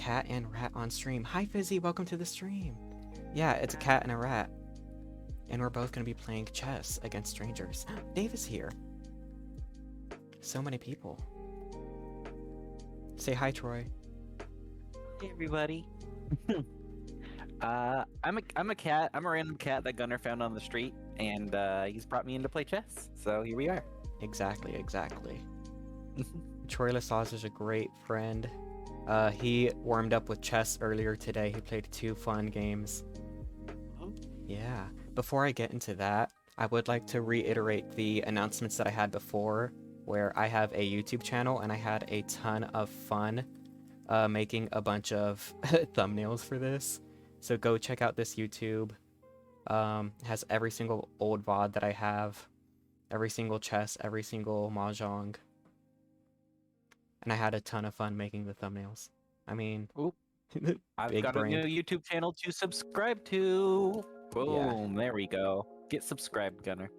cat and rat on stream. Hi Fizzy, welcome to the stream. Yeah, it's a cat and a rat. And we're both going to be playing chess against strangers. Dave is here. So many people. Say hi, Troy. Hey everybody. I'm a cat. I'm a random cat that Gunnar found on the street, and he's brought me in to play chess. So here we are. Exactly. TroyLesage is a great friend. He warmed up with chess earlier today. He played 2 fun games. Yeah. Before I get into that, I would like to reiterate the announcements that I had before, where I have a YouTube channel and I had a ton of fun making a bunch of thumbnails for this. So go check out this YouTube. It has every single old VOD that I have, every single chess, every single mahjong. And I had a ton of fun making the thumbnails. I mean, I've big got brain. a new YouTube channel to subscribe to. Boom, There we go. Get subscribed, Gunnar.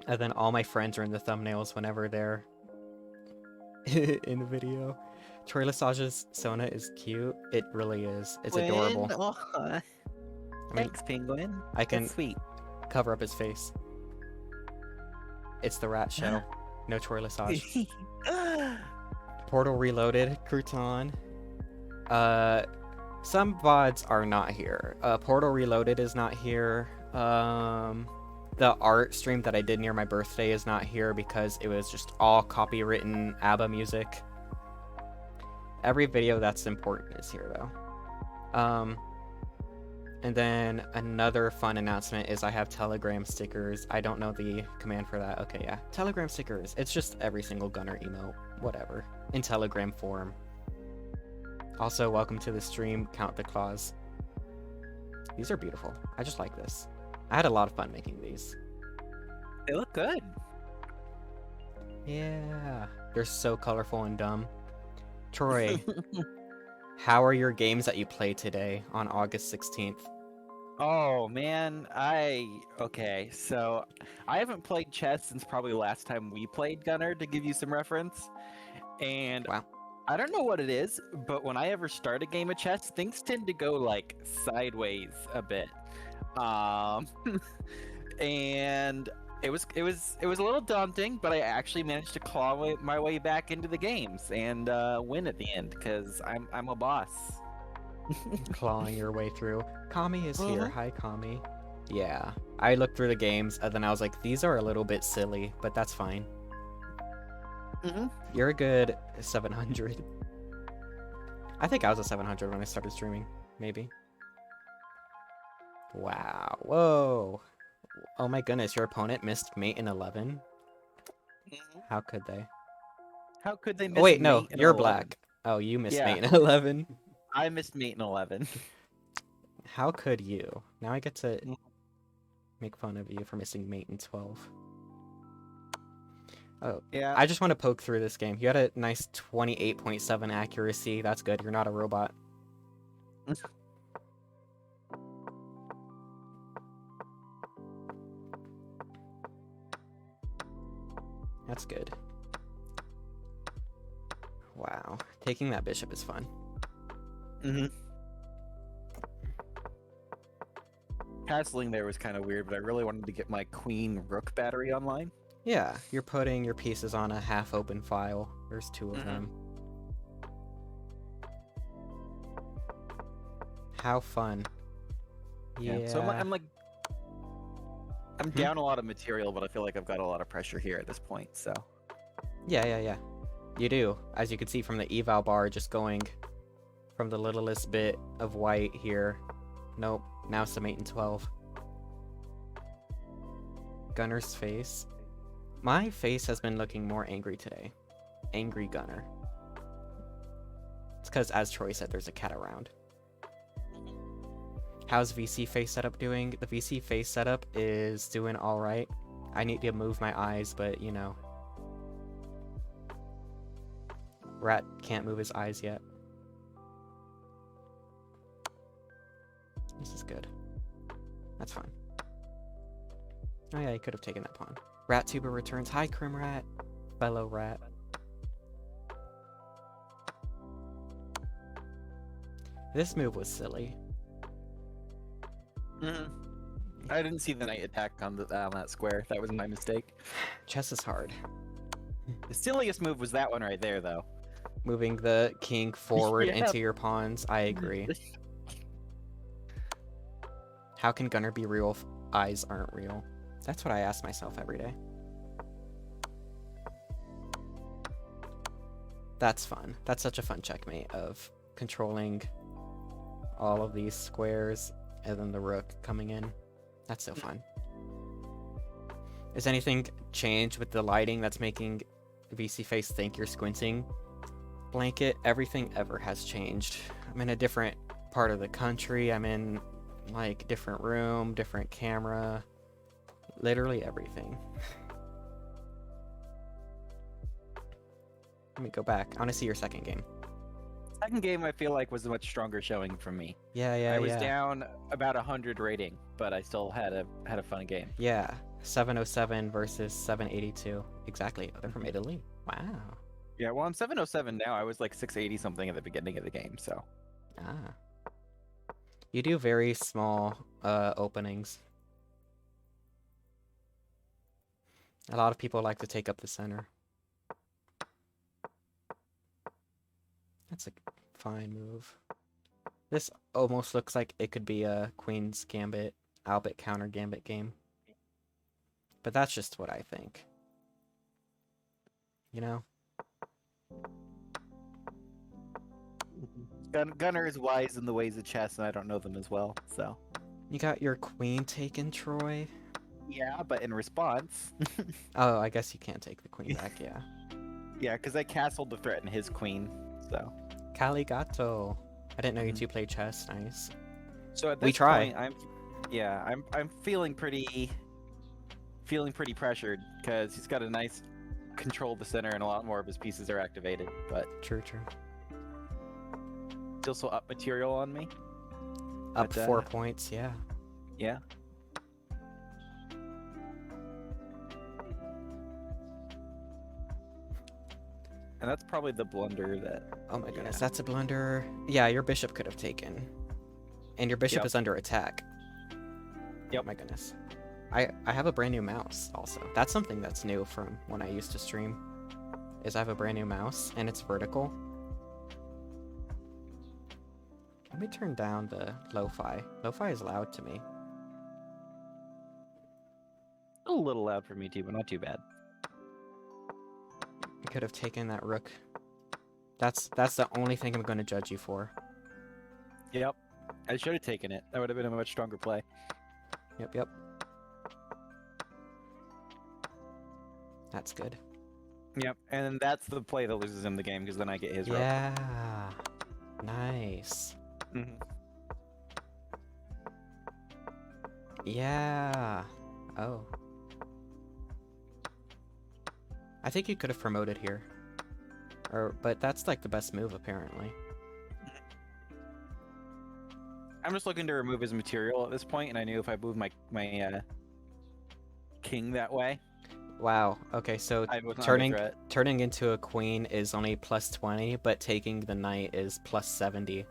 And then all my friends are in the thumbnails whenever they're in the video. TroyLesage's Sona is cute. It really is. It's adorable. Aw. Thanks, Penguin. I can That's sweet. cover up his face. It's the rat show. No TroyLesage. Portal Reloaded, Crouton. Some VODs are not here. Portal Reloaded is not here. The art stream that I did near my birthday is not here because it was just all copywritten ABBA music. Every video that's important is here though. And then another fun announcement is I have Telegram stickers. I don't know the command for that. Okay, yeah. Telegram stickers. It's just every single Gunnar emote. Whatever. In Telegram form. Also, welcome to the stream, Count the Claws. These are beautiful. I just like this. I had a lot of fun making these. They look good. Yeah. They're so colorful and dumb. Troy, how are your games that you played today on August 16th? Oh man, okay, so I haven't played chess since probably last time we played, Gunnar, to give you some reference. And Wow. I don't know what it is, but when I ever start a game of chess, things tend to go like sideways a bit. And it was a little daunting, but I actually managed to claw my way back into the games and win at the end because I'm a boss. Clawing your way through. Kami is here. Hi, Kami. Yeah. I looked through the games and then I was like, these are a little bit silly, but that's fine. You're a good 700. I think I was a 700 when I started streaming. Maybe. Wow. Whoa. Oh my goodness, your opponent missed mate in 11? How could they? How could they miss Oh wait, no, mate in you're 11? black. Oh, you missed Yeah. mate in 11? I missed mate in 11. How could you? Now I get to make fun of you for missing mate in 12. Oh, Yeah. I just want to poke through this game. You had a nice 28.7 accuracy. That's good. You're not a robot. That's good. Wow. Taking that bishop is fun. Castling there was kind of weird, but I really wanted to get my queen rook battery online. Yeah, you're putting your pieces on a half-open file. There's 2 of them. How fun. Yeah. So I'm down a lot of material, but I feel like I've got a lot of pressure here at this point, so. Yeah. You do. As you can see from the eval bar, just going from the littlest bit of white here. Nope. Now some 8 and 12. Gunnar's face. My face has been looking more angry today. Angry Gunnar. It's because, as Troy said, there's a cat around. How's VC face setup doing? The VC face setup is doing alright. I need to move my eyes, but you know. Rat can't move his eyes yet. This is good. That's fine. Oh yeah, he could have taken that pawn. Rat Tuber returns. Hi, Crim Rat. Fellow rat. This move was silly. I didn't see the knight attack on that square. That was my mistake. Chess is hard. The silliest move was that one right there, though. Moving the king forward Yep. into your pawns. I agree. How can Gunnar be real if eyes aren't real? That's what I ask myself every day. That's fun. That's such a fun checkmate of controlling all of these squares and then the rook coming in. That's so fun. Is anything changed with the lighting that's making VC Face think you're squinting? Blanket, everything ever has changed. I'm in a different part of the country. I'm in like different room, different camera, literally everything. Let me go back. I want to see your second game. Second game, I feel like, was a much stronger showing from me. Yeah, I was down about 100 rating, but I still had a fun game. Yeah, 707 versus 782. Exactly. They're from Italy. Wow. Yeah, well, I'm 707 now. I was like 680 something at the beginning of the game, so. Ah. You do very small openings. A lot of people like to take up the center. That's a fine move. This almost looks like it could be a Queen's Gambit, Albert counter Gambit game. But that's just what I think. You know? Gunnar is wise in the ways of chess, and I don't know them as well, so. You got your queen taken, Troy? Yeah, but in response. Oh, I guess you can't take the queen back, yeah. Yeah, because I castled to threaten his queen, so. Caligato. I didn't know you two played chess. Nice. So at We this try. point, I'm feeling pretty pressured because he's got a nice control of the center and a lot more of his pieces are activated, but True. still so up material on me. Up But, 4 points, yeah. Yeah. And that's probably the blunder that. Oh my goodness, that's a blunder. Yeah, your bishop could have taken. And your bishop is under attack. Yep. Oh my goodness. I have a brand new mouse also. That's something that's new from when I used to stream. Is I have a brand new mouse and it's vertical. Let me turn down the lo-fi. Lo-fi is loud to me. A little loud for me too, but not too bad. You could have taken that rook. That's the only thing I'm going to judge you for. Yep. I should have taken it. That would have been a much stronger play. Yep. That's good. Yep. And that's the play that loses him the game because then I get his rook. Yeah. Nice. Yeah. Oh. I think you could have promoted here. But that's like the best move apparently. I'm just looking to remove his material at this point, and I knew if I moved my king that way. Wow. Okay, so I was not under threat. turning into a queen is only +20, but taking the knight is +70.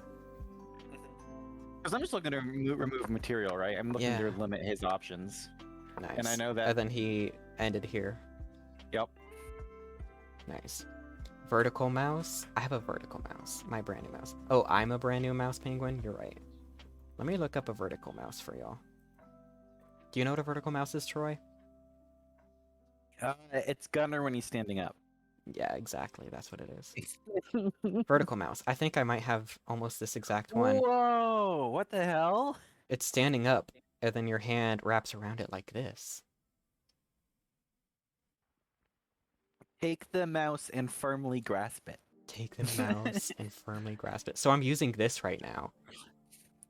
Because I'm just looking to remove material, right? I'm looking to limit his options. Nice. And I know that. And then he ended here. Yep. Nice. Vertical mouse? I have a vertical mouse. My brand new mouse. Oh, I'm a brand new mouse, Penguin? You're right. Let me look up a vertical mouse for y'all. Do you know what a vertical mouse is, Troy? It's Gunnar when he's standing up. Yeah, exactly. That's what it is. Vertical mouse. I think I might have almost this exact one. Whoa! What the hell? It's standing up, and then your hand wraps around it like this. Take the mouse and firmly grasp it. Take the mouse and firmly grasp it. So I'm using this right now.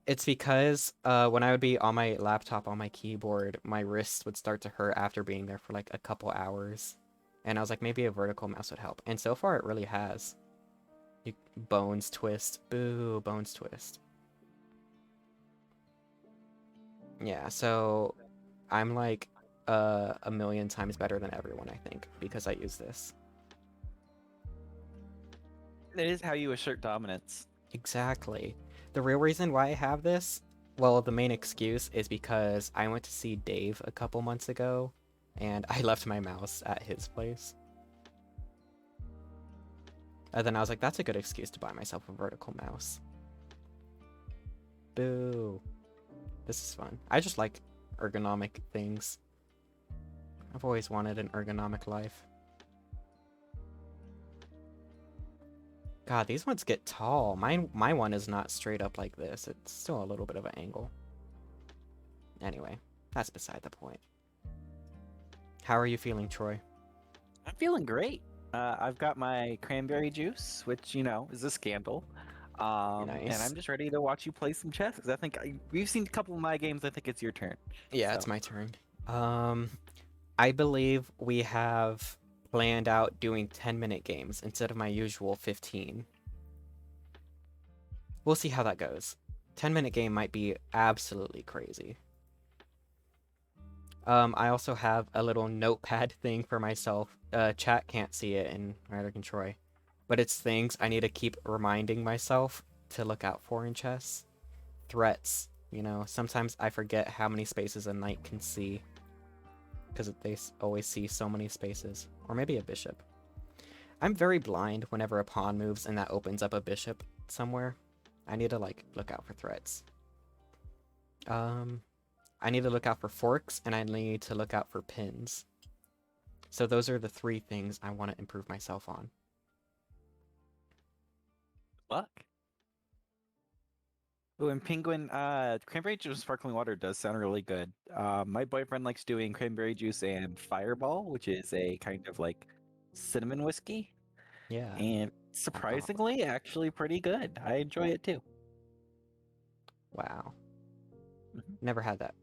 It's because when I would be on my laptop, on my keyboard, my wrists would start to hurt after being there for like a couple hours. And I was like, maybe a vertical mouse would help. And so far, it really has. Bones twist. Boo, bones twist. Yeah, so I'm like a million times better than everyone, I think, because I use this. It is how you assert dominance. Exactly. The real reason why I have this, well, the main excuse is because I went to see Dave a couple months ago, and I left my mouse at his place. And then I was like, that's a good excuse to buy myself a vertical mouse. Boo. This is fun. I just like ergonomic things. I've always wanted an ergonomic life. God, these ones get tall. My one is not straight up like this. It's still a little bit of an angle. Anyway, that's beside the point. How are you feeling, Troy? I'm feeling great. I've got my cranberry juice, which is a scandal. And Nice. I'm just ready to watch you play some chess because I think we've seen a couple of my games. I think it's your turn. Yeah, So. it's my turn. I believe we have planned out doing 10-minute games instead of my usual 15. We'll see how that goes. 10-minute game might be absolutely crazy. I also have a little notepad thing for myself. Chat can't see it, and neither can Troy. But it's things I need to keep reminding myself to look out for in chess. Threats, sometimes I forget how many spaces a knight can see. Because they always see so many spaces. Or maybe a bishop. I'm very blind whenever a pawn moves and that opens up a bishop somewhere. I need to, look out for threats. I need to look out for forks, and I need to look out for pins. So those are the 3 things I want to improve myself on. Luck. Oh, and penguin, cranberry juice and sparkling water does sound really good. My boyfriend likes doing cranberry juice and Fireball, which is a kind of like cinnamon whiskey. Yeah. And surprisingly, actually pretty good. I enjoy it too. Wow. Never had that.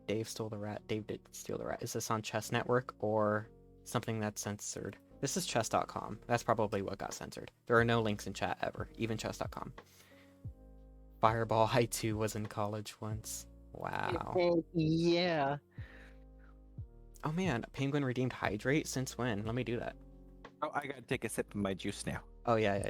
Dave stole the rat. Dave did steal the rat. Is this on Chess Network or something that's censored? This is chess.com. That's probably what got censored. There are no links in chat ever, even chess.com. Fireball, I too was in college once. Wow. Yeah. Oh man, Penguin redeemed Hydrate? Since when? Let me do that. Oh, I gotta take a sip of my juice now. Oh yeah.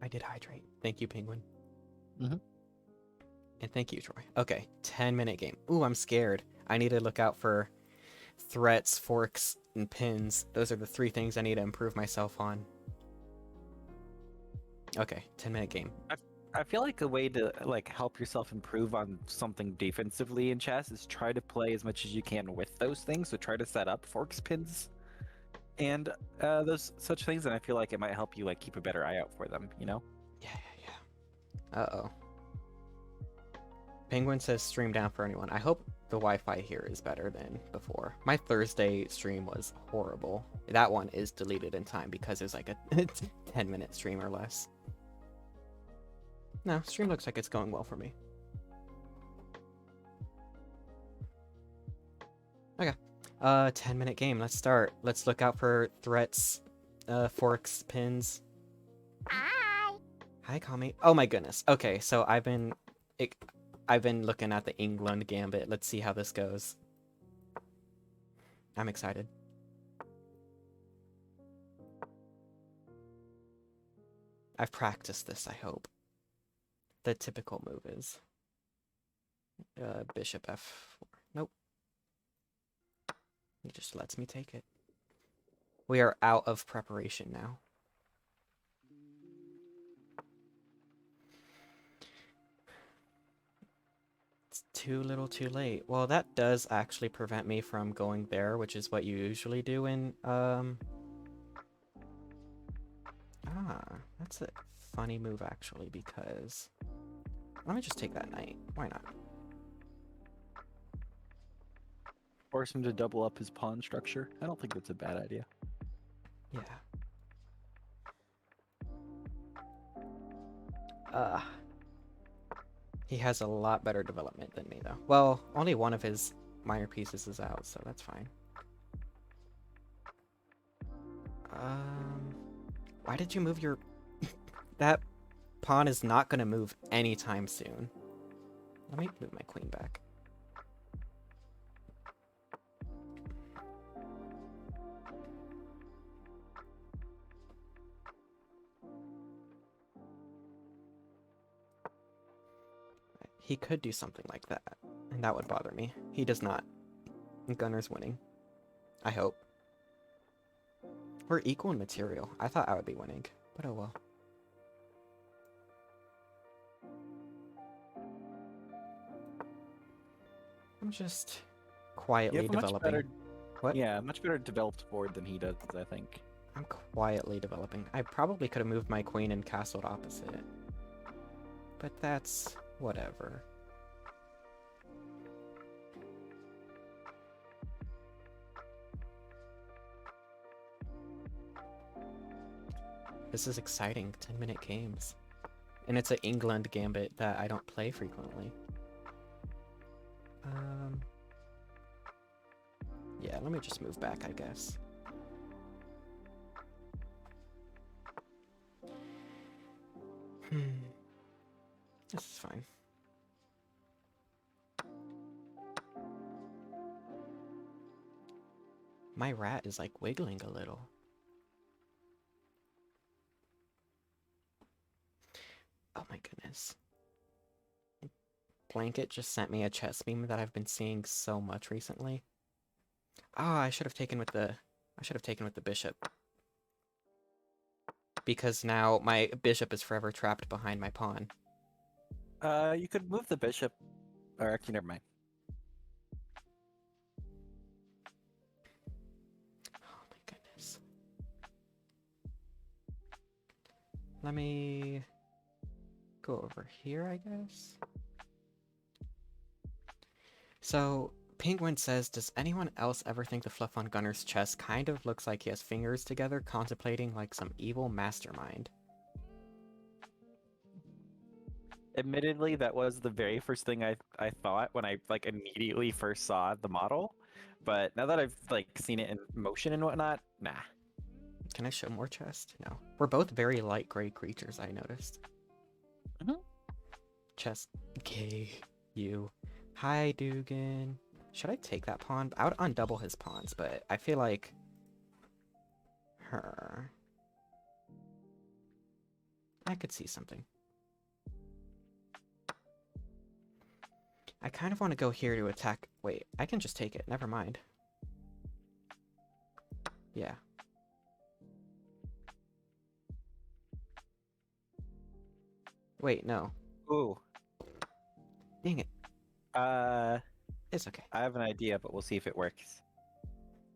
I did hydrate. Thank you, Penguin. And thank you, Troy. Okay, 10-minute game. Ooh, I'm scared. I need to look out for threats, forks, and pins. Those are the 3 things I need to improve myself on. Okay, 10-minute game. I feel like a way to help yourself improve on something defensively in chess is try to play as much as you can with those things. So try to set up forks, pins, and those such things, and I feel like it might help you keep a better eye out for them. Yeah. Uh-oh. Penguin says stream down for anyone. I hope the Wi-Fi here is better than before. My Thursday stream was horrible. That one is deleted in time because it was like a 10-minute stream or less. No, stream looks like it's going well for me. Okay. 10-minute game. Let's start. Let's look out for threats, forks, pins. Hi, Kami. Oh my goodness. Okay, so I've been looking at the England Gambit. Let's see how this goes. I'm excited. I've practiced this, I hope. The typical move is bishop f4. Nope. He just lets me take it. We are out of preparation now. It's too little too late. Well, that does actually prevent me from going there, which is what you usually do in, that's a funny move, actually, because... Let me just take that knight. Why not? Force him to double up his pawn structure. I don't think that's a bad idea. Yeah. He has a lot better development than me, though. Well, only one of his minor pieces is out, so that's fine. Why did you move your... That pawn is not going to move anytime soon. Let me move my queen back. he could do something like that, and that would bother me. He does not. Gunnar's winning. I hope. We're equal in material. I thought I would be winning, but oh well. I'm just quietly developing. What? Yeah, much better developed board than he does, I think. I'm quietly developing. I probably could have moved my queen and castled opposite. But that's whatever. This is exciting. 10-minute games. And it's an England Gambit that I don't play frequently. Yeah, let me just move back, I guess. This is fine. My rat is like wiggling a little. Oh my goodness. Blanket just sent me a chess meme that I've been seeing so much recently. Ah, I should have taken with the bishop. Because now my bishop is forever trapped behind my pawn. You could move the bishop. Or actually, never mind. Oh my goodness. Let me go over here, I guess. So, Penguin says, does anyone else ever think the fluff on Gunnar's chest kind of looks like he has fingers together, contemplating like some evil mastermind? Admittedly, that was the very first thing I thought when I like immediately first saw the model. But now that I've like seen it in motion and whatnot, nah. Can I show more chest? No. We're both very light gray creatures, I noticed. Chest. Okay. You. Hi, Dugan. Should I take that pawn? I would undouble his pawns, but I feel like... I could see something. I kind of want to go here to attack... Wait, I can just take it. Never mind. Yeah. Wait, no. Ooh. Dang it. It's okay. I have an idea, but we'll see if it works.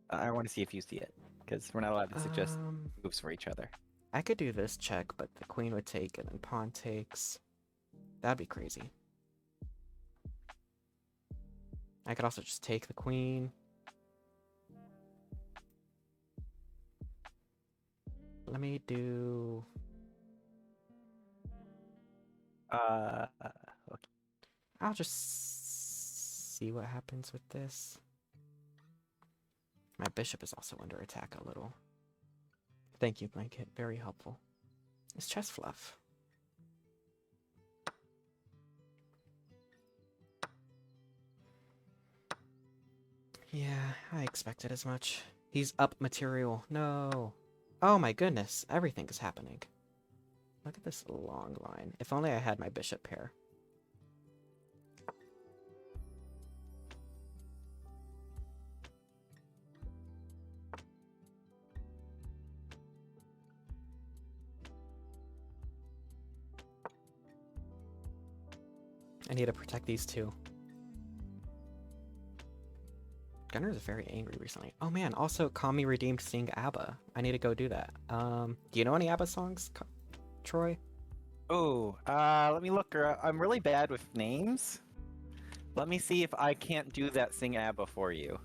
I want to see if you see it, because we're not allowed to suggest moves for each other. I could do this check, but the queen would take and then pawn takes. That'd be crazy. I could also just take the queen. Let me do... Okay. I'll just see what happens with this. My bishop is also under attack a little. Thank you, Blanket. Very helpful. It's chess fluff. Yeah, I expected as much. He's up material. No. Oh my goodness. Everything is happening. Look at this long line. If only I had my bishop pair. I need to protect these two. Gunnar is very angry recently. Oh man, also Kami redeemed Sing ABBA. I need to go do that. Do you know any ABBA songs, Troy? Oh, let me look. I'm really bad with names. Let me see if I can't do that Sing ABBA for you.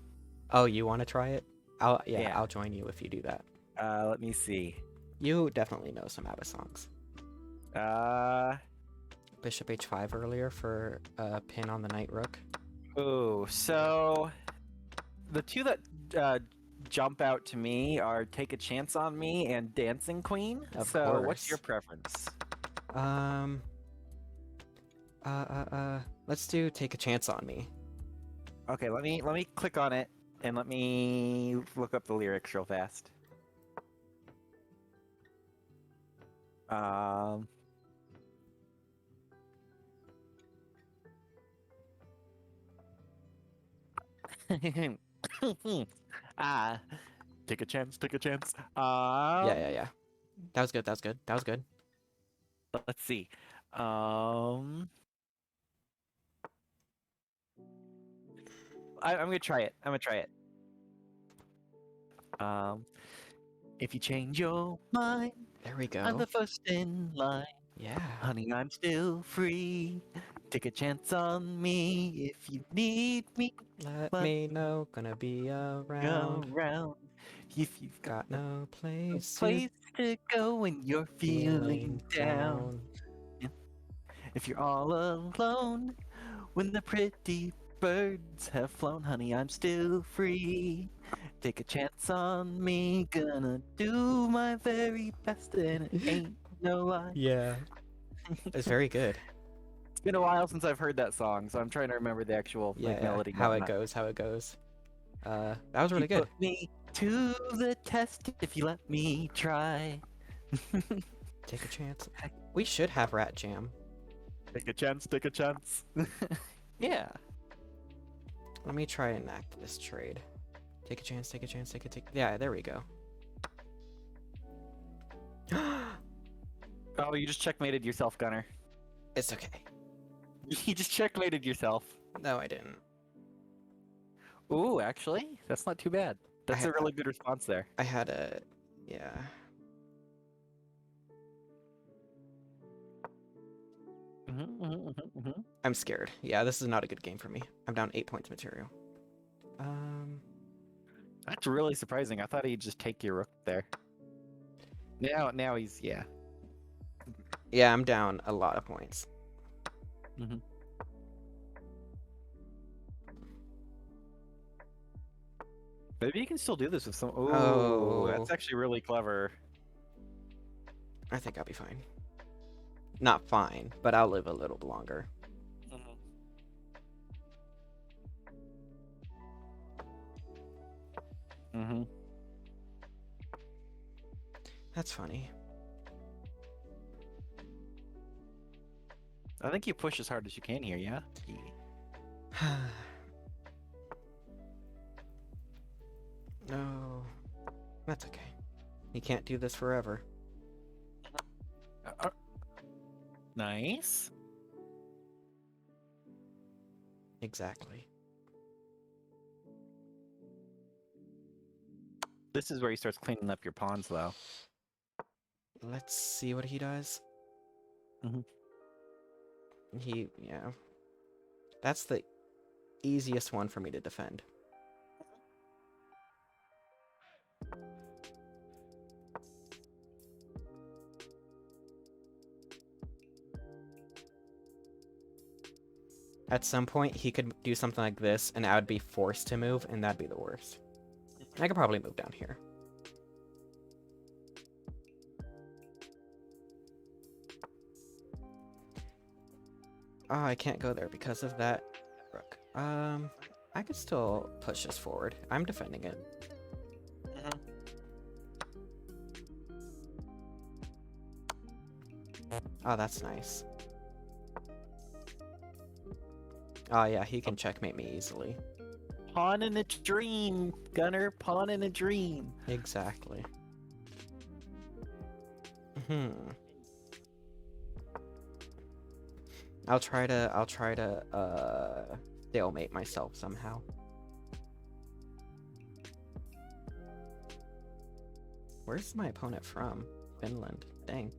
Oh, you want to try it? I'll join you if you do that. Let me see. You definitely know some ABBA songs. Bishop h5 earlier for a pin on the knight rook. Oh, so the two that jump out to me are Take a Chance on Me and Dancing Queen. Of so course. What's your preference? Let's do Take a Chance on Me. Okay, let me click on it and let me look up the lyrics real fast. Ah, take a chance, take a chance. Yeah. That was good. That was good. That was good. Let's see. Um, I'm gonna try it. I'm gonna try it. Um, if you change your mind, There we I'm go. the first in line. Yeah. Honey, I'm still free. Take a chance on me if you need me. Let But me know. Gonna be around. around. If you've got Got no no place to place to go when you're feeling feeling down. down. If you're all alone when the pretty birds have flown, honey, I'm still free. Take a chance on me, gonna do my very best, and it ain't no lie. Yeah. It's very good. It's been a while since I've heard that song, so I'm trying to remember the actual Yeah. melody. and How it whatnot. goes. How it goes. That was You really good. put me to the test if you let me try. Take a chance. We should have Rat Jam. Take a chance, take a chance. Yeah. Let me try and enact this trade. Take a chance, take a chance, Yeah, there we go. Oh, you just checkmated yourself, Gunnar. It's okay. You just checkmated yourself. No, I didn't. Ooh, actually, that's not too bad. That's a really good response there. I had a... Yeah. I'm scared. Yeah, this is not a good game for me. I'm down 8 points material. That's really surprising. I thought he'd just take your rook there. Now he's yeah. Yeah, I'm down a lot of points. Maybe you can still do this with some. Ooh, Oh. that's actually really clever. I think I'll be fine. Not fine, but I'll live a little longer. That's funny. I think you push as hard as you can here, yeah? No. That's okay. You can't do this forever. Nice. Exactly. This is where he starts cleaning up your pawns, though. Let's see what he does. Yeah. That's the easiest one for me to defend. At some point, he could do something like this, and I would be forced to move, and that'd be the worst. I could probably move down here. Oh, I can't go there because of that rook. I could still push this forward. I'm defending it. Oh, that's nice. Oh, yeah, he can checkmate me easily. Pawn in a dream, Gunnar. Pawn in a dream. Exactly. I'll try to stalemate myself somehow. Where's my opponent from? Finland. Dang.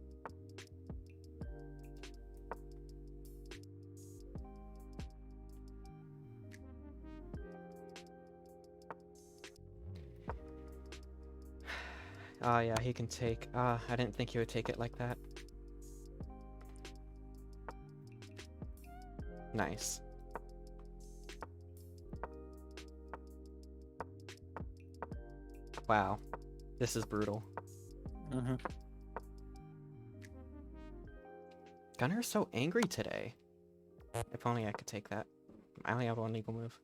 Oh yeah, he can take... I didn't think he would take it like that. Nice. Wow. This is brutal. Gunnar's so angry today. If only I could take that. I only have one legal move.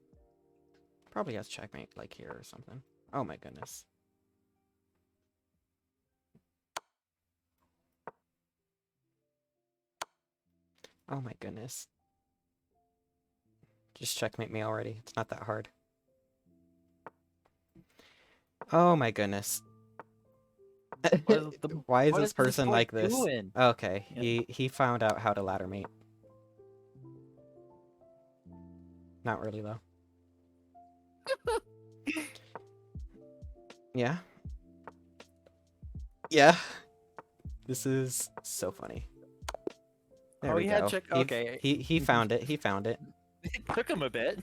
Probably has checkmate, like here or something. Oh my goodness. Oh my goodness. Just checkmate me already. It's not that hard. Oh my goodness. What is Why is what this is this person fork like this? doing? Okay, Yeah. he found out how to ladder mate. Not really though. Yeah. Yeah. This is so funny. There Oh, we he had go. check. He Okay, he found it. He found it. it took him a bit.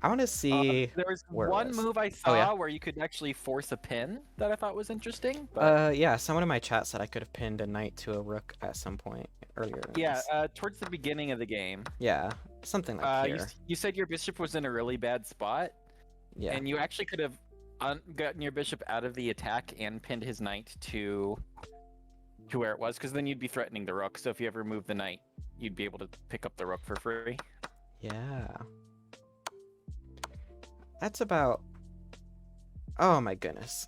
I want to see There was where it one was. move I Oh yeah. saw where you could actually force a pin that I thought was interesting, but Yeah, someone in my chat said I could have pinned a knight to a rook at some point earlier in yeah, this. towards the beginning of the game, Yeah, something like here. you said your bishop was in a really bad spot, Yeah. and you actually could have gotten your bishop out of the attack and pinned his knight to where it was, because then you'd be threatening the rook. So if you ever move the knight, you'd be able to pick up the rook for free. Yeah. That's about... Oh my goodness.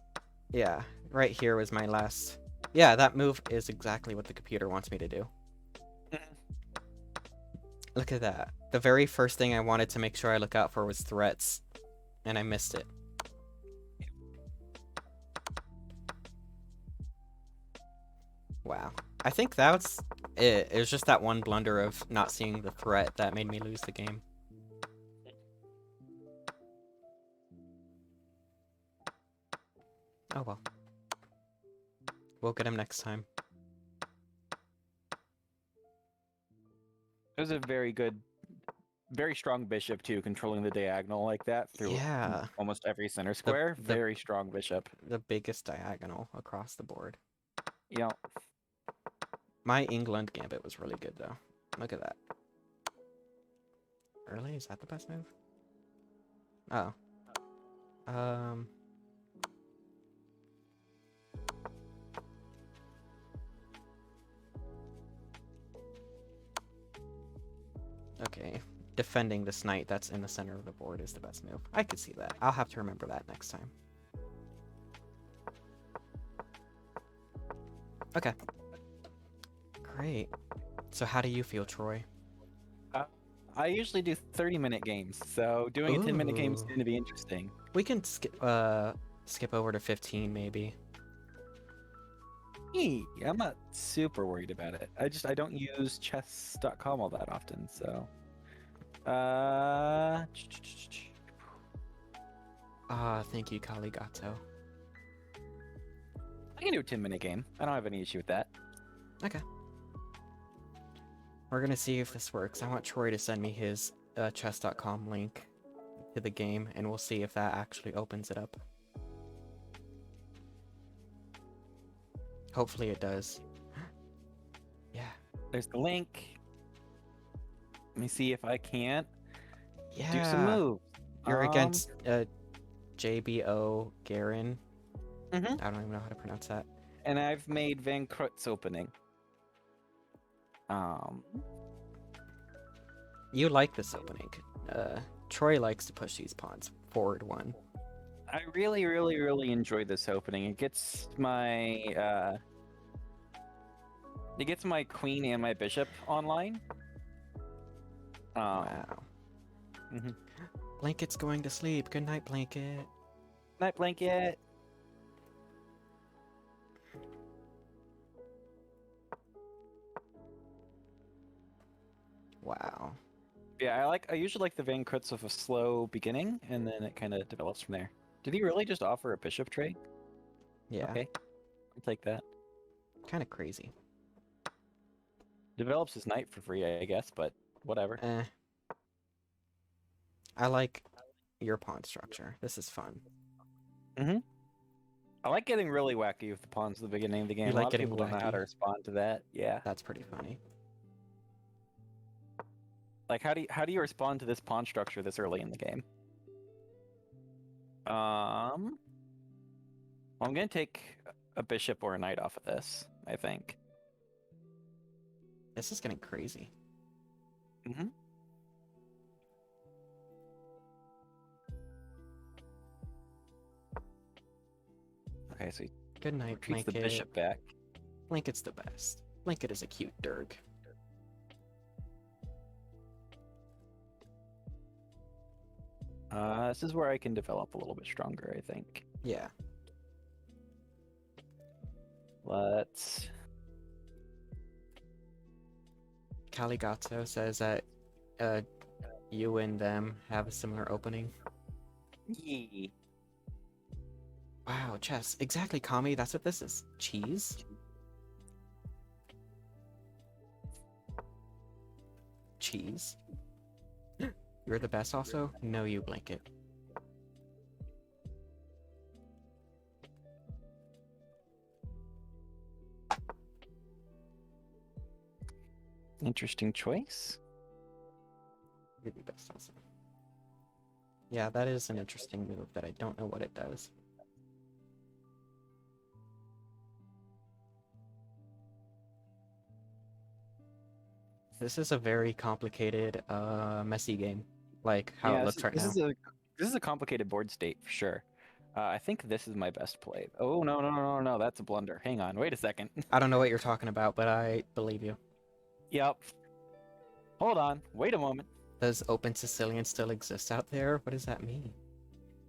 Yeah, right here was my last... Yeah, that move is exactly what the computer wants me to do. Look at that. The very first thing I wanted to make sure I look out for was threats, and I missed it. Wow. I think that's it. It was just that one blunder of not seeing the threat that made me lose the game. Oh well. We'll get him next time. It was a very strong bishop too, controlling the diagonal like that through Yeah. almost every center square. the- Very strong bishop. The biggest diagonal across the board. Yeah. My England Gambit was really good though. Look at that. Early? Is that the best move? Oh. Okay. Defending this knight that's in the center of the board is the best move. I could see that. I'll have to remember that next time. Okay. Great. So how do you feel, Troy? I usually do 30-minute games, so doing a 10-minute game is Ooh. going to be interesting. We can skip over to 15 maybe. I'm not super worried about it. I don't use chess.com all that often, so. Thank you, Kaligato. I can do a 10-minute game. I don't have any issue with that. Okay. We're gonna see if this works. I want Troy to send me his chess.com link to the game, and we'll see if that actually opens it up. Hopefully it does. Yeah. There's the link. Let me see if I can't Yeah. do some moves. You're against JBO Garin. Mhm. I don't even know how to pronounce that. And I've made Van Krutz opening. You like this opening. Troy likes to push these pawns forward one. I really, really, really enjoy this opening. It gets my queen and my bishop online. Wow. Mhm. Blanket's going to sleep. Good night, Blanket. Night blanket. Wow. Yeah, I usually like the Van Krutz with a slow beginning, and then it kind of develops from there. Did he really just offer a bishop trade? Yeah. Okay, I'll take that. Kind of crazy. Develops his knight for free, I guess, but whatever. I like your pawn structure. This is fun. I like getting really wacky with the pawns at the beginning of the game. You A like lot of getting people don't know how wacky? to respond to that. Yeah. That's pretty funny. Like, how do you respond to this pawn structure this early in the game? I'm gonna take a bishop or a knight off of this, I think. This is getting crazy. Mm-hmm. Okay, so he Good night, retreats the Blanket. bishop back. Blanket's the best. Blanket is a cute dirg. This is where I can develop a little bit stronger, I think. Yeah. Let's. Caligato says that you and them have a similar opening. Yee. Wow, chess. Exactly, Kami. That's what this is. Cheese? Cheese? You're the best also? No, you blanket. Interesting choice. You're the best also. Yeah, that is an interesting move that I don't know what it does. This is a very complicated, messy game. Like how it looks right This now. is a complicated board state for sure. I think this is my best play. Oh no, that's a blunder. Hang on, wait a second. I don't know what you're talking about, but I believe you. Yep. Hold on, wait a moment. Does open Sicilian still exist out there? What does that mean?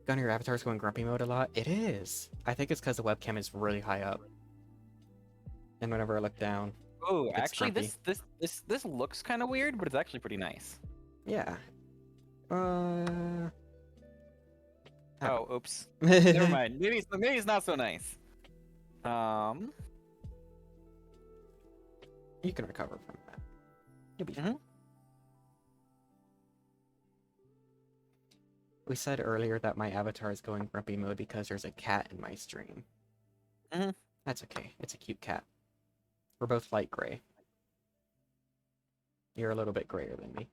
Gunnar, your avatar's going grumpy mode a lot? It is! I think it's because the webcam is really high up. And whenever I look down, Oh, it's actually, grumpy. this looks kind of weird, but it's actually pretty nice. Yeah. Oh, oops. Never mind. Maybe it's not so nice. You can recover from that. You'll be fine. We said earlier that my avatar is going grumpy mode because there's a cat in my stream. That's okay. It's a cute cat. We're both light gray. You're a little bit grayer than me.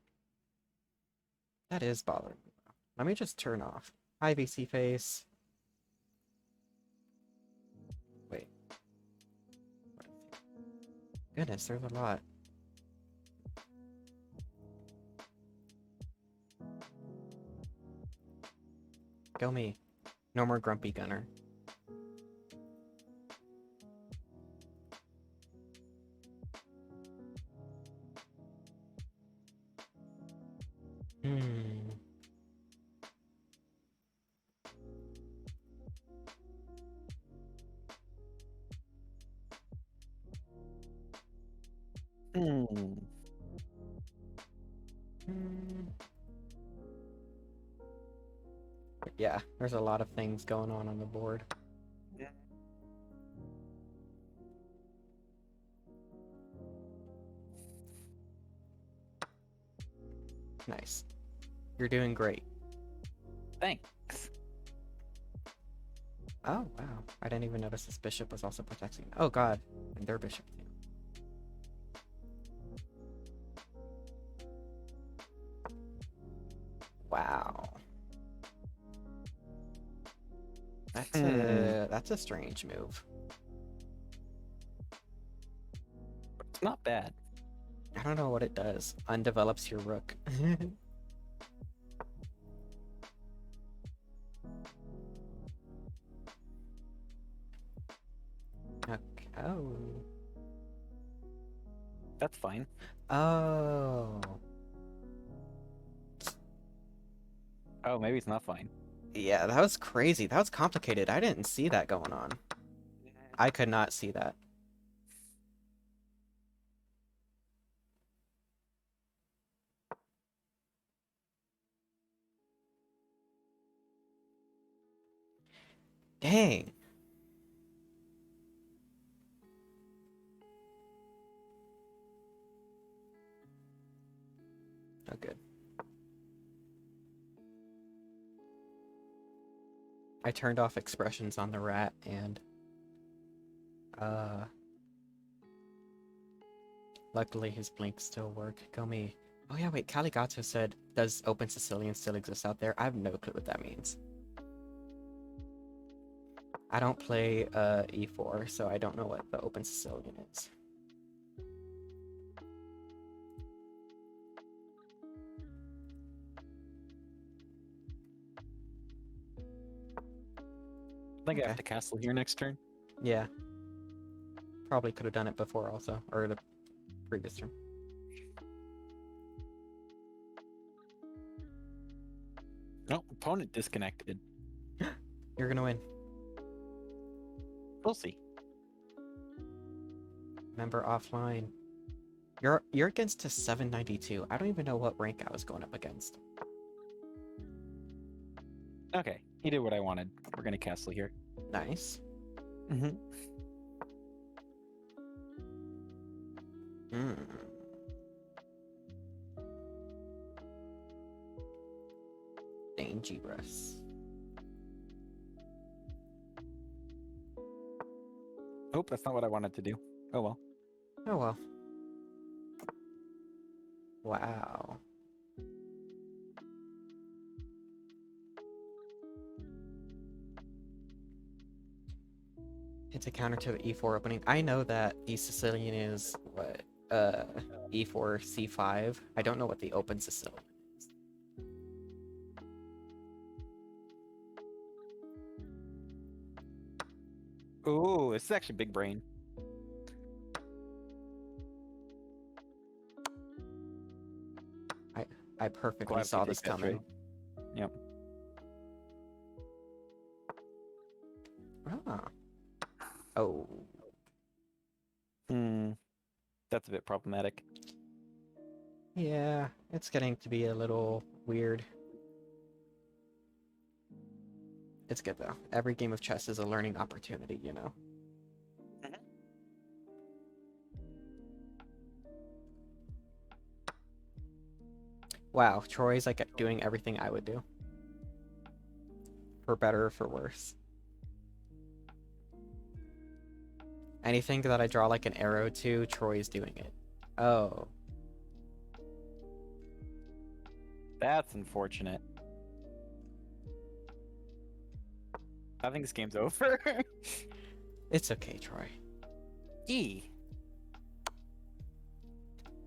That is bothering me. Let me just turn off. Hi, VC face. Wait. Goodness, there's a lot. Go me. No more grumpy Gunnar. Yeah, there's a lot of things going on the board. Nice. You're doing great. Thanks. Oh, wow. I didn't even notice this bishop was also protecting. Oh, God. And their bishop, too. Wow. That's a strange move. It's not bad. I don't know what it does. Undevelops your rook. Okay. Oh. That's fine. Oh. Oh, maybe it's not fine. Yeah, that was crazy. That was complicated. I didn't see that going on. I could not see that. Dang. Oh, good. I turned off expressions on the rat and luckily his blinks still work. Go me. Oh yeah, wait, Caligato said, does open Sicilian still exist out there? I have no clue what that means. I don't play E4, so I don't know what the open Sicilian is. I think I have to castle here next turn. Yeah. Probably could have done it before also, or the previous turn. No, opponent disconnected. You're gonna win. We'll see. Member offline. You're against a 792. I don't even know what rank I was going up against. Okay, he did what I wanted. We're gonna castle here. Nice. Mm-hmm. Hmm. Dangerous. Oh, that's not what I wanted to do. Oh well. Oh well. Wow. It's a counter to the e4 opening. I know that the Sicilian is what e4 c5. I don't know what the open Sicilian is. Ooh, this is actually big brain. I perfectly Glad saw we this take that coming. trade. Yep. Ah. Oh. That's a bit problematic. Yeah, it's getting to be a little weird. It's good though. Every game of chess is a learning opportunity, you know. Wow, Troy's like doing everything I would do. For better or for worse. Anything that I draw like an arrow to, Troy's doing it. Oh. That's unfortunate. I think this game's over. It's okay, Troy. E.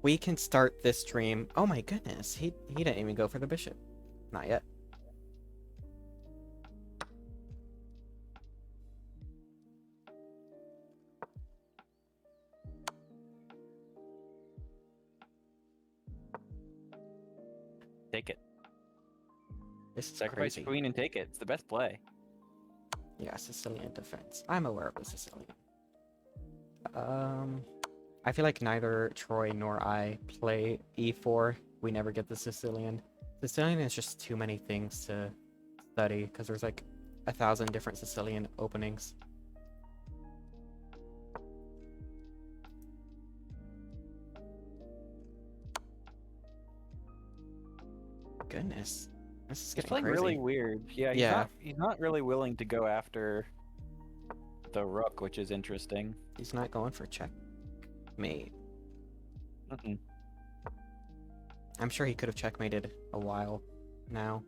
We can start this stream. Oh my goodness, he didn't even go for the bishop. Not yet. Take it. This is Sacrifice crazy. queen and take it. It's the best play. Yeah, Sicilian defense. I'm aware of the Sicilian. I feel like neither Troy nor I play e4. We never get the Sicilian. Sicilian is just too many things to study because there's like 1,000 different Sicilian openings. Goodness, this is He's getting playing crazy. really weird. Yeah, he's not really willing to go after the rook, which is interesting. He's not going for checkmate. Mm-mm. I'm sure he could have checkmated a while now.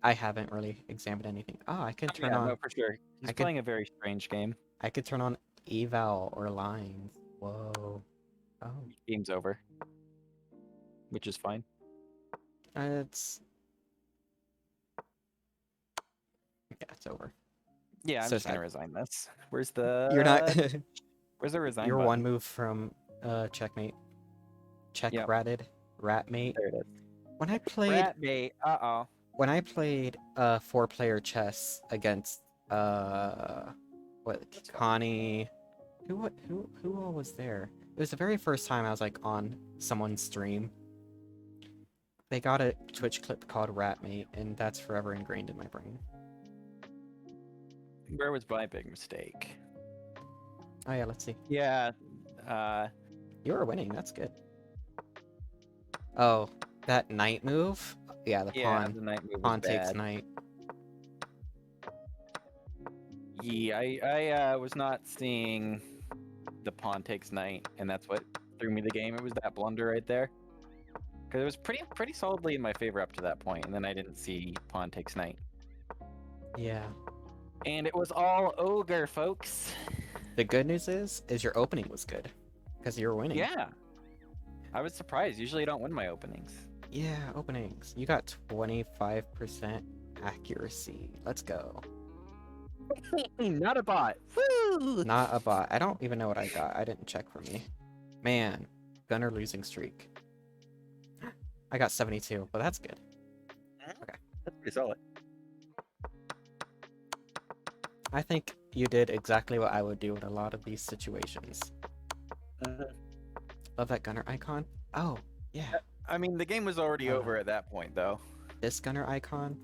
I haven't really examined anything. Oh, I can turn on. No, for sure. He's playing a very strange game. I could turn on eval or lines. Whoa. Oh. Game's over, which is fine. It's over. Yeah, I'm So just gonna sad. resign this. Where's the? You're not. Where's the resign You're button? one move from checkmate. Check Yep. ratmate. There it is. When I played Ratmate. Uh-oh. when I played 4-player chess against Connie, who all was there? It was the very first time I was like on someone's stream. They got a Twitch clip called Ratmate, and that's forever ingrained in my brain. Where was my big mistake? Oh yeah, let's see. Yeah. You were winning. That's good. Oh, that knight move. Yeah, the pawn. The knight move Pawn was takes bad. knight. Yeah, I was not seeing the pawn takes knight, and that's what threw me the game. It was that blunder right there. Because it was pretty solidly in my favor up to that point, and then I didn't see pawn takes knight. Yeah. And it was all ogre, folks. The good news is your opening was good, because you were winning. Yeah. I was surprised. Usually I don't win my openings. Yeah, openings. You got 25% accuracy. Let's go. Not a bot. Woo! Not a bot. I don't even know what I got. I didn't check for me. Man, Gunnar losing streak. I got 72, but that's good. Okay. That's pretty solid. I think you did exactly what I would do in a lot of these situations. Love that Gunnar icon. Oh, yeah. I mean, the game was already over at that point, though. This Gunnar icon.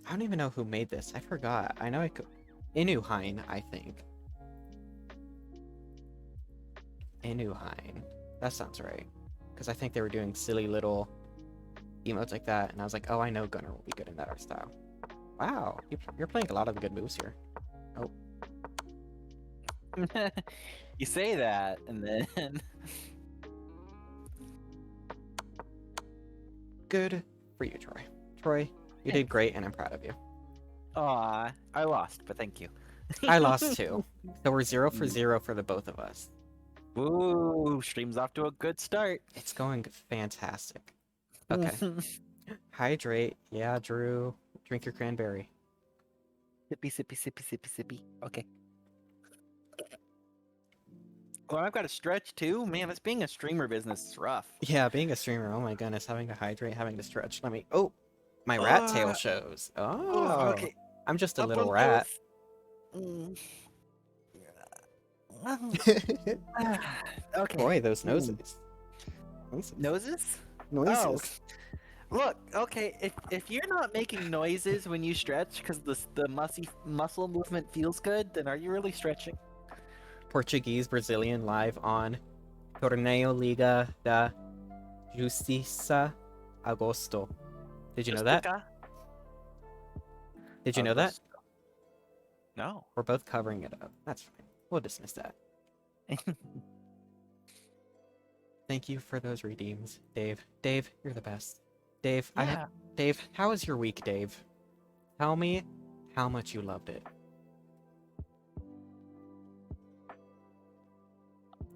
I don't even know who made this. I forgot. I know I could. Inuhine, I think. Inuhine. That sounds right. Because I think they were doing silly little emotes like that, and I was like, oh, I know Gunnar will be good in that art style. Wow, you're playing a lot of good moves here. Oh. You say that, and then... Good for you, Troy. Troy, you did great, and I'm proud of you. Aw, I lost, but thank you. I lost too. So we're 0 for 0 for the both of us. Ooh, stream's off to a good start. It's going fantastic. Okay. Hydrate. Yeah, Drew. Drink your cranberry. Sippy, sippy, sippy, sippy, sippy. Okay. Well, I've got to stretch too. Man, this being a streamer business is rough. Yeah, being a streamer, oh my goodness, having to hydrate, having to stretch. Let me. Oh, my rat tail shows. Oh, okay. I'm just a Up little on rat. Okay. Boy, those noses. Noses? Noises. Oh, look, okay, if you're not making noises when you stretch because the muscle movement feels good, then are you really stretching? Portuguese Brazilian live on Torneio Liga da Justiça Agosto. Did you know that? Did you know that? No. We're both covering it up. That's fine. We'll dismiss that. Thank you for those redeems, Dave. Dave, you're the best. Dave, Yeah. Dave, how was your week, Dave? Tell me how much you loved it.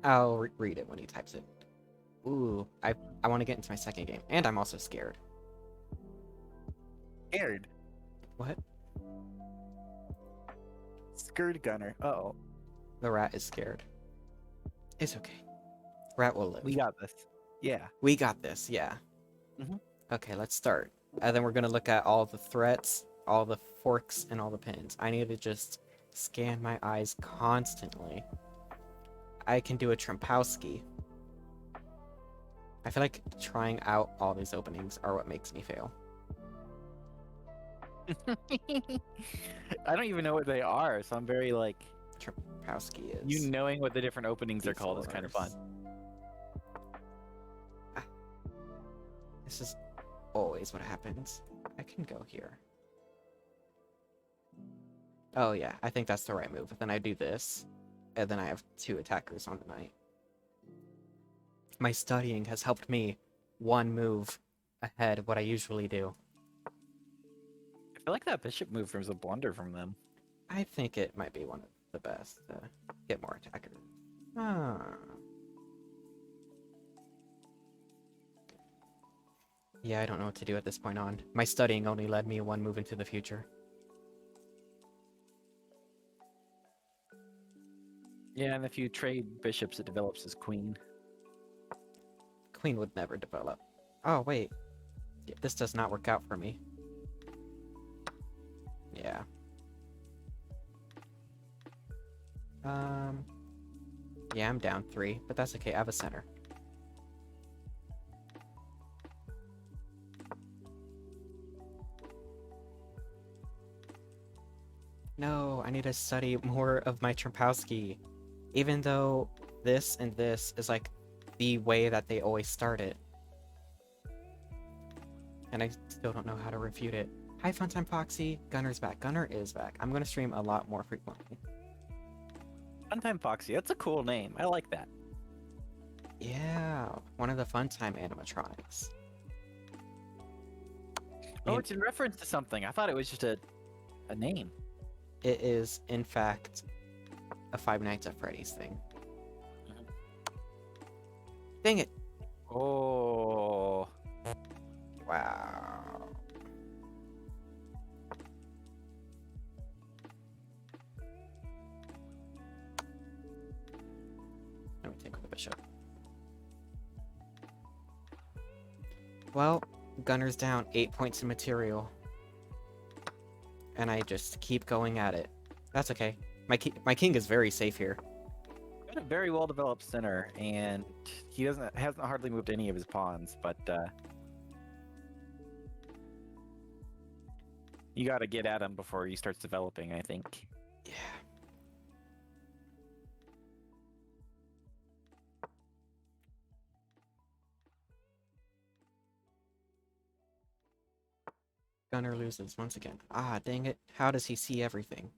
I'll read it when he types it. Ooh, I want to get into my second game, and I'm also scared. Scared. What? Scared Gunnar. Uh-oh. The rat is scared. It's okay. Rat will live. We got this. Yeah. We got this, yeah. Mhm. Okay, let's start. And then we're going to look at all the threats, all the forks, and all the pins. I need to just scan my eyes constantly. I can do a Trampowski. I feel like trying out all these openings are what makes me fail. I don't even know what they are, so I'm very like... Trampowski is... You knowing what the different openings are called is kind of fun. This is always what happens. I can go here. Oh yeah, I think that's the right move. Then I do this, and then I have 2 attackers on the knight. My studying has helped me 1 move ahead of what I usually do. I feel like that bishop move was a blunder from them. I think it might be one of the best to get more attackers. Ah. Yeah, I don't know what to do at this point on. My studying only led me 1 move into the future. Yeah, and if you trade bishops, it develops as queen. Queen would never develop. Oh, wait. This does not work out for me. Yeah. Yeah, I'm down 3, but that's okay. I have a center. No, I need to study more of my Trampowski. Even though this and this is like the way that they always start it. And I still don't know how to refute it. Hi, Funtime Foxy. Gunner's back. Gunner is back. I'm going to stream a lot more frequently. Funtime Foxy, that's a cool name. I like that. Yeah, one of the Funtime animatronics. Oh, it's in reference to something. I thought it was just a name. It is, in fact, a Five Nights at Freddy's thing. Dang it! Oh. Wow. Let me take the bishop. Well, Gunner's down 8 points in material. And I just keep going at it. That's okay. My king is very safe here. got a very well developed center, and he hasn't hardly moved any of his pawns. But you got to get at him before he starts developing, I think. Yeah. Gunnar loses once again. Ah, dang it. How does he see everything?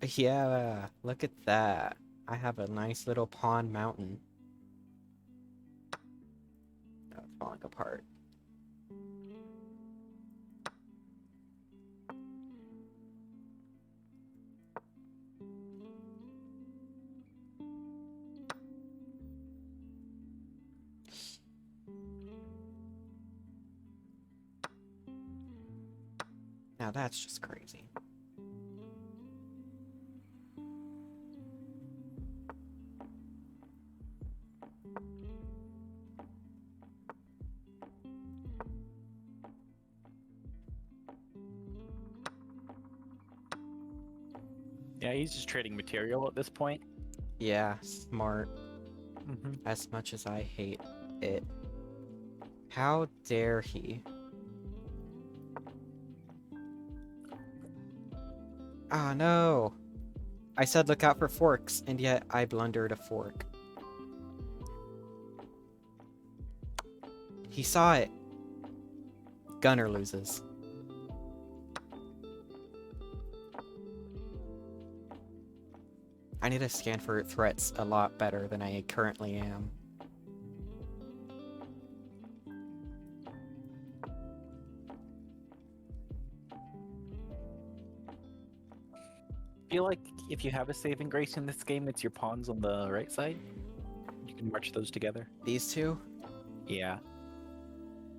Yeah, look at that. I have a nice little pawn mountain. Oh, it's falling apart. Now that's just crazy. Yeah, he's just trading material at this point. Yeah, smart. Mm-hmm. As much as I hate it. How dare he? Ah, no! I said look out for forks, and yet I blundered a fork. He saw it. Gunnar loses. I need to scan for threats a lot better than I currently am. I feel like if you have a saving grace in this game, it's your pawns on the right side. You can march those together. These two? Yeah.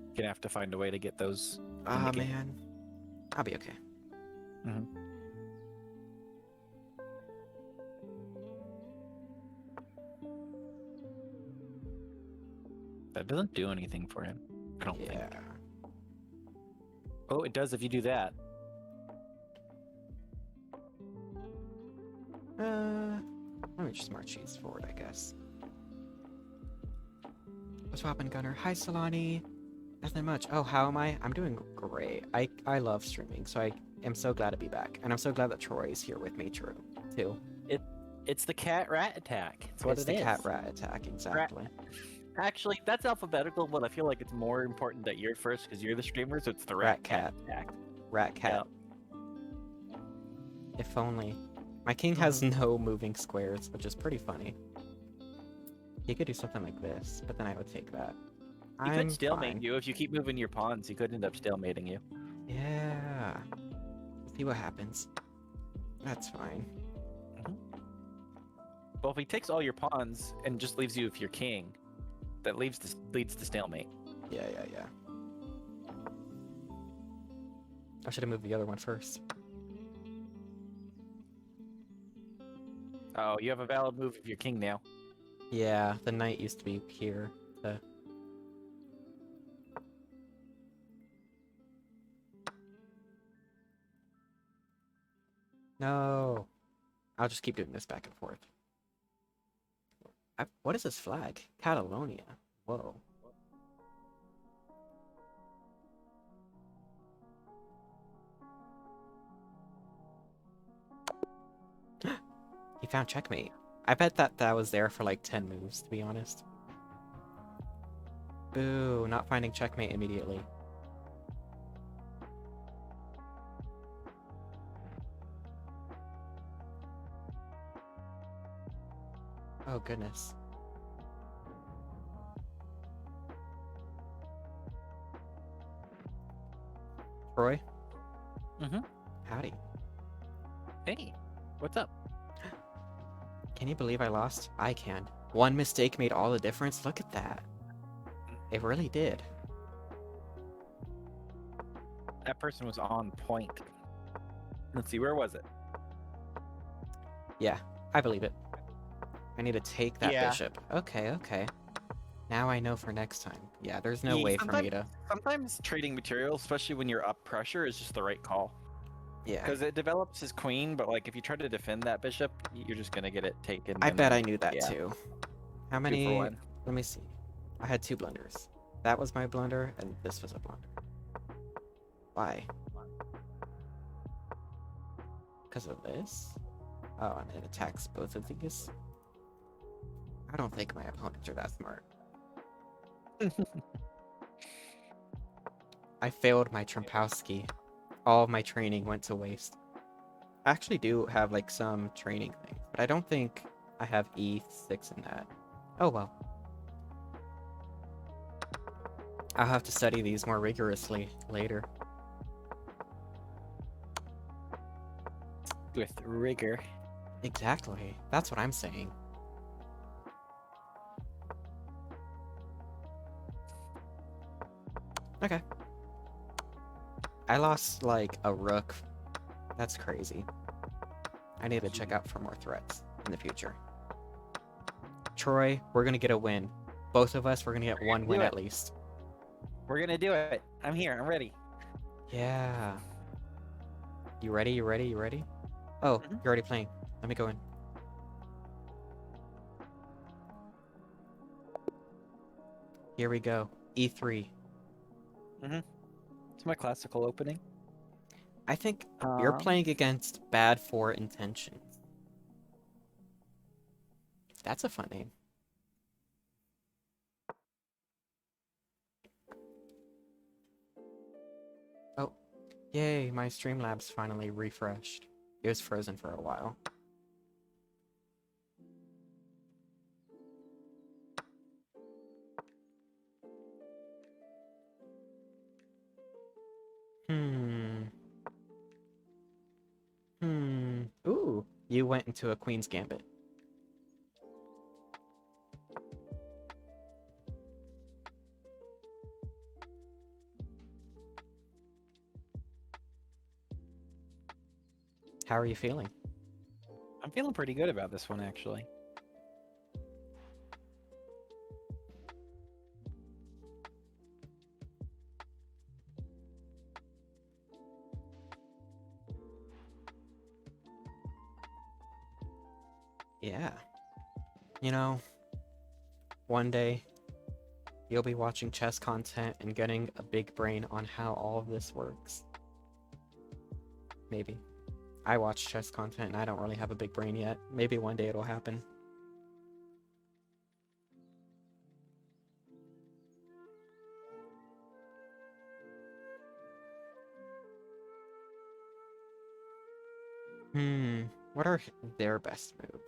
You're gonna have to find a way to get those. Ah, man. I'll be okay. Mm-hmm. That doesn't do anything for him, I don't think. Oh, it does if you do that. Let me just march these forward, I guess. What's happening, Gunnar? Hi, Solani. Nothing much. Oh, how am I? I'm doing great. I love streaming, so I am so glad to be back. And I'm so glad that Troy is here with me, too. It's the cat-rat attack. It's what it is. It's the cat-rat attack, exactly. Actually, that's alphabetical, but I feel like it's more important that you're first because you're the streamer, so it's the rat-cat attack. Rat-cat. Yep. If only. My king has no moving squares, which is pretty funny. He could do something like this, but then I would take that. He could stalemate you if you keep moving your pawns. He could end up stalemating you. Yeah. We'll see what happens. That's fine. Well, if he takes all your pawns and just leaves you with your king, that leads to stalemate. Yeah. I should have moved the other one first. Oh, you have a valid move of your king now. Yeah, the knight used to be here. No. I'll just keep doing this back and forth. What is this flag? Catalonia. Whoa. He found checkmate. I bet that was there for like 10 moves, to be honest. Boo, not finding checkmate immediately. Oh, goodness. Troy? Mm-hmm. Howdy. Hey, what's up? Can you believe I lost? I can. One mistake made all the difference? Look at that. It really did. That person was on point. Let's see, where was it? Yeah, I believe it. I need to take that bishop. Okay. Now I know for next time. Yeah, there's no way for me to... Sometimes trading material, especially when you're up pressure, is just the right call. Yeah. Because it develops his queen, but like if you try to defend that bishop, you're just gonna get it taken. I and bet then, I knew that yeah, too. How 2 for 1. many? Let me see. I had 2 blunders. That was my blunder, and this was a blunder. Why? Because of this? Oh, and it attacks both of these? I don't think my opponents are that smart. I failed my Trumpowski. All of my training went to waste. I actually do have like some training things, but I don't think I have E6 in that. Oh well. I'll have to study these more rigorously later. With rigor. Exactly. That's what I'm saying. Okay. I lost like a rook. That's crazy. I need to check out for more threats in the future. Troy, we're gonna get a win. Both of us, we're gonna get one win at least. We're gonna do it. I'm here. I'm ready. Yeah. You ready? You ready? You ready? Oh, you're already playing. Let me go in. Here we go. E3. It's my classical opening. I think you're playing against Bad for Intentions. That's a fun name. Oh, yay, my Streamlabs finally refreshed. It was frozen for a while. Ooh, you went into a Queen's Gambit. How are you feeling? I'm feeling pretty good about this one, actually. Yeah. You know, one day you'll be watching chess content and getting a big brain on how all of this works. Maybe. I watch chess content and I don't really have a big brain yet. Maybe one day it'll happen. What are their best moves?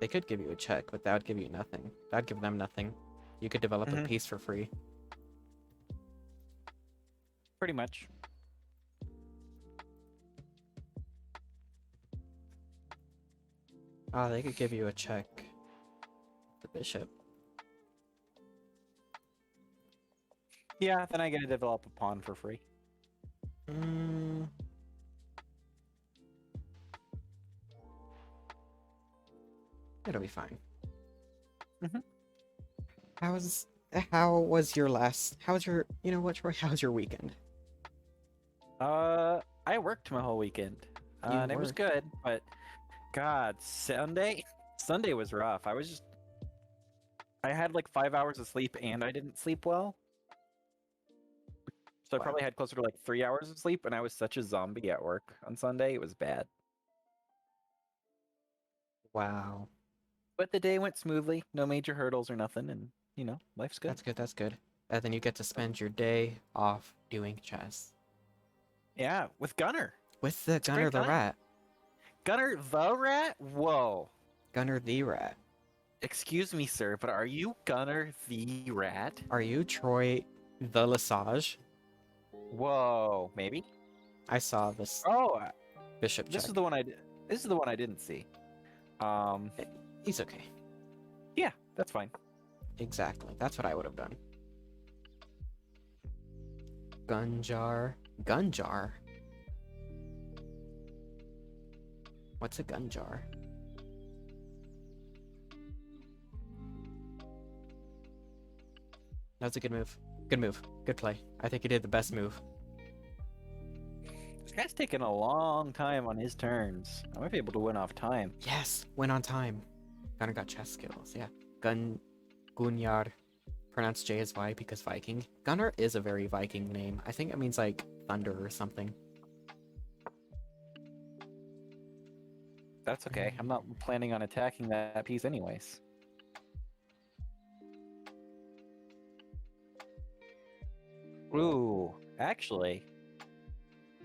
They could give you a check, but that would give you nothing. That would give them nothing. You could develop a piece for free. Pretty much. Oh, they could give you a check. The bishop. Yeah, then I get to develop a pawn for free. It'll be fine. How was your last? How's your? You know what, Troy? How's your weekend? I worked my whole weekend. And it was good, but God, Sunday was rough. I had like 5 hours of sleep and I didn't sleep well. So I probably had closer to like 3 hours of sleep, and I was such a zombie at work on Sunday. It was bad. Wow. But the day went smoothly. No major hurdles or nothing, and life's good. That's good. That's good. And then you get to spend your day off doing chess. Yeah, with Gunnar. With the Gunnar the Rat. Gunnar the Rat? Whoa. Gunnar the Rat. Excuse me, sir, but are you Gunnar the Rat? Are you TroyLesage? Whoa, maybe. I saw this. Oh, bishop. This check. is the one I. This is the one I didn't see. He's okay. Yeah, that's fine. Exactly. That's what I would have done. Gunjar. Gunjar. What's a gunjar? That's a good move. Good move. Good play. I think he did the best move. guy's taking a long time on his turns. I might be able to win off time. Yes, win on time. Gunnar got chess skills. Yeah, Gunnar, pronounced J as Y because Viking. Gunnar is a very Viking name. I think it means like thunder or something. That's okay. I'm not planning on attacking that piece anyways. Ooh, actually,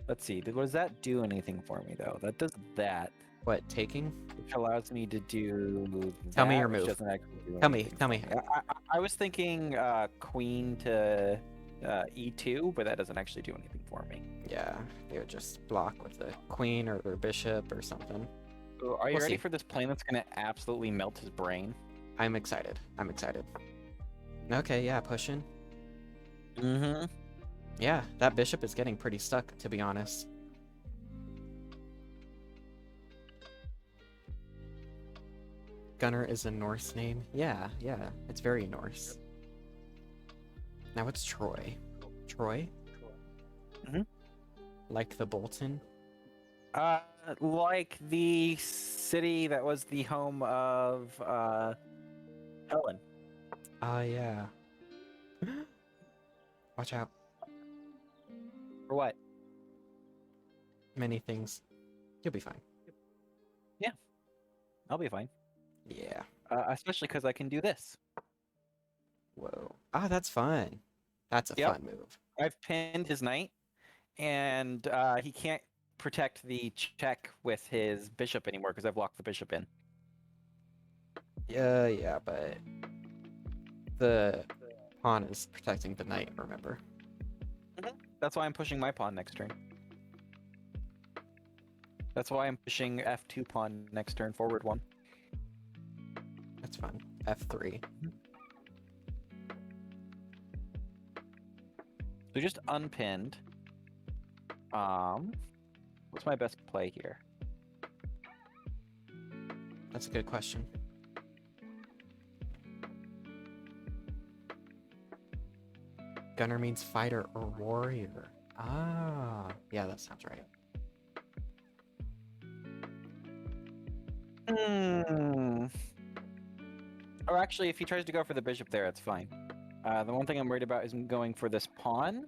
let's see. Does that do anything for me though? That does that, What, taking? which allows me to do. Tell me that, your which move. doesn't actually do Tell me, anything tell for me. I was thinking queen to e2, but that doesn't actually do anything for me. Yeah, they would just block with a queen or their bishop or something. So are you We'll ready see. for this plane that's gonna absolutely melt his brain? I'm excited. I'm excited. Okay, yeah, pushing. Mm-hmm. Yeah, that bishop is getting pretty stuck, to be honest. Gunnar is a Norse name. Yeah, it's very Norse. Now it's Troy. Troy? Mhm. Like the Bolton? Like the city that was the home of Helen. Yeah. Watch out. For what? Many things. You'll be fine. I'll be fine. Yeah. Especially because I can do this. Whoa. Ah, that's fun. That's a Yep. fun move. I've pinned his knight, and he can't protect the check with his bishop anymore because I've locked the bishop in. Yeah, but the pawn is protecting the knight, remember? That's why I'm pushing my pawn next turn. That's why I'm pushing f2 pawn next turn, forward one. That's fun. F3. So just unpinned. What's my best play here? That's a good question. Gunnar means fighter or warrior. Ah, yeah, that sounds right. Or actually, if he tries to go for the bishop there, it's fine. The one thing I'm worried about is going for this pawn.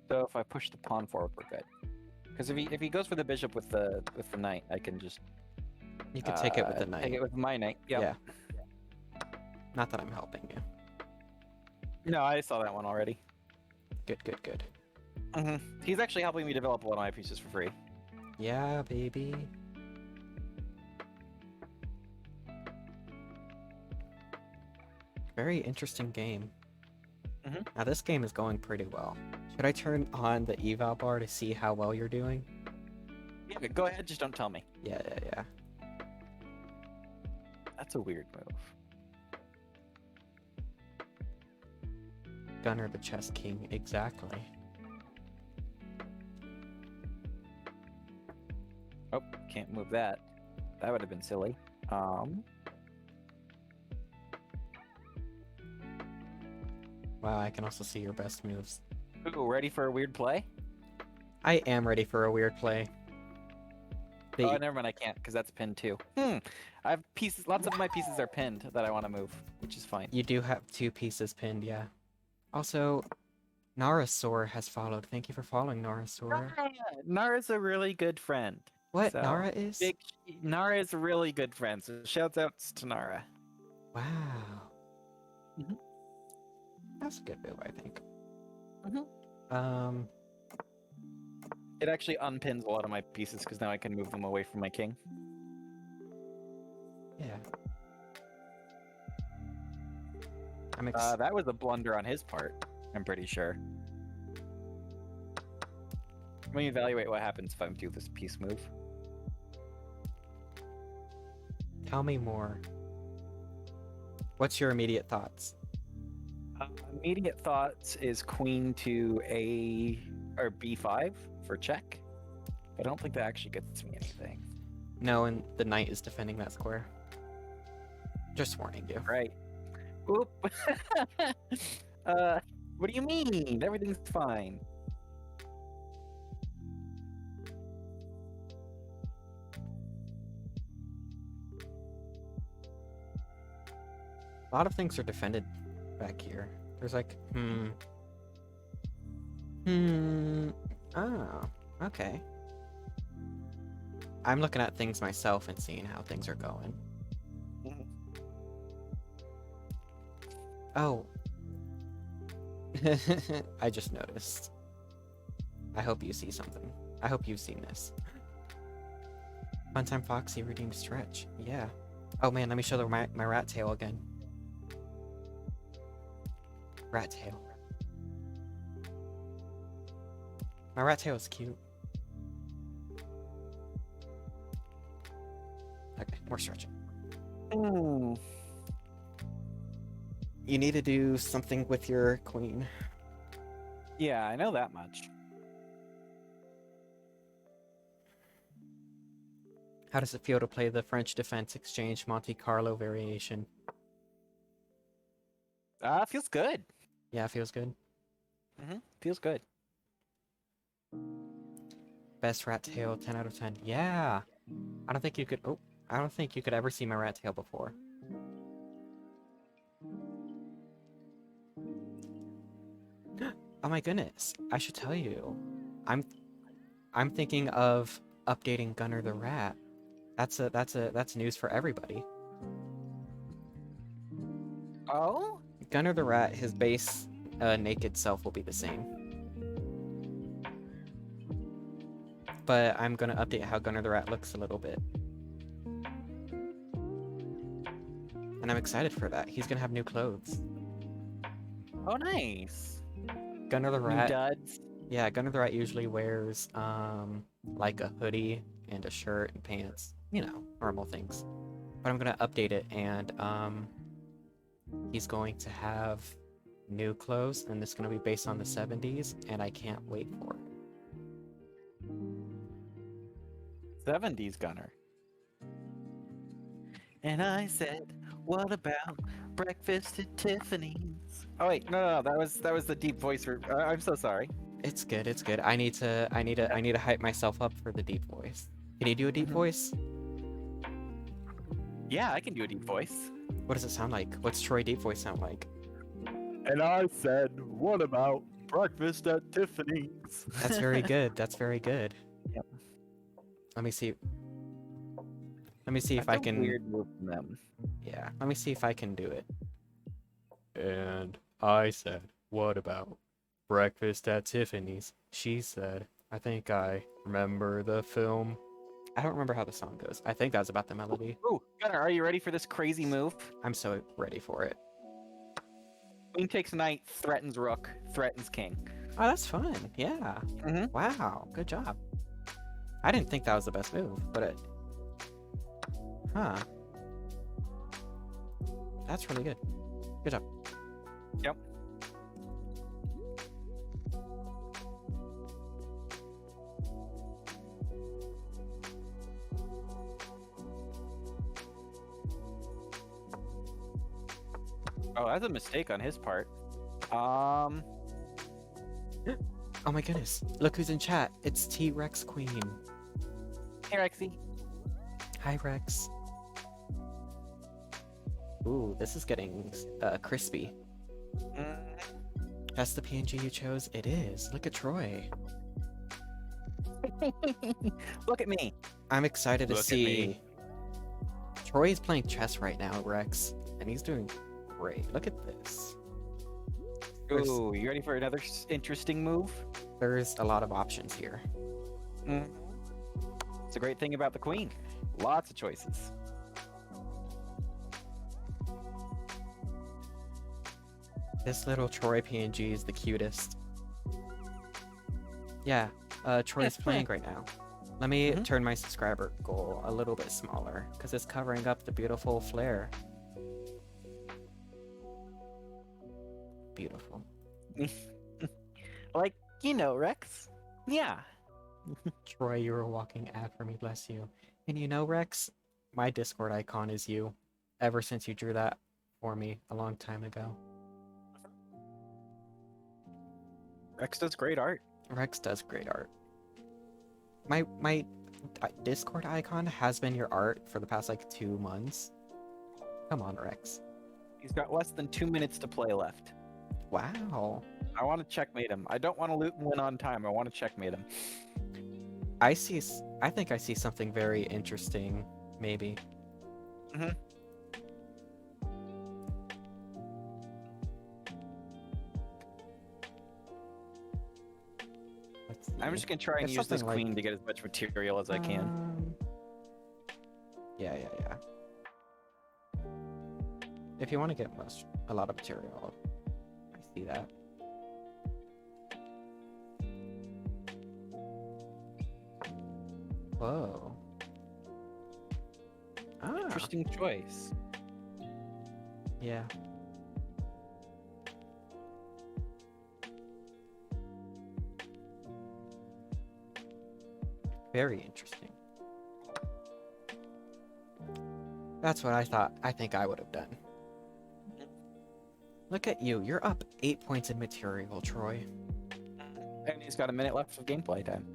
So if I push the pawn forward, we're good. Because if he goes for the bishop with the knight, I can just You could take it with the knight. take it with my knight. Yep. Yeah. Not that I'm helping you. No, I saw that one already. Good. He's actually helping me develop a lot of my pieces for free. Yeah, baby. Very interesting game. Now this game is going pretty well. Should I turn on the eval bar to see how well you're doing? Yeah, go ahead, just don't tell me. Yeah. That's a weird move. Gunnar the chess king, exactly. Oh, can't move that. That would have been silly. Wow, I can also see your best moves. Ooh, ready for a weird play? I am ready for a weird play. Oh, never mind, I can't, because that's pinned too. I have pieces, lots of my pieces are pinned that I want to move, which is fine. You do have 2 pieces pinned, yeah. Also, Narasaur has followed. Thank you for following, Narasaur. Nara's a really good friend. What? So, Nara is? Nara is a really good friend, so shouts outs to Nara. Wow. Mhm. That's a good move, I think. Mhm. It actually unpins a lot of my pieces because now I can move them away from my king. Yeah. That was a blunder on his part, I'm pretty sure. Let me evaluate what happens if I do this piece move. Tell me more. What's your immediate thoughts? Immediate thoughts is queen to A or B5 for check. But I don't think that actually gets me anything. No, and the knight is defending that square. Just warning you. Right. Oop. What do you mean? Everything's fine. A lot of things are defended back here. There's like, oh, okay. I'm looking at things myself and seeing how things are going. Oh. I just noticed. I hope you see something. I hope you've seen this. Funtime Foxy redeemed Stretch. Yeah. Oh man, let me show my rat tail again. Rat tail. My rat tail is cute. Okay, more stretching. Ooh. You need to do something with your queen. Yeah, I know that much. How does it feel to play the French Defense Exchange Monte Carlo variation? Feels good. Yeah, it feels good. Feels good. Best rat tail, 10 out of 10. Yeah. I don't think you could. Oh, I don't think you could ever see my rat tail before. Oh my goodness! I should tell you, I'm thinking of updating Gunnar the rat. That's news for everybody. Oh? Gunnar the rat, his base naked self will be the same. But I'm gonna update how Gunnar the rat looks a little bit. And I'm excited for that. He's gonna have new clothes. Oh, nice. Gunnar the New rat. duds. Yeah, Gunnar the rat usually wears like a hoodie and a shirt and pants. You know, normal things. But I'm gonna update it, and he's going to have new clothes, and it's gonna be based on the 70s, and I can't wait for it. 70s Gunnar. And I said, what about breakfast at Tiffany's? Oh wait, no, that was the deep voice. I'm so sorry. It's good. It's good. I need to hype myself up for the deep voice. Can you do a deep voice? Yeah, I can do a deep voice. What does it sound like? What's Troy deep voice sound like? And I said, what about breakfast at Tiffany's? That's very good. That's very good. Yep. Let me see. Let me see if I That's a can. weird move from them. Yeah. Let me see if I can do it. And I said, what about breakfast at Tiffany's? She said, I think I remember the film. I don't remember how the song goes. I think that's about the melody. Ooh, Gunnar, are you ready for this crazy move? I'm so ready for it. Queen takes knight, threatens rook, threatens king. Oh, that's fun. Yeah. Wow. Good job. I didn't think that was the best move, but it... Huh. That's really good. Good job. Yep. Oh, that's a mistake on his part. Oh my goodness. Look who's in chat. It's T-Rex Queen. Hey, Rexy. Hi, Rex. Ooh, this is getting crispy. That's the PNG you chose? It is. Look at Troy. Look at me. I'm excited to Look at see. me. Troy is playing chess right now, Rex, and he's doing great. Look at this. Ooh, you ready for another interesting move? There's a lot of options here. It's a great thing about the queen. Lots of choices. This little Troy PNG is the cutest. Yeah, Troy's playing right now. Let me turn my subscriber goal a little bit smaller, because it's covering up the beautiful flare. Beautiful. Like, you know, Rex. Yeah. Troy, you're a walking ad for me, bless you. And you know, Rex, my Discord icon is you. Ever since you drew that for me a long time ago. Rex does great art. Rex does great art. My Discord icon has been your art for the past like 2 months. Come on, Rex. He's got less than 2 minutes to play left. Wow. I want to checkmate him. I don't want to loot and win on time. I want to checkmate him. I think I see something very interesting, maybe. Mhm. Let's see. I'm just gonna try and It's use this something like- queen to get as much material as I can. Yeah. If you want to get a lot of material, I see that. Whoa. Ah, Interesting choice. yeah. Very interesting. That's what I think I would have done. Look at you. You're up 8 points in material, Troy. And he's got a minute left of gameplay time.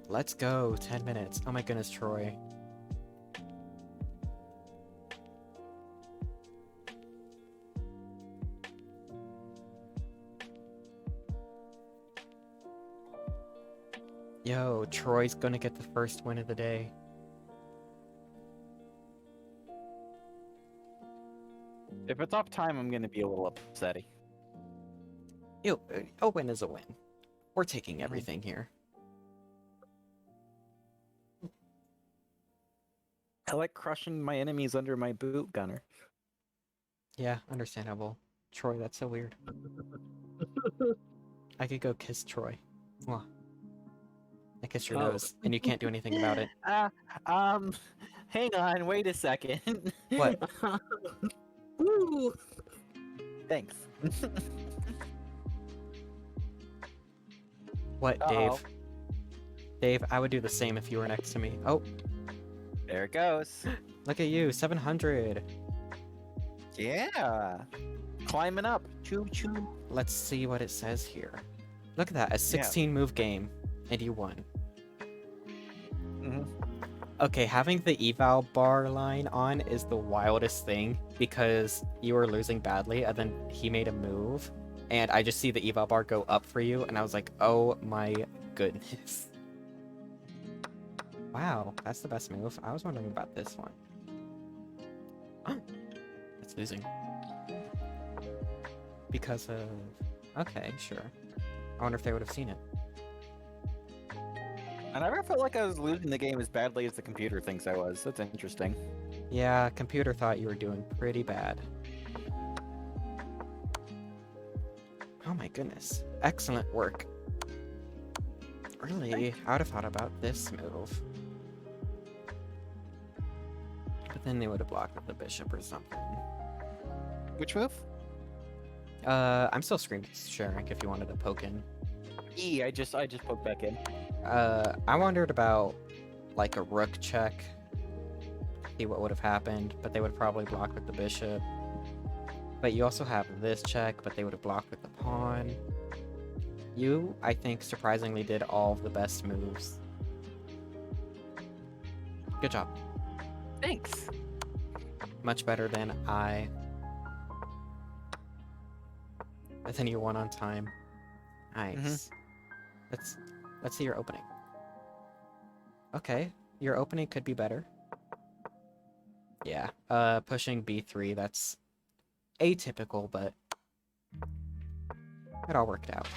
Let's go. 10 minutes. Oh my goodness, Troy. Yo, Troy's gonna get the first win of the day. If it's off time, I'm gonna be a little upsetty. Yo, a win is a win. We're taking everything here. I like crushing my enemies under my boot, Gunnar. Yeah, understandable. Troy, that's so weird. I could go kiss Troy. Mwah. I kiss your nose, and you can't do anything about it. Hang on, wait a second. What? Ooh. Thanks. What, Uh-oh. Dave? Dave, I would do the same if you were next to me. Oh, There it goes. look at you, 700. Yeah. Climbing up. Choo choo. Let's see what it says here. Look at that, a 16 move game, and you won. Mhm. Okay, having the eval bar line on is the wildest thing because you were losing badly and then he made a move and I just see the eval bar go up for you and I was like, oh my goodness. Wow, that's the best move. I was wondering about this one. It's losing. Because of... Okay, sure. I wonder if they would have seen it. I never felt like I was losing the game as badly as the computer thinks I was. That's interesting. Yeah, computer thought you were doing pretty bad. Oh my goodness. Excellent work. Really, I would have thought about this move. But then they would have blocked with the bishop or something. Which move? I'm still screen sharing if you wanted to poke in. I just poked back in. I wondered about like a rook check. See what would have happened, but they would probably block with the bishop. But you also have this check, but they would have blocked with the pawn. You, I think, surprisingly did all of the best moves. Good job. Thanks. Much better than I. But then you won on time. Nice. Let's see your opening. Okay, your opening could be better. Yeah, pushing b3, that's atypical, but it all worked out.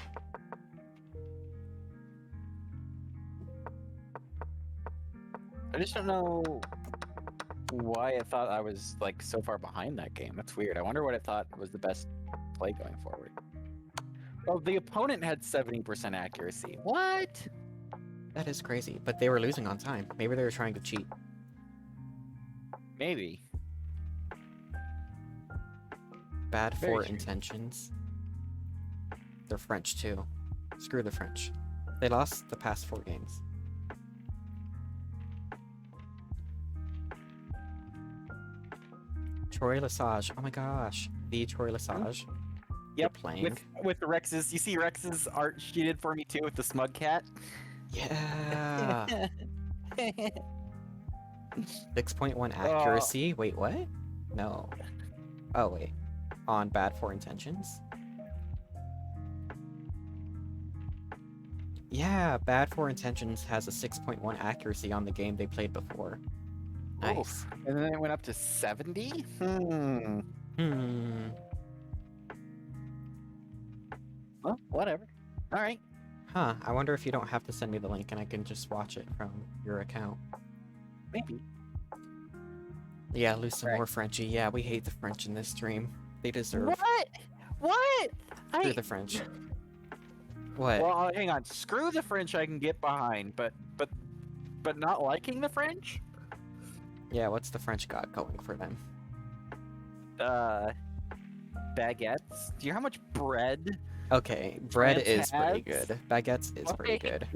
I just don't know why I thought I was like so far behind that game. That's weird. I wonder what I thought was the best play going forward. Oh, the opponent had 70% accuracy. What? That is crazy, but they were losing on time. Maybe they were trying to cheat. Maybe. Bad Very for true. intentions. They're French too. Screw the French. They lost the past 4 games. TroyLesage. Oh my gosh. The TroyLesage. Yep. Playing. With the Rex's, you see Rex's art she did for me too with the smug cat. Yeah. 6.1 accuracy? Wait, what? No. Oh, wait. On bad for intentions? Yeah, bad for intentions has a 6.1 accuracy on the game they played before. Nice. And then it went up to 70? Hmm. Well, whatever. All right. Huh, I wonder if you don't have to send me the link and I can just watch it from your account. Maybe. Yeah, lose some Right. more Frenchy. Yeah, we hate the French in this stream. They deserve What? Screw the French. What? Well, hang on. Screw the French I can get behind, but not liking the French? Yeah, what's the French got going for them? Baguettes. Do you know how much bread? Okay, bread France is pretty has- good. Baguettes is pretty good.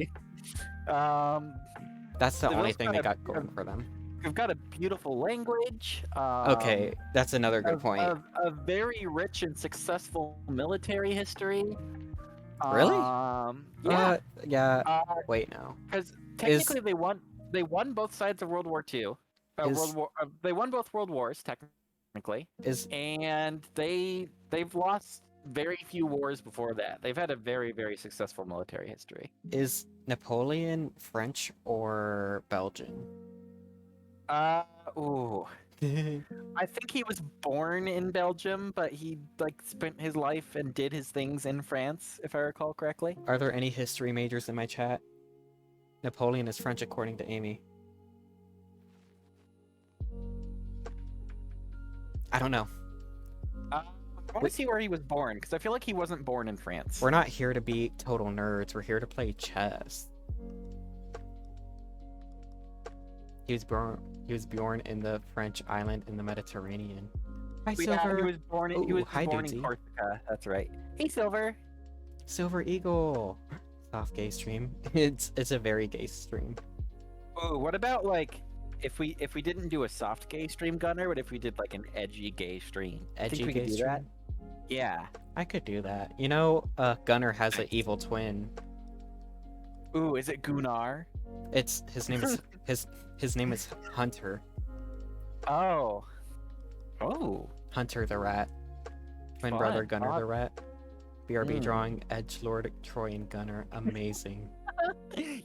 That's the They've only also thing they got got going for them. We've got a beautiful language. Okay, that's another good point. A very rich and successful military history. Really? Yeah. Yeah. Wait, no. Because technically they won both sides of World War II. They won both World Wars technically, and they've lost very few wars before that. They've had a very, very successful military history. Is Napoleon French or Belgian? Ooh. I think he was born in Belgium, but he spent his life and did his things in France, if I recall correctly. Are there any history majors in my chat? Napoleon is French according to Amy. I don't know. I want to see where he was born, because I feel like he wasn't born in France. We're not here to be total nerds. We're here to play chess. He was born in the French island in the Mediterranean. Hi, Silver. He was born in Dudesy. Corsica. That's right. Hey, Silver. Silver Eagle. Soft gay stream. It's a very gay stream. Oh, what about if we didn't do a soft gay stream, Gunnar? What if we did an edgy gay stream? Edgy Think we gay could do stream? that? Yeah. I could do that. You know, Gunnar has an evil twin. Ooh, is it Gunnar? It's his name is his name is Hunter. Oh. Hunter the rat. Twin Fun, brother Gunnar fun. the rat. BRB drawing Edgelord, Troy, and Gunnar. Amazing.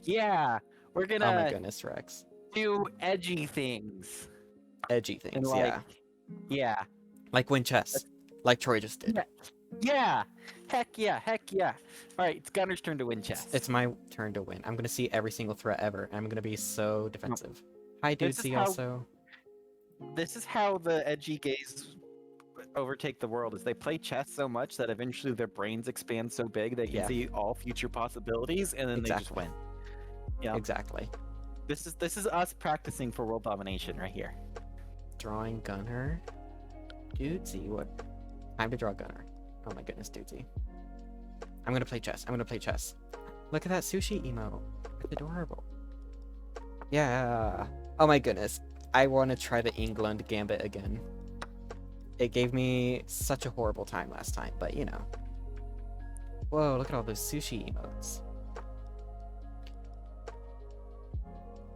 Yeah, we're Oh my gonna goodness, Rex. do edgy things. Edgy things, And yeah. Yeah. Like win chess. Like Troy just did. Yeah. Heck yeah. All right, it's Gunnar's turn to win chess. It's my turn to win. I'm gonna see every single threat ever, and I'm gonna be so defensive. Hi, This is Dudesy, how- also. This is how the edgy gays overtake the world, is they play chess so much that eventually their brains expand so big they can Yeah. see all future possibilities, and then they just Exactly. win. Yeah. Exactly. This is us practicing for world domination right here. Drawing Gunnar. Dudesy, what? Time to draw Gunnar. Oh my goodness, Dudesy. I'm gonna play chess. Look at that sushi emote. It's adorable. Yeah. Oh my goodness. I want to try the England Gambit again. It gave me such a horrible time last time, but you know. Whoa, look at all those sushi emotes.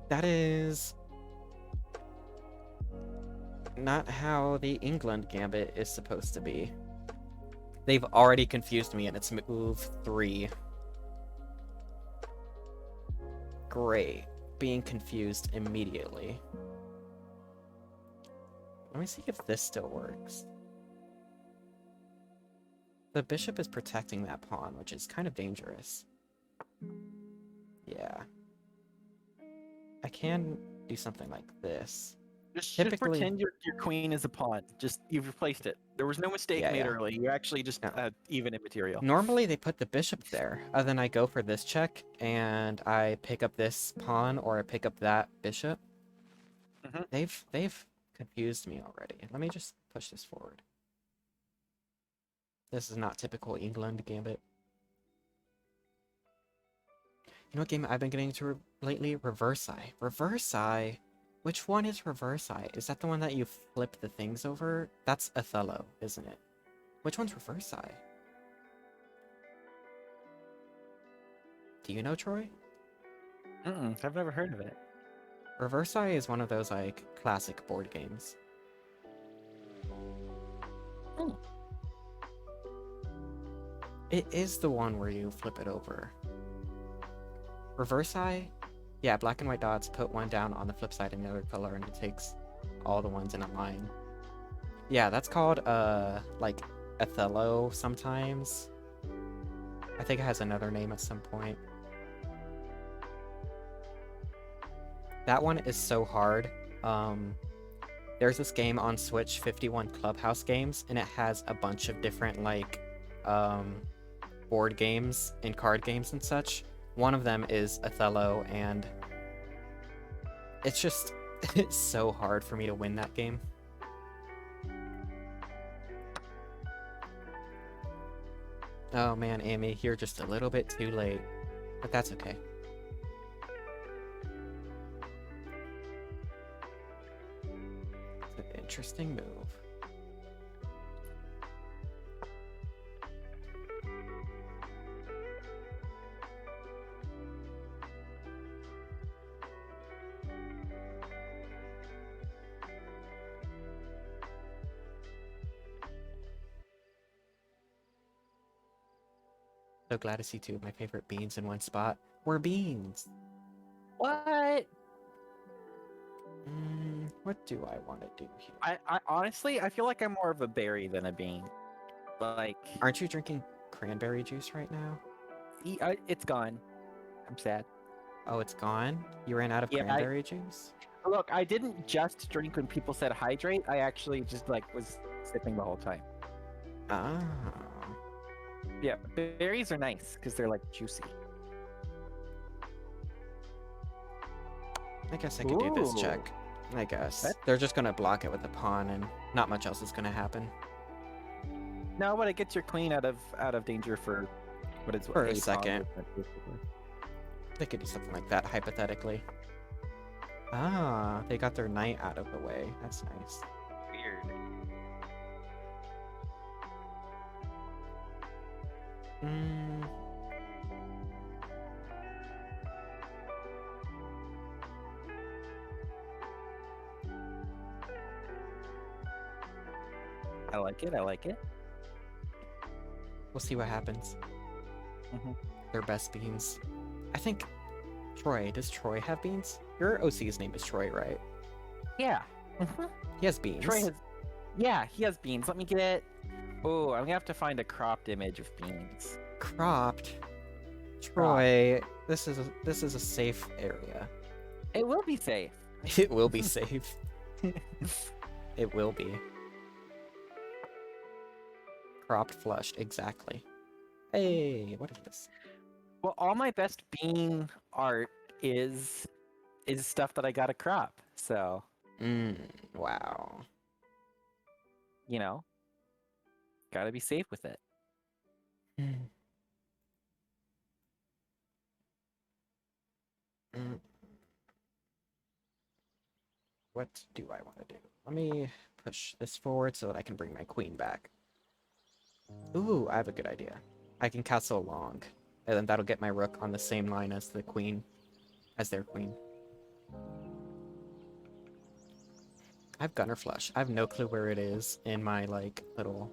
That is not how the England Gambit is supposed to be. They've already confused me, and it's move 3. Great. Being confused immediately. Let me see if this still works. The bishop is protecting that pawn, which is kind of dangerous. Yeah. I can do something like this. Just Typically- pretend your queen is a pawn. Just you've replaced it. There was no mistake Yeah, made yeah. early. You're actually just even in material. Normally they put the bishop there. Then I go for this check, and I pick up this pawn, or I pick up that bishop. Mhm. They've confused me already. Let me just push this forward. This is not typical England Gambit. You know what game I've been getting to lately? Reverse Eye. Reverse Eye? Which one is Reverse Eye? Is that the one that you flip the things over? That's Othello, isn't it? Which one's Reverse Eye? Do you know, Troy? I've never heard of it. Reverse Eye is one of those like classic board games. Hmm. It is the one where you flip it over. Reverse Eye, yeah, black and white dots, put one down on the flip side in the other color, and it takes all the ones in a line. Yeah, that's called, like, Othello sometimes. I think it has another name at some point. That one is so hard. There's this game on Switch, 51 Clubhouse Games, and it has a bunch of different, like, board games and card games and such. One of them is Othello, and it's just, it's so hard for me to win that game. Oh man, Amy, you're just a little bit too late, but that's okay. It's an interesting move. So glad to see two of my favorite beans in one spot. We're beans! What? What do I want to do here? I honestly, I feel like I'm more of a berry than a bean. Like, Aren't you drinking cranberry juice right now? it's gone. I'm sad. Oh, it's gone? You ran out of Yeah, cranberry juice? Look, I didn't just drink when people said hydrate. I actually just like was sipping the whole time. Ah. Yeah, berries are nice because they're like juicy. I guess I could do this Ooh. check. I guess. What? They're just gonna block it with a pawn, and not much else is gonna happen. No, but it gets your queen out of danger for what is For a pawn second. movement, basically. They could do something like that, hypothetically. Ah, they got their knight out of the way. That's nice. Weird. I like it. I like it. We'll see what happens. Mhm. Their best beans. I think Troy. Does Troy have beans? Your OC's name is Troy, right? Yeah. He has beans. Troy has. Yeah, he has beans. Let me get. Oh, I'm gonna have to find a cropped image of beans. Cropped. Troy, this is a safe area. It will be safe. It will be safe. It will be. Cropped, flushed, exactly. Hey, what is this? Well, all my best bean art is stuff that I got to crop. So, Wow. you know, gotta be safe with it. What do I want to do? Let me push this forward so that I can bring my queen back. Ooh, I have a good idea. I can castle long, and then that'll get my rook on the same line as the queen, as their queen. I have Gunnar flush. I have no clue where it is in my, like, little...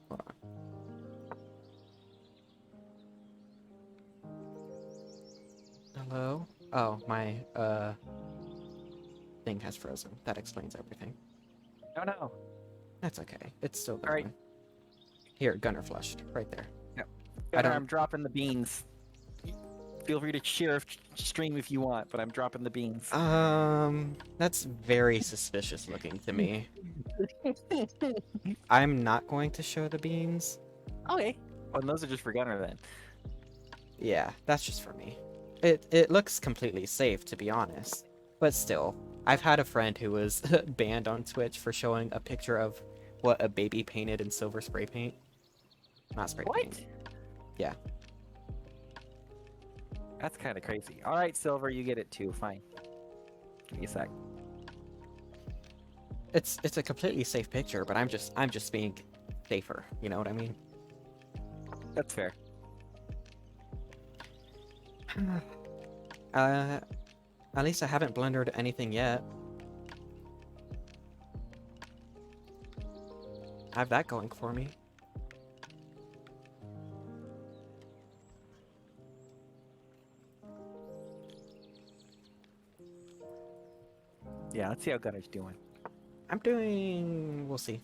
Hold on. Hello? Oh, my, thing has frozen. That explains everything. No, no. That's okay. It's still All right. going. Here, Gunnar flushed. Right there. Gunnar, I'm dropping the beans. Feel free to share stream if you want, but I'm dropping the beans. That's very suspicious looking to me. I'm not going to show the beans. Okay. Well, those are just for Gunnar then. Yeah, that's just for me. It looks completely safe, to be honest. But still, I've had a friend who was banned on Twitch for showing a picture of what a baby painted in silver spray paint. Not spray paint. Yeah. That's kind of crazy. All right, Silver, you get it too. Fine. Give me a sec. It's a completely safe picture, but I'm just being safer. You know what I mean? That's fair. At least I haven't blundered anything yet. I have that going for me. Yeah, let's see how Gunnar's doing. I'm doing... We'll see.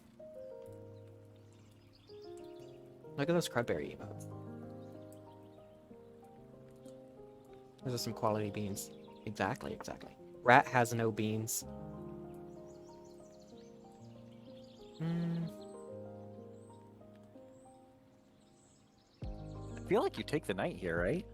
Look at those crudberry emotes. Those are some quality beans. Exactly. Rat has no beans. I feel like you take the knight here, right?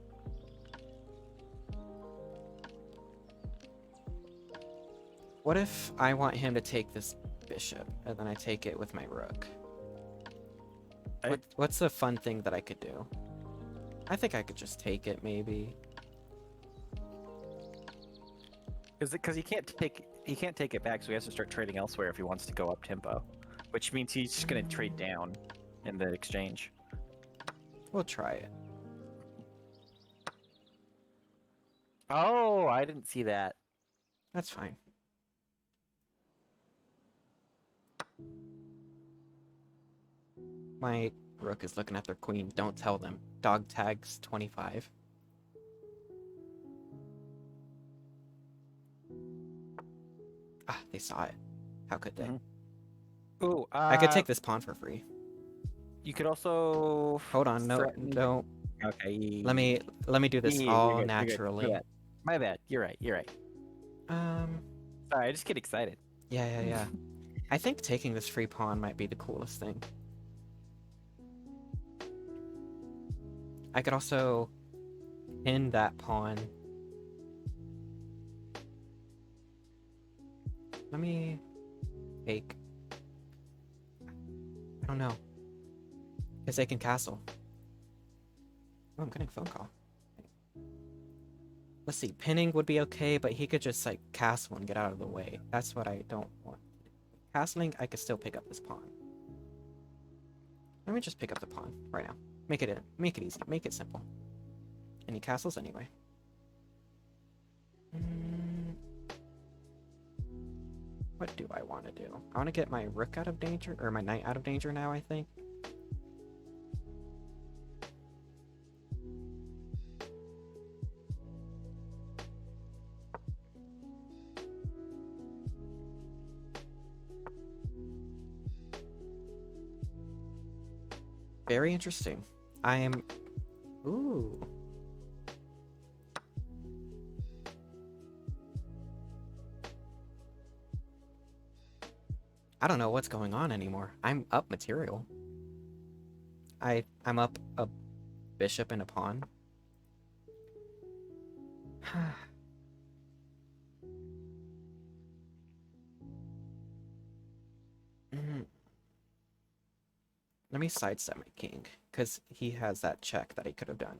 What if I want him to take this bishop, and then I take it with my rook? What's the fun thing that I could do? I think I could just take it, maybe. Because he can't take it back, so he has to start trading elsewhere if he wants to go up tempo, which means he's just gonna trade down in the exchange. We'll try it. Oh, I didn't see that. That's fine. My rook is looking at their queen. Don't tell them. Dog tags 25. Ah, they saw it. How could they? Ooh, I could take this pawn for free. You could also Hold on, no, don't. Okay. Let me do this Yeah, all you're good, naturally. you're good. My bad. You're right. Sorry, I just get excited. Yeah. I think taking this free pawn might be the coolest thing. I could also pin that pawn. Let me take... I don't know. Because they can castle. Oh, I'm getting a phone call. Let's see, pinning would be okay, but he could just, like, castle and get out of the way. That's what I don't want. Castling, I could still pick up this pawn. Let me just pick up the pawn right now. Make it easy. Make it simple. And he castles anyway. What do I want to do? I want to get my rook out of danger, or my knight out of danger now, I think. Very interesting. I am... Ooh. I don't know what's going on anymore. I'm up material. I'm up a bishop and a pawn. Let me sidestep my king, because he has that check that he could have done.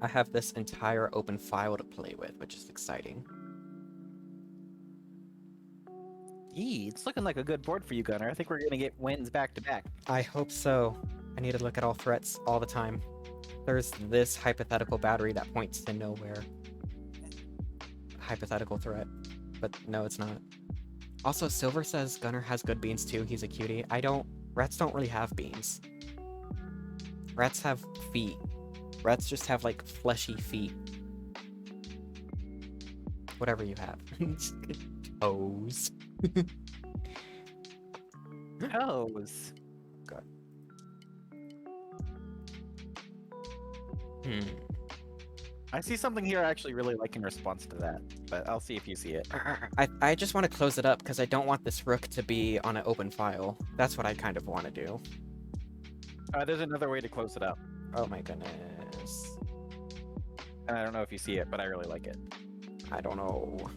I have this entire open file to play with, which is exciting. Yee, it's looking like a good board for you, Gunnar. I think we're gonna get wins back to back. I hope so. I need to look at all threats all the time. There's this hypothetical battery that points to nowhere. Hypothetical threat, but no, it's not. Also, Silver says Gunnar has good beans too. He's a cutie. Rats don't really have beans. Rats have feet. Rats just have like fleshy feet. Whatever you have. Toes. Toes. God. I see something here I actually really like in response to that, but I'll see if you see it. I just want to close it up because I don't want this rook to be on an open file. That's what I kind of want to do. There's another way to close it up. Oh my goodness. And I don't know if you see it, but I really like it. I don't know.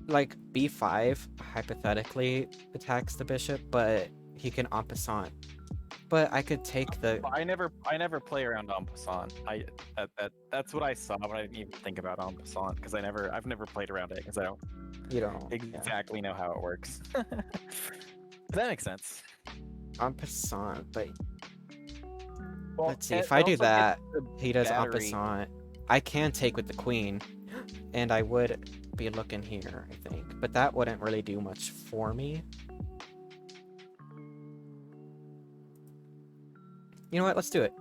Like, b5 hypothetically attacks the bishop, but he can en passant. But I could take the... I never play around en passant. That's what I saw, but I didn't even think about en passant because I've never played around it because I don't. You don't exactly know how it works. That makes sense. En passant, but Well, let's see. it If I do also gets that, the he does en battery. passant. I can take with the queen, and I would be looking here, I think. But that wouldn't really do much for me. You know what? Let's do it.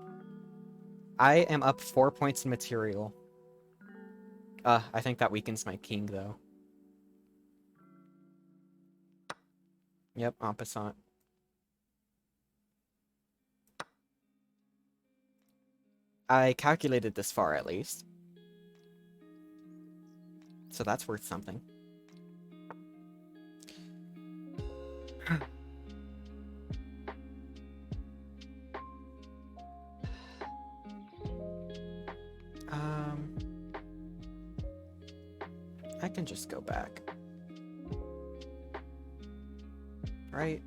I am up 4 points in material. I think that weakens my king, though. Yep, en passant. I calculated this far, at least. So that's worth something. I can just go back. Right?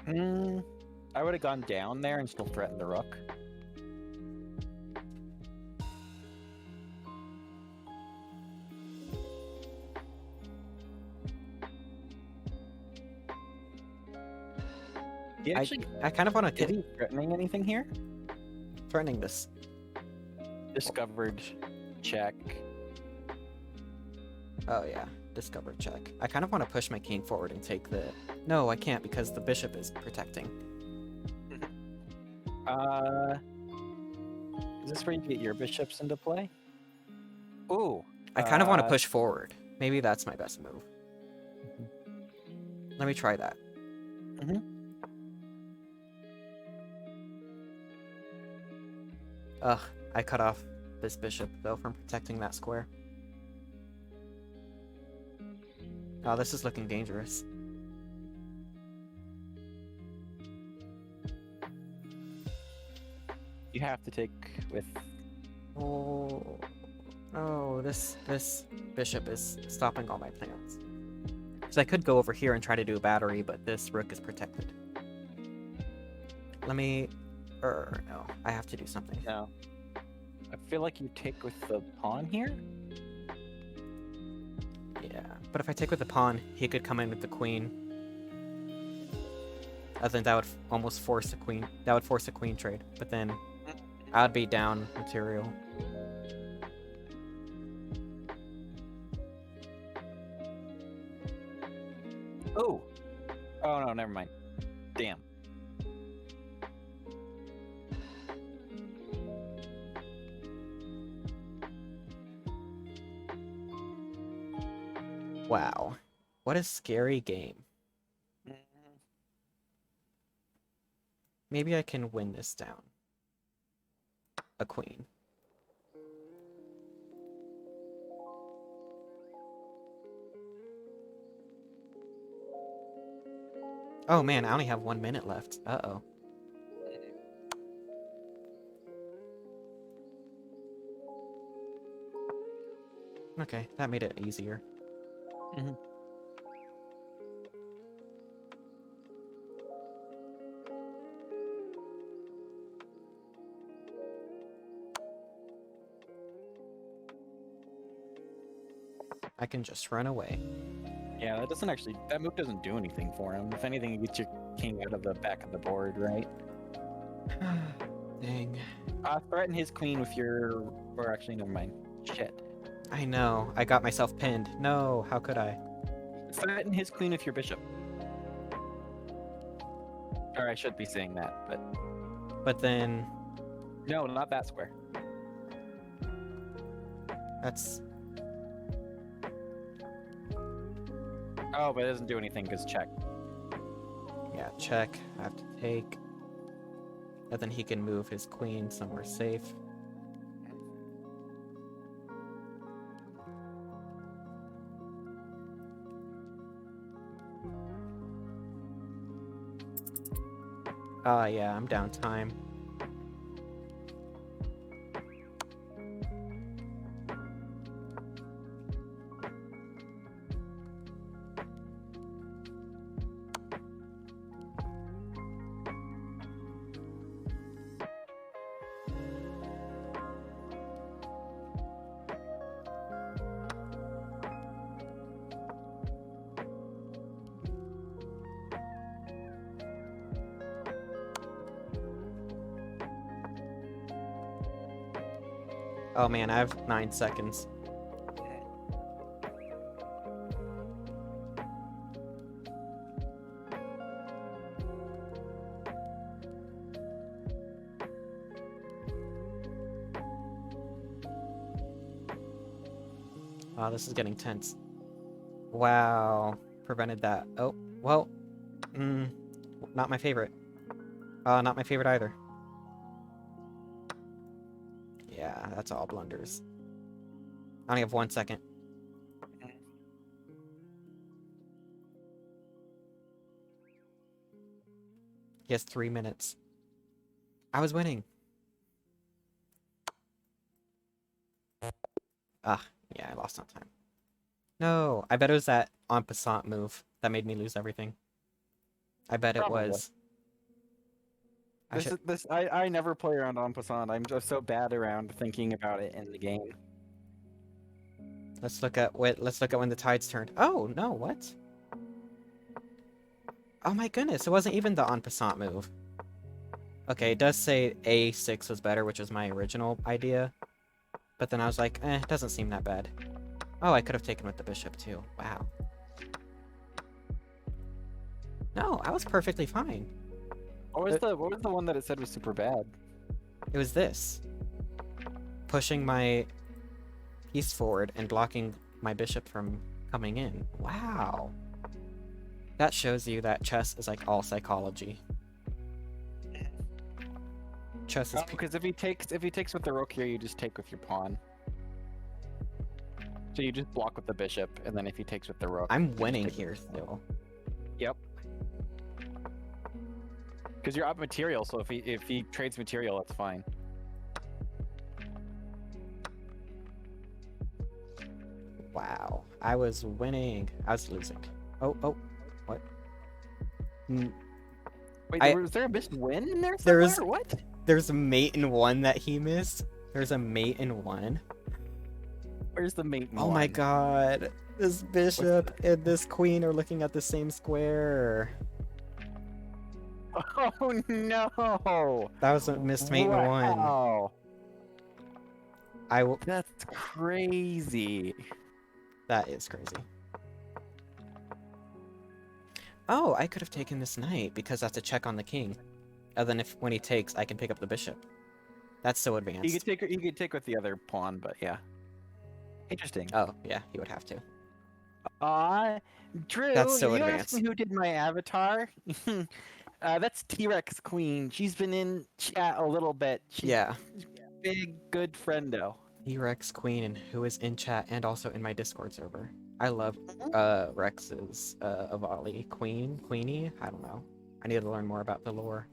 I would have gone down there and still threatened the rook. He actually, I kind of want to is he threatening anything here? threatening this. Discovered check. Oh yeah, discover check. I kind of want to push my king forward and take the... No, I can't because the bishop is protecting. Is this where you get your bishops into play? Ooh. I kind of want to push forward. Maybe that's my best move. Let me try that. Ugh, I cut off this bishop, though, from protecting that square. Oh, this is looking dangerous. You have to take with... Oh, oh, this bishop is stopping all my plans. Because I could go over here and try to do a battery, but this rook is protected. Let me... no, I have to do something. No. I feel like you take with the pawn here? Yeah, but if I take with the pawn, he could come in with the queen. I think that would almost force a queen. That would force a queen trade, but then I'd be down material. Oh! Oh no, never mind. Damn. Wow. What a scary game. Maybe I can win this down. A queen. Oh man, I only have 1 minute left. Uh-oh. Okay, that made it easier. I can just run away. Yeah, that move doesn't do anything for him. If anything, it gets your king out of the back of the board, right? Dang. Threaten his queen with your... Or actually, never mind. Shit. I know. I got myself pinned. No, how could I? Threaten his queen with your bishop. Or I should be saying that, but... But then... No, not that square. That's... Oh, but it doesn't do anything because check. Yeah, check. I have to take. And then he can move his queen somewhere safe. Yeah, I'm down time. Oh man, I have 9 seconds. Oh, this is getting tense. Wow, prevented that. Oh, well, not my favorite. Not my favorite either. Yeah, that's all blunders. I only have 1 second. He has 3 minutes. I was winning. Ah, yeah, I lost on time. No, I bet it was that en passant move that made me lose everything. I bet it Probably. was. I never play around en passant. I'm just so bad around thinking about it in the game. Let's look at when the tides turned. Oh no, what? Oh my goodness, it wasn't even the en passant move. Okay, it does say A6 was better, which was my original idea. But then I was like, it doesn't seem that bad. Oh, I could have taken with the bishop too. Wow. No, I was perfectly fine. What was the one that it said was super bad? It was this. Pushing my piece forward and blocking my bishop from coming in. Wow. That shows you that chess is like all psychology. Chess is because if he takes with the rook here, you just take with your pawn. So you just block with the bishop, and then if he takes with the rook, I'm winning here still. Yep. Because you're up material, so if he trades material, that's fine. Wow. I was winning. I was losing. Oh, what? Wait, was there a missed win in there There somewhere? is- What? There's a mate in 1 that he missed. There's a mate in 1. Where's the mate? Oh my god. This bishop and this queen are looking at the same square. Oh no! That was a missed mate in 1. Wow. I will. That's crazy. That is crazy. Oh, I could have taken this knight because that's a check on the king. And then when he takes, I can pick up the bishop. That's so advanced. You could take with the other pawn, but yeah. Interesting. Oh, yeah, he would have to. Drew, That's so you advanced. asked me who did my avatar. That's T-Rex Queen. She's been in chat a little bit. She's Yeah. a big, good friendo. Rex Queen, and who is in chat and also in my Discord server. I love Rex's Avali Queenie. I don't know. I need to learn more about the lore.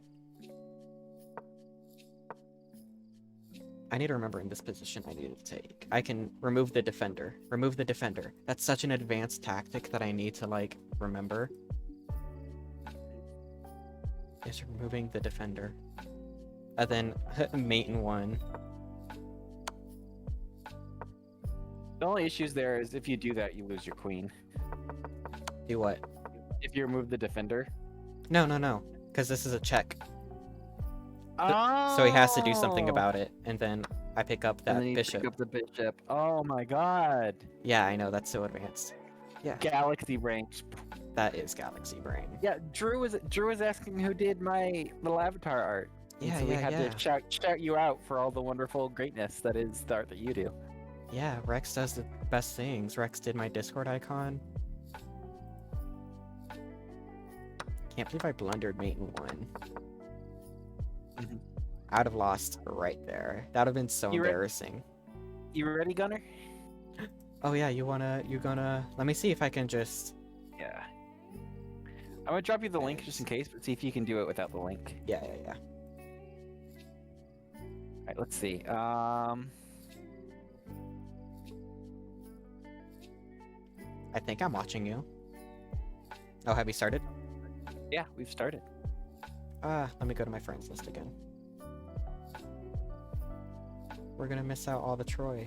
I need to remember in this position I need to take. I can remove the defender. Remove the defender. That's such an advanced tactic that I need to, like, remember. Is removing the defender. And then mate in 1. The only issues there is if you do that, you lose your queen. Do what? If you remove the defender. No. Because this is a check. Oh! So he has to do something about it, and then I pick up that and then you bishop. Pick up the bishop. Oh my god. Yeah, I know, that's so advanced. Yeah. Galaxy range. That is Galaxy Brain. Yeah, Drew was asking who did my little avatar art. And Yeah, so we yeah, had yeah. to shout you out for all the wonderful greatness that is the art that you do. Yeah, Rex does the best things. Rex did my Discord icon. Can't believe I blundered mate in 1. Mhm. I'd have lost right there. That would have been so embarrassing. You ready, Gunnar? Oh yeah, you gonna... Let me see if I can just... Yeah. I'm gonna drop you the link just in case, but see if you can do it without the link. Yeah. Alright, let's see. I think I'm watching you. Oh, have you started? Yeah, we've started. Let me go to my friends list again. We're gonna miss out all the Troy.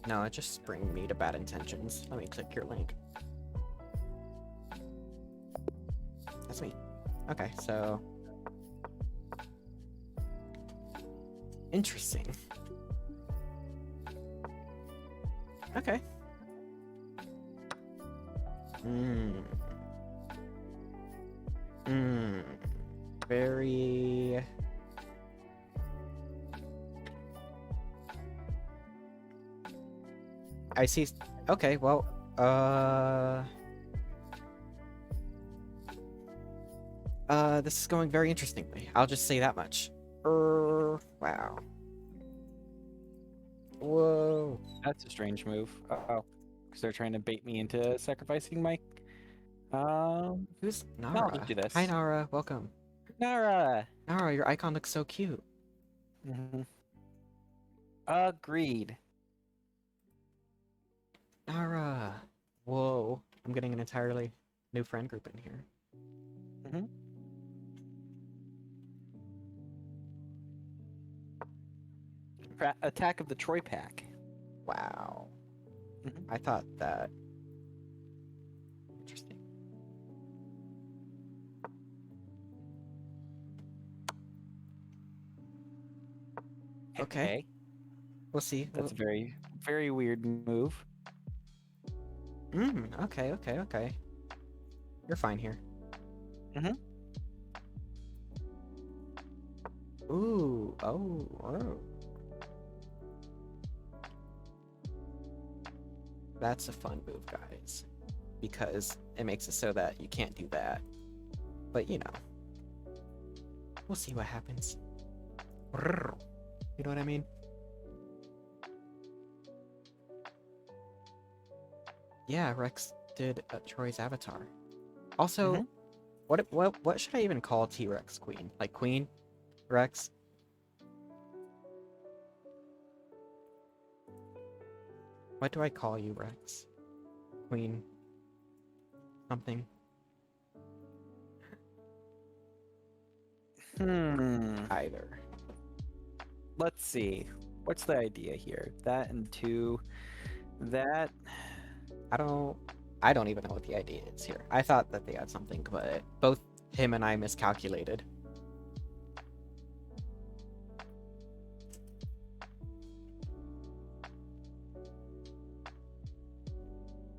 No, it just bring me to bad intentions. Let me click your link. That's me. Okay, so... Interesting. Okay. Very... I see. Okay, well, this is going very interestingly. I'll just say that much. Wow. Whoa. That's a strange move. Uh-oh. Because they're trying to bait me into sacrificing my... Who's No, Nara? I'll just do this. Hi, Nara. Welcome. Nara! Nara, your icon looks so cute. Agreed. Nara. Whoa. I'm getting an entirely new friend group in here. Attack of the Troy Pack. Wow. I thought that... Interesting. Okay. We'll see. That's a very, very weird move. Okay. You're fine here. Ooh, oh. That's a fun move, guys. Because it makes it so that you can't do that. But, you know. We'll see what happens. You know what I mean? Yeah, Rex did Troy's avatar. Also, what should I even call T-Rex Queen? Like Queen Rex? What do I call you, Rex? Queen something? Either. Let's see. What's the idea here? That and 2. That... I don't even know what the idea is here. I thought that they had something, but both him and I miscalculated.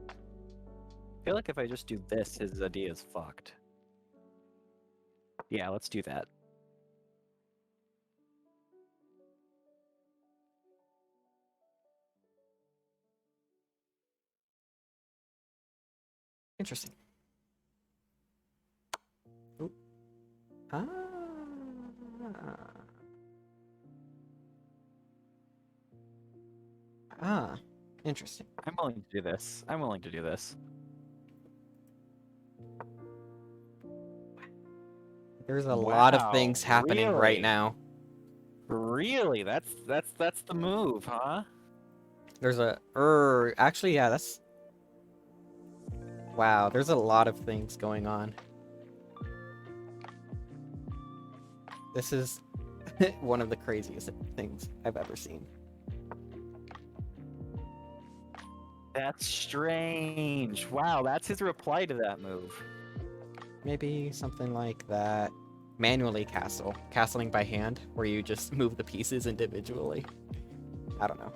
I feel like if I just do this, his idea is fucked. Yeah, let's do that. Interesting. Ooh. Interesting. I'm willing to do this. There's a lot of things happening right now. Really? That's the move, huh? There's a actually, yeah, that's... Wow, there's a lot of things going on. This is one of the craziest things I've ever seen. That's strange. Wow, that's his reply to that move. Maybe something like that. Manually castling by hand, where you just move the pieces individually. I don't know.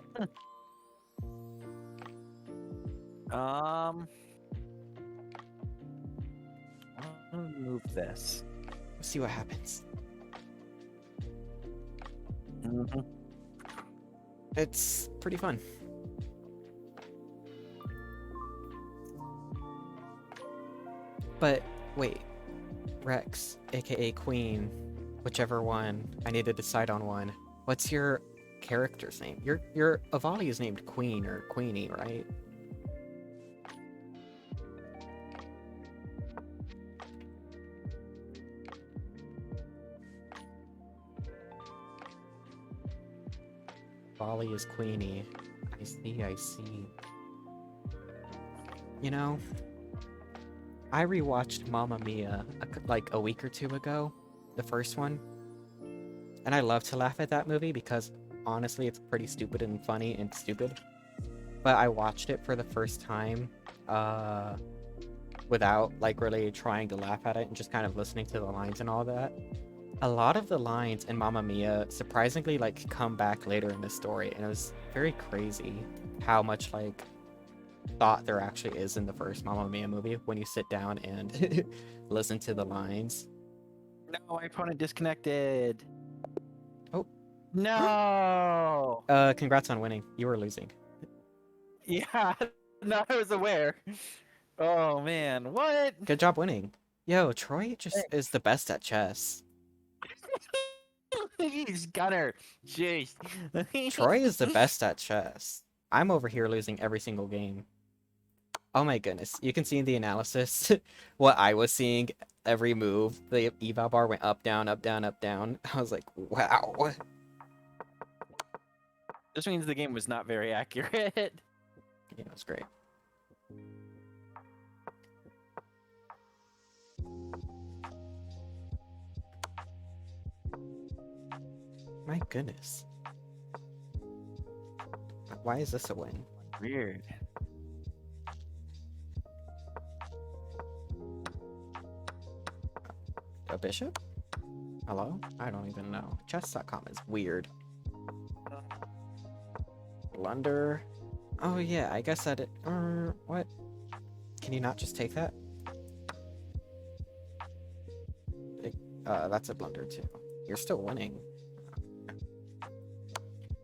I'll move this. We'll see what happens. It's pretty fun. But wait, Rex, aka Queen, whichever one, I need to decide on one. What's your character's name? Your Avali is named Queen or Queenie, right? Avali is Queenie. I see. You know, I rewatched Mamma Mia like a week or 2 ago, the first one, and I love to laugh at that movie because honestly it's pretty stupid and funny and stupid. But I watched it for the first time without like really trying to laugh at it and just kind of listening to the lines and all that. a lot of the lines in Mamma Mia surprisingly like come back later in the story, and it was very crazy how much like thought there actually is in the first Mamma Mia movie when you sit down and listen to the lines. No, my opponent disconnected. Oh. No. Congrats on winning. You were losing. Yeah, no, I was aware. Oh man, what? Good job winning. Yo, Troy just is the best at chess. Jeez, Gunnar. Jeez. Troy is the best at chess. I'm over here losing every single game. Oh my goodness. You can see in the analysis what I was seeing every move. The eval bar went up, down, up, down, up, down. I was like, wow. This means the game was not very accurate. Yeah, it was great. My goodness. Why is this a win? Weird. A bishop? Hello? I don't even know. Chess.com is weird. Blunder. Oh yeah, I guess that it. What? Can you not just take that? That's a blunder too. You're still winning.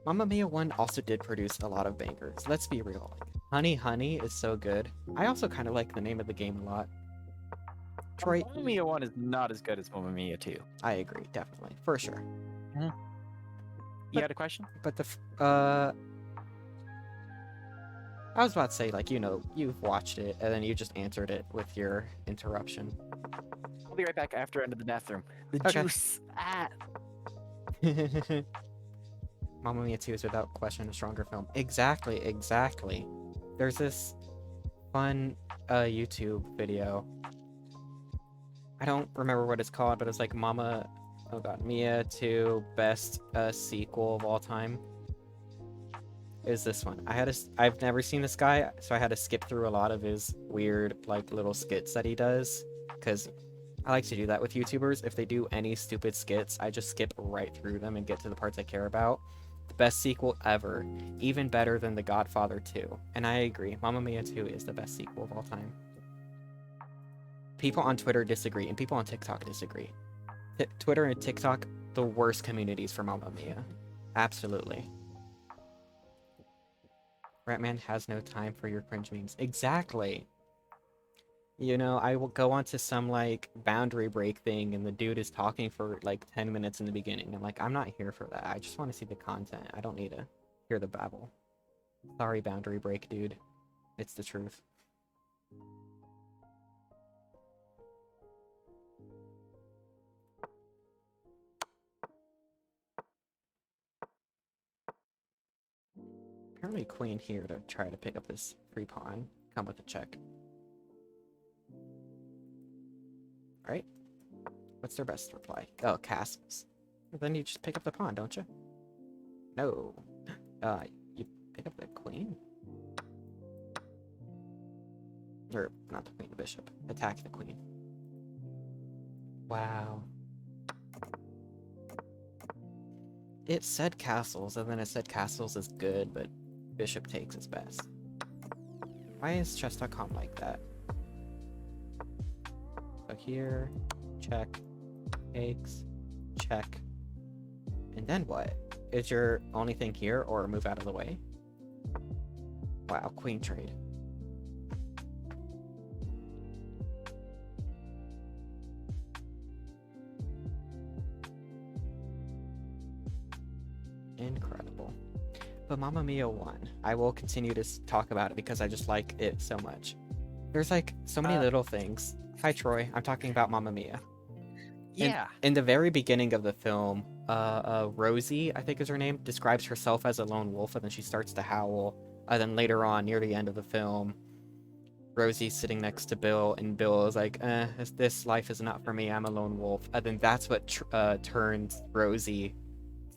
Mamma Mia 1 also did produce a lot of bangers. Let's be real. Honey Honey is so good. I also kind of like the name of the game a lot. Troy. Mamma Mia 1 is not as good as Mamma Mia 2. I agree, definitely. For sure. You had a question? But I was about to say, like, you know, you've watched it, and then you just answered it with your interruption. I'll be right back after end of the bathroom. The Okay. juice. Ah. Mamma Mia 2 is without question a stronger film. Exactly, exactly. There's this fun YouTube video. I don't remember what it's called, but it's like Mia 2 best sequel of all time. Is this one. I've never seen this guy, so I had to skip through a lot of his weird like little skits that he does, because I like to do that with YouTubers. If they do any stupid skits, I just skip right through them and get to the parts I care about. The best sequel ever, even better than The Godfather 2. And I agree, Mamma Mia 2 is the best sequel of all time. People on Twitter disagree, and people on TikTok disagree. Twitter and TikTok, the worst communities for Mamma Mia. Absolutely. Ratman has no time for your cringe memes. Exactly. You know, I will go onto some, like, boundary break thing, and the dude is talking for, like, 10 minutes in the beginning. I'm like, I'm not here for that. I just want to see the content. I don't need to hear the babble. Sorry, boundary break, dude. It's the truth. Apparently queen here to try to pick up this free pawn. Come with a check. Right? What's their best reply? Oh, castles. Well, then you just pick up the pawn, don't you? No. You pick up the queen? Or, not the queen, the bishop. Attack the queen. Wow. It said castles, and then it said castles is good, but bishop takes is best. Why is chess.com like that? So here, check, takes, check. And then what? Is your only thing here, or move out of the way? Wow, queen trade. Incredible. But Mamma Mia 1, I will continue to talk about it because I just like it so much. There's like so many little things. Hi Troy, I'm talking about Mamma Mia. Yeah. In the very beginning of the film, Rosie, I think is her name, describes herself as a lone wolf, and then she starts to howl. And then later on, near the end of the film, Rosie's sitting next to Bill, and Bill is like, this life is not for me, I'm a lone wolf. And then that's what turns Rosie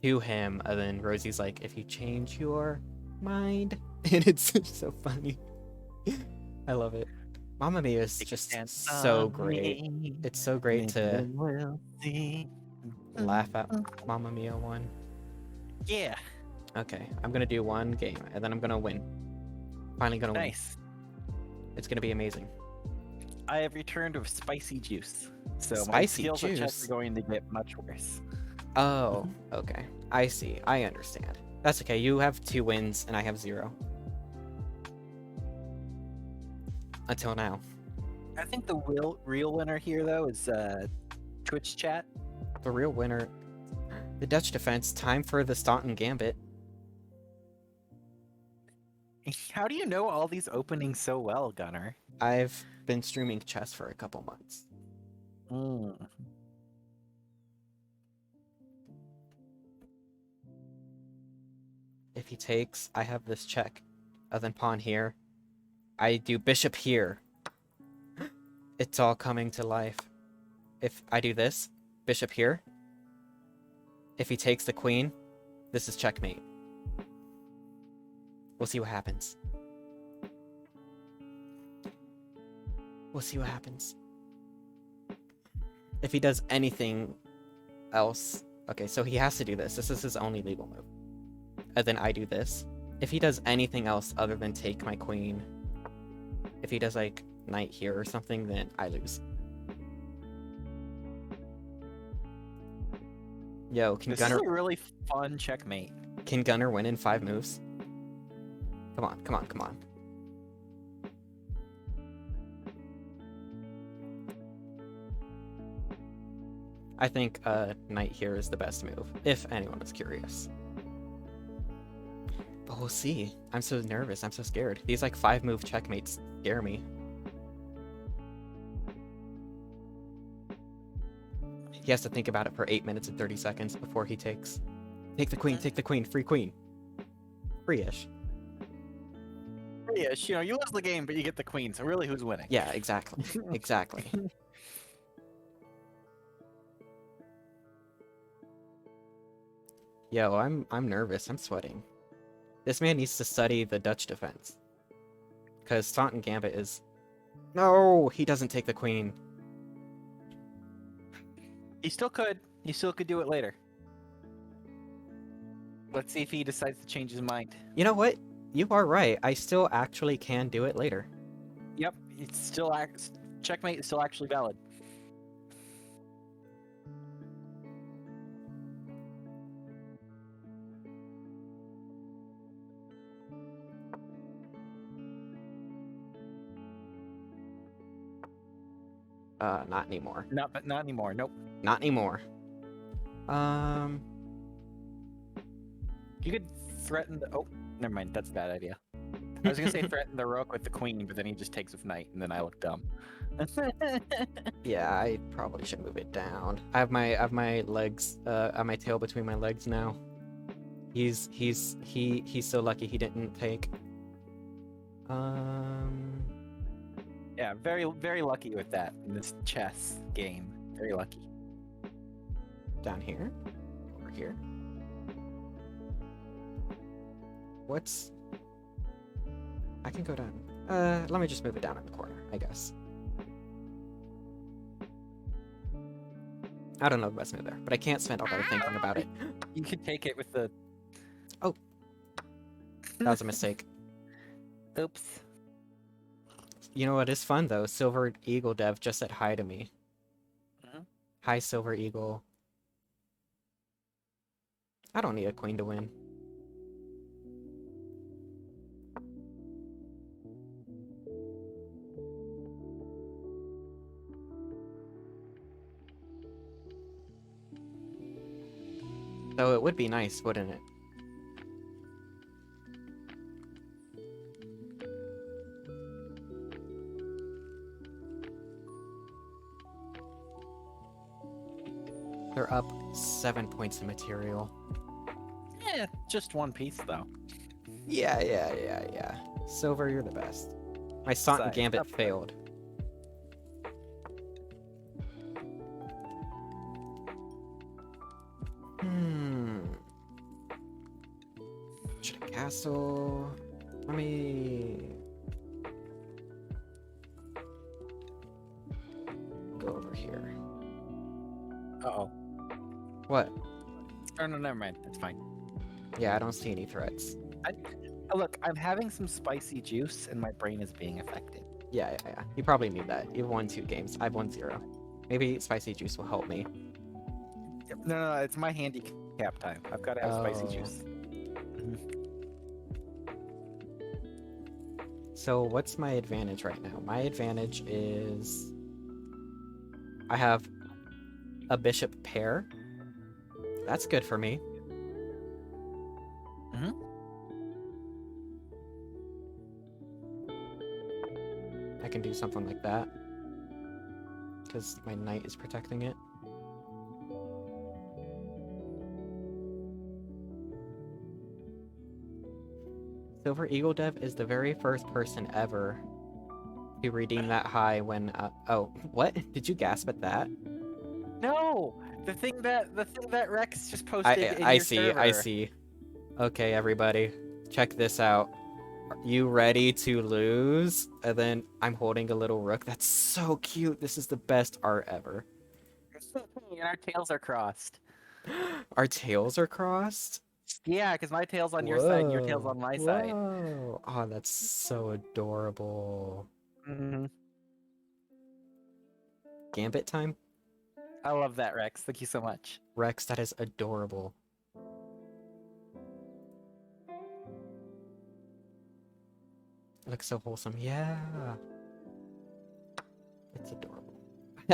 to him, and then Rosie's like, if you change your mind. And it's so funny. I love it. Mamma Mia is just so great. It's so great to laugh at Mamma Mia 1? Yeah. Okay, I'm gonna do one game, and then I'm gonna win. Finally gonna win. Nice. It's gonna be amazing. I have returned with spicy juice, so my Spicy skills at chess juice? are going to get much worse. Oh, okay. I see. I understand. That's okay. You have 2 wins, and I have 0. Until now. I think the real winner here, though, is Twitch chat. The real winner... The Dutch defense. Time for the Staunton Gambit. How do you know all these openings so well, Gunnar? I've been streaming chess for a couple months. If he takes, I have this check. Then pawn here. I do bishop here. It's all coming to life. If I do this, bishop here. If he takes the queen, this is checkmate. We'll see what happens. We'll see what happens. If he does anything else... Okay, so he has to do this. This is his only legal move. And then I do this. If he does anything else other than take my queen... If he does, like, knight here or something, then I lose. Yo, can This Gunnar... is a really fun checkmate. Can Gunnar win in 5 moves? Come on, come on, come on. I think knight here is the best move, if anyone is curious. But we'll see. I'm so nervous, I'm so scared. These like 5-move checkmates scare me. He has to think about it for 8 minutes and 30 seconds before he takes. Take the queen, free queen. Free-ish. Yeah, you know, you lose the game, but you get the queen, so really who's winning? Yeah, exactly. Exactly. Yo, I'm nervous. I'm sweating. This man needs to study the Dutch defense. Because Staunton Gambit is... No! He doesn't take the queen. He still could. He still could do it later. Let's see if he decides to change his mind. You know what? You are right. I still actually can do it later. Yep, it's still checkmate is still actually valid. Not anymore. Not anymore. Nope. Not anymore. You could threaten the... Oh, never mind. That's a bad idea. I was gonna say threaten the rook with the queen, but then he just takes with knight, and then I look dumb. Yeah, I probably should move it down. I have my legs, my tail between my legs now. He's so lucky he didn't take. Yeah, very lucky with that in this chess game. Very lucky. Down here? Over here? What's... I can go down. Let me just move it down in the corner, I guess. I don't know the best move there, but I can't spend all day thinking about it. You could take it with the... Oh. That was a mistake. Oops. You know what is fun, though? Silver Eagle Dev just said hi to me. Hi, Silver Eagle. I don't need a queen to win. Though it would be nice, wouldn't it? They're up 7 points in material. Yeah, just one piece though. Yeah. Silver, you're the best. My Staunton Gambit failed. Should I castle? Let me go over here. Uh-oh. What? Oh, no, never mind. It's fine. Yeah, I don't see any threats. Oh, look, I'm having some spicy juice and my brain is being affected. Yeah. You probably need that. You've won 2 games. I've won 0. Maybe spicy juice will help me. No, it's my handicap time. I've got to have spicy Oh. juice. So what's my advantage right now? My advantage is I have a bishop pair. That's good for me. I can do something like that because my knight is protecting it. Silver Eagle Dev is the very first person ever to redeem that high when oh, what? Did you gasp at that? No, the thing that Rex just posted in I your see, server. I see. Okay, everybody, check this out. Are you ready to lose? And then I'm holding a little rook. That's so cute. This is the best art ever. And our tails are crossed. Our tails are crossed? Yeah, because my tail's on your side and your tail's on my side. Whoa. Oh, that's so adorable. Gambit time? I love that, Rex. Thank you so much. Rex, that is adorable. Looks so wholesome. Yeah. It's adorable.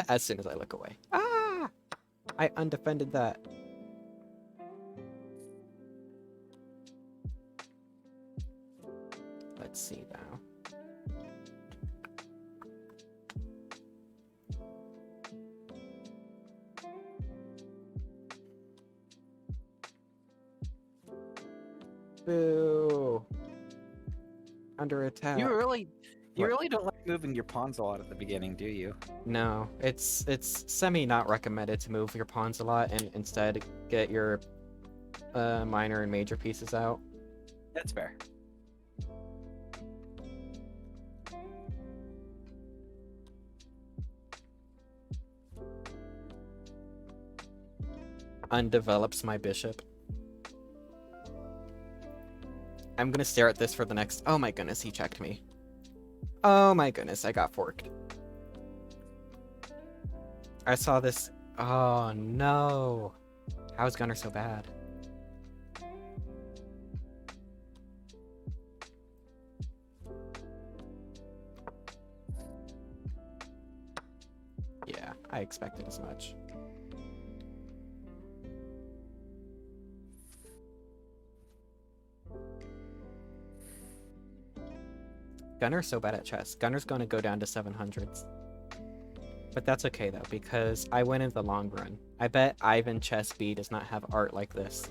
As soon as I look away. Ah! I undefended that. Let's see now. Boo! Under attack. You really What? don't like moving your pawns a lot at the beginning, do you? No, it's semi not recommended to move your pawns a lot and instead get your minor and major pieces out. That's fair. Undevelops my bishop. I'm gonna stare at this for the next. Oh my goodness, he checked me. Oh my goodness, I got forked. I saw this. Oh no. How is Gunnar so bad? Yeah, I expected as much. Gunnar's so bad at chess. Gunnar's gonna go down to 700s. But that's okay though, because I win in the long run. I bet Ivan Chess B does not have art like this.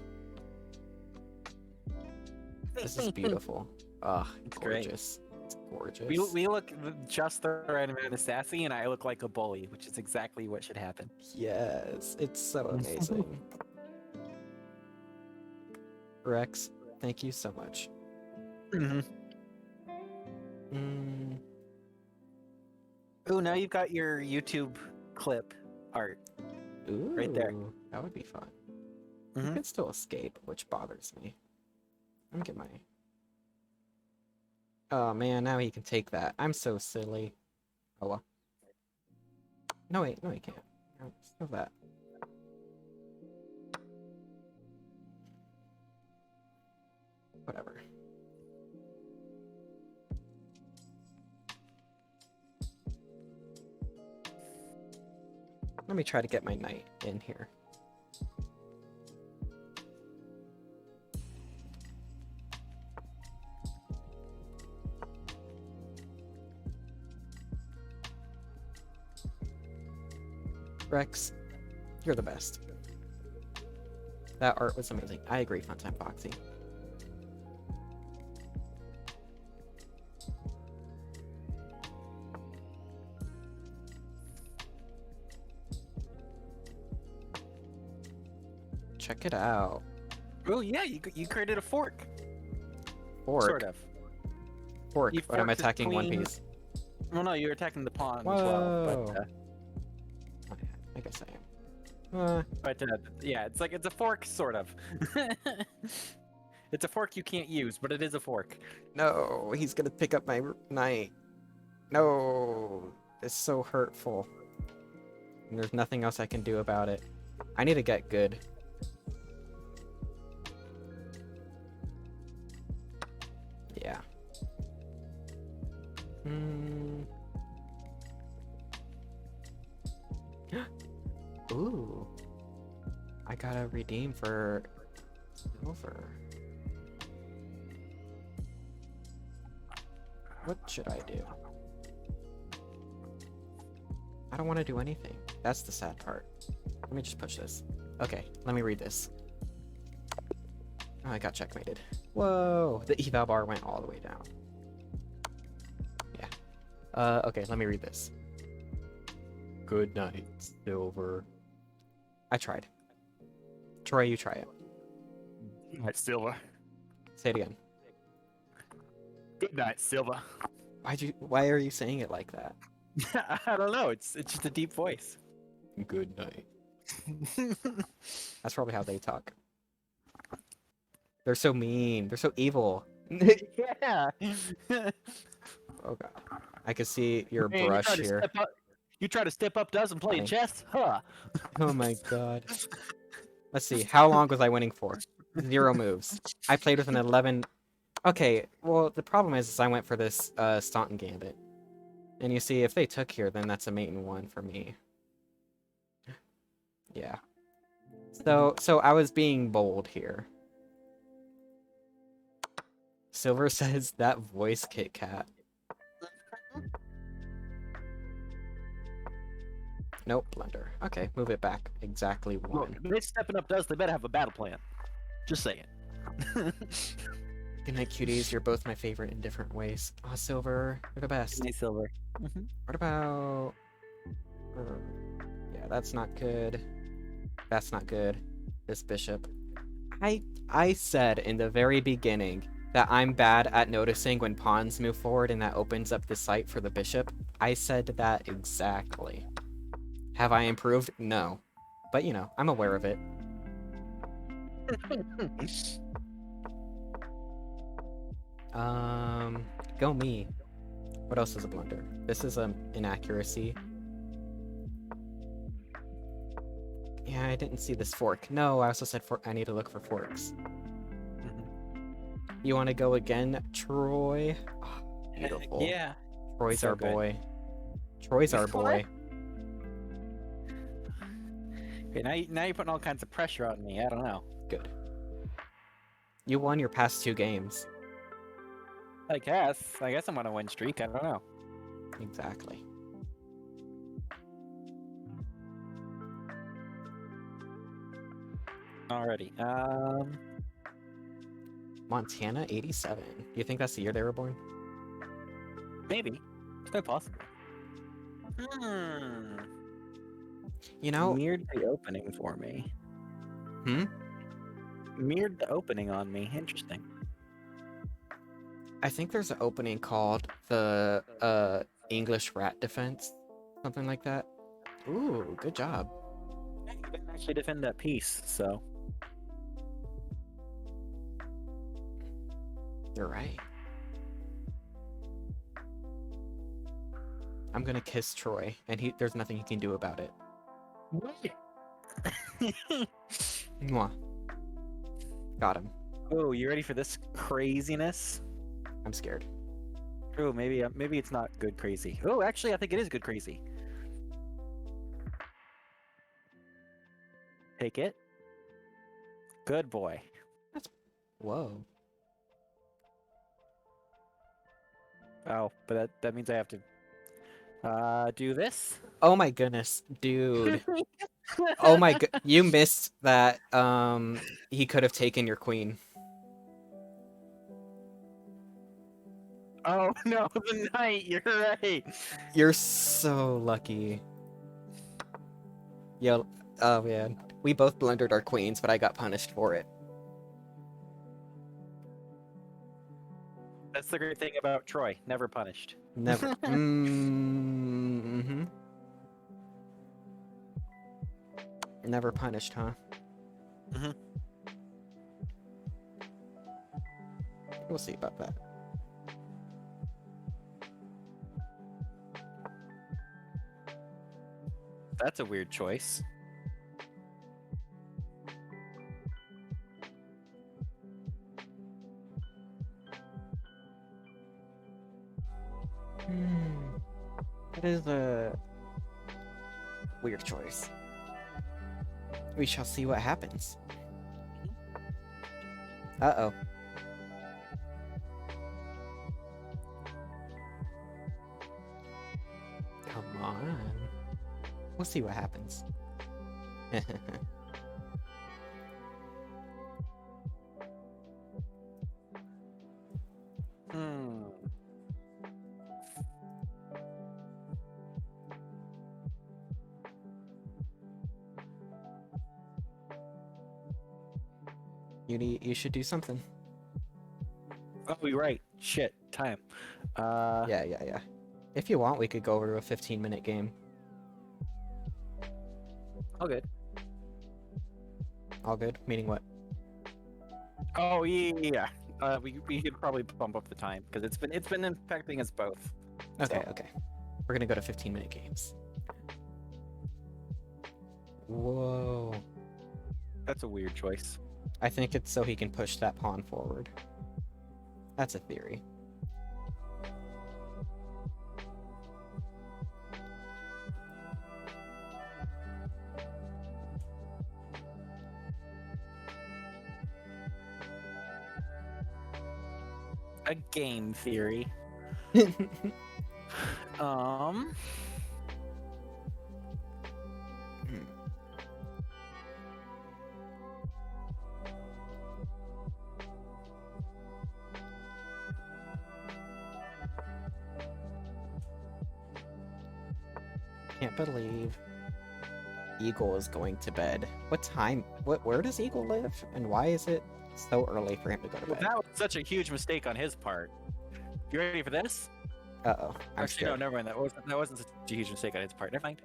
This is beautiful. Ugh, It's gorgeous. It's gorgeous. We look just the right amount of sassy, and I look like a bully, which is exactly what should happen. Yes, it's so amazing. Rex, thank you so much. Oh, now you've got your YouTube clip art. Ooh, Right there. That would be fun. You can still escape, which bothers me. Let me get my... Oh man, now he can take that. I'm so silly. Oh well. No wait, no he can't. No, still that. Whatever. Let me try to get my knight in here. Rex, you're the best. That art was amazing. I agree, Funtime Foxy. Check it out. Oh yeah, you created a fork. Fork. Sort of. Fork. You But I'm forked his attacking one queen. piece. Well, no, you're attacking the pawn Whoa. as well. But Oh, yeah, I guess I am. But yeah, it's a fork, sort of. It's a fork you can't use, but it is a fork. No, he's gonna pick up my knight. No, it's so hurtful. And there's nothing else I can do about it. I need to get good. Yeah. Ooh. I gotta redeem for silver. What should I do? I don't want to do anything. That's the sad part. Let me just push this. Okay, let me read this. Oh, I got checkmated. Whoa! The eval bar went all the way down. Yeah. Okay, let me read this. Good night, silver. I tried. Troy, you try it. Good night, Silver. Say it again. Good night, Silver. Why are you saying it like that? I don't know. It's just a deep voice. Good night. That's probably how they talk. They're so mean. They're so evil. Yeah. Oh god. I can see your Man, brush here. You try to step up to us and play Fine. chess? Huh. Oh my god. Let's see. How long was I winning for? 0 moves. I played with an 11. Okay, well, the problem is I went for this Staunton Gambit. And you see, if they took here, then that's a mate in 1 for me. Yeah. So I was being bold here. Silver says that voice Kit Kat. Nope, blunder. Okay, move it back. Exactly 1. Look, if they're stepping up to us, they better have a battle plan. Just saying. Good night, cuties. You're both my favorite in different ways. Aw, Silver. You're the best. Good night, Silver. What about... Yeah, that's not good. That's not good. This bishop. I said in the very beginning that I'm bad at noticing when pawns move forward and that opens up the site for the bishop. I said that exactly. Have I improved? No. But, you know, I'm aware of it. Go me. What else is a blunder? This is an inaccuracy. Yeah, I didn't see this fork. No, I also said I need to look for forks. You want to go again, Troy? Oh, beautiful. Yeah. Troy's So our good. boy. Troy's our boy. Okay, now you're putting all kinds of pressure on me. I don't know. Good. You won your past 2 games. I guess I'm on a win streak. I don't know. Exactly. Alrighty. Montana 87. You think that's the year they were born? Maybe. It's quite possible. You know, Mirrored the opening for me. Mirrored the opening on me. Interesting. I think there's an opening called the English Rat Defense. Something like that. Ooh, good job. You didn't actually defend that piece, so. You're right. I'm gonna kiss Troy, and there's nothing he can do about it. Mwah. Got him. Oh, you ready for this craziness? I'm scared. Oh, maybe it's not good crazy. Oh, actually, I think it is good crazy. Take it. Good boy. Whoa. Oh, but that means I have to do this. Oh my goodness, dude. Oh my god, you missed that. He could have taken your queen. Oh no, the knight. You're right. You're so lucky. Yo, oh man, we both blundered our queens, but I got punished for it. That's the great thing about Troy. Never punished. Never. Mm-hmm. Never punished, huh? Mm-hmm. We'll see about that. That's a weird choice. It is a weird choice. We shall see what happens. Uh-oh. Come on. We'll see what happens. Hmm. You should do something. Oh, you're right. Shit. Time. Yeah. If you want, we could go over to a 15-minute game. All good. All good? Meaning what? Oh yeah. We could probably bump up the time because it's been impacting us both. Okay, So- okay. We're gonna go to 15-minute games. Whoa. That's a weird choice. I think it's so he can push that pawn forward. That's a theory. A game theory. Um. Can't believe Eagle is going to bed. What time? Where does Eagle live? And why is it so early for him to go to Well, bed? that was such a huge mistake on his part. You ready for this? Uh-oh. I'm Actually, no, scared. never mind. That wasn't such a huge mistake on his part. Never mind.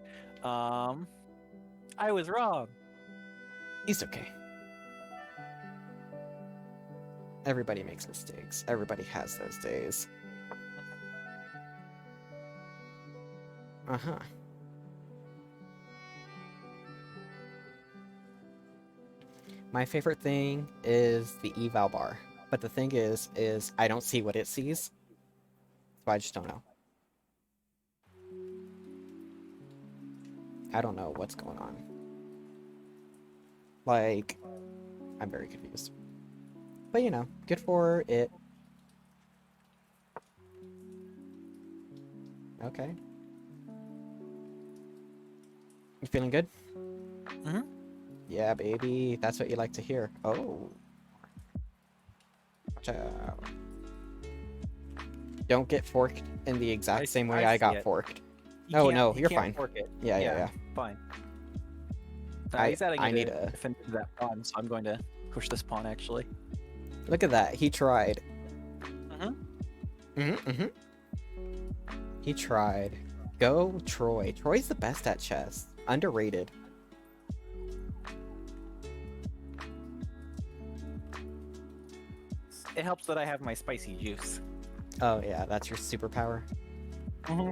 I was wrong. He's okay. Everybody makes mistakes. Everybody has those days. Uh-huh. My favorite thing is the eval bar. But the thing is I don't see what it sees. So I just don't know. I don't know what's going on. Like, I'm very confused. But you know, good for it. Okay. You feeling good? Mm-hmm. Yeah, baby. That's what you like to hear. Oh. Watch out. Don't get forked in the exact same way I see got it. forked. You Oh, can't- no, you you're can't fine. fork it. Yeah. Fine. I I need need a- to finish that pawn, so I'm going to push this pawn actually. Look at that. He tried. Mm-hmm. He tried. Go Troy. Troy's the best at chess. Underrated. It helps that I have my spicy juice. Oh, yeah, that's your superpower. Mm-hmm.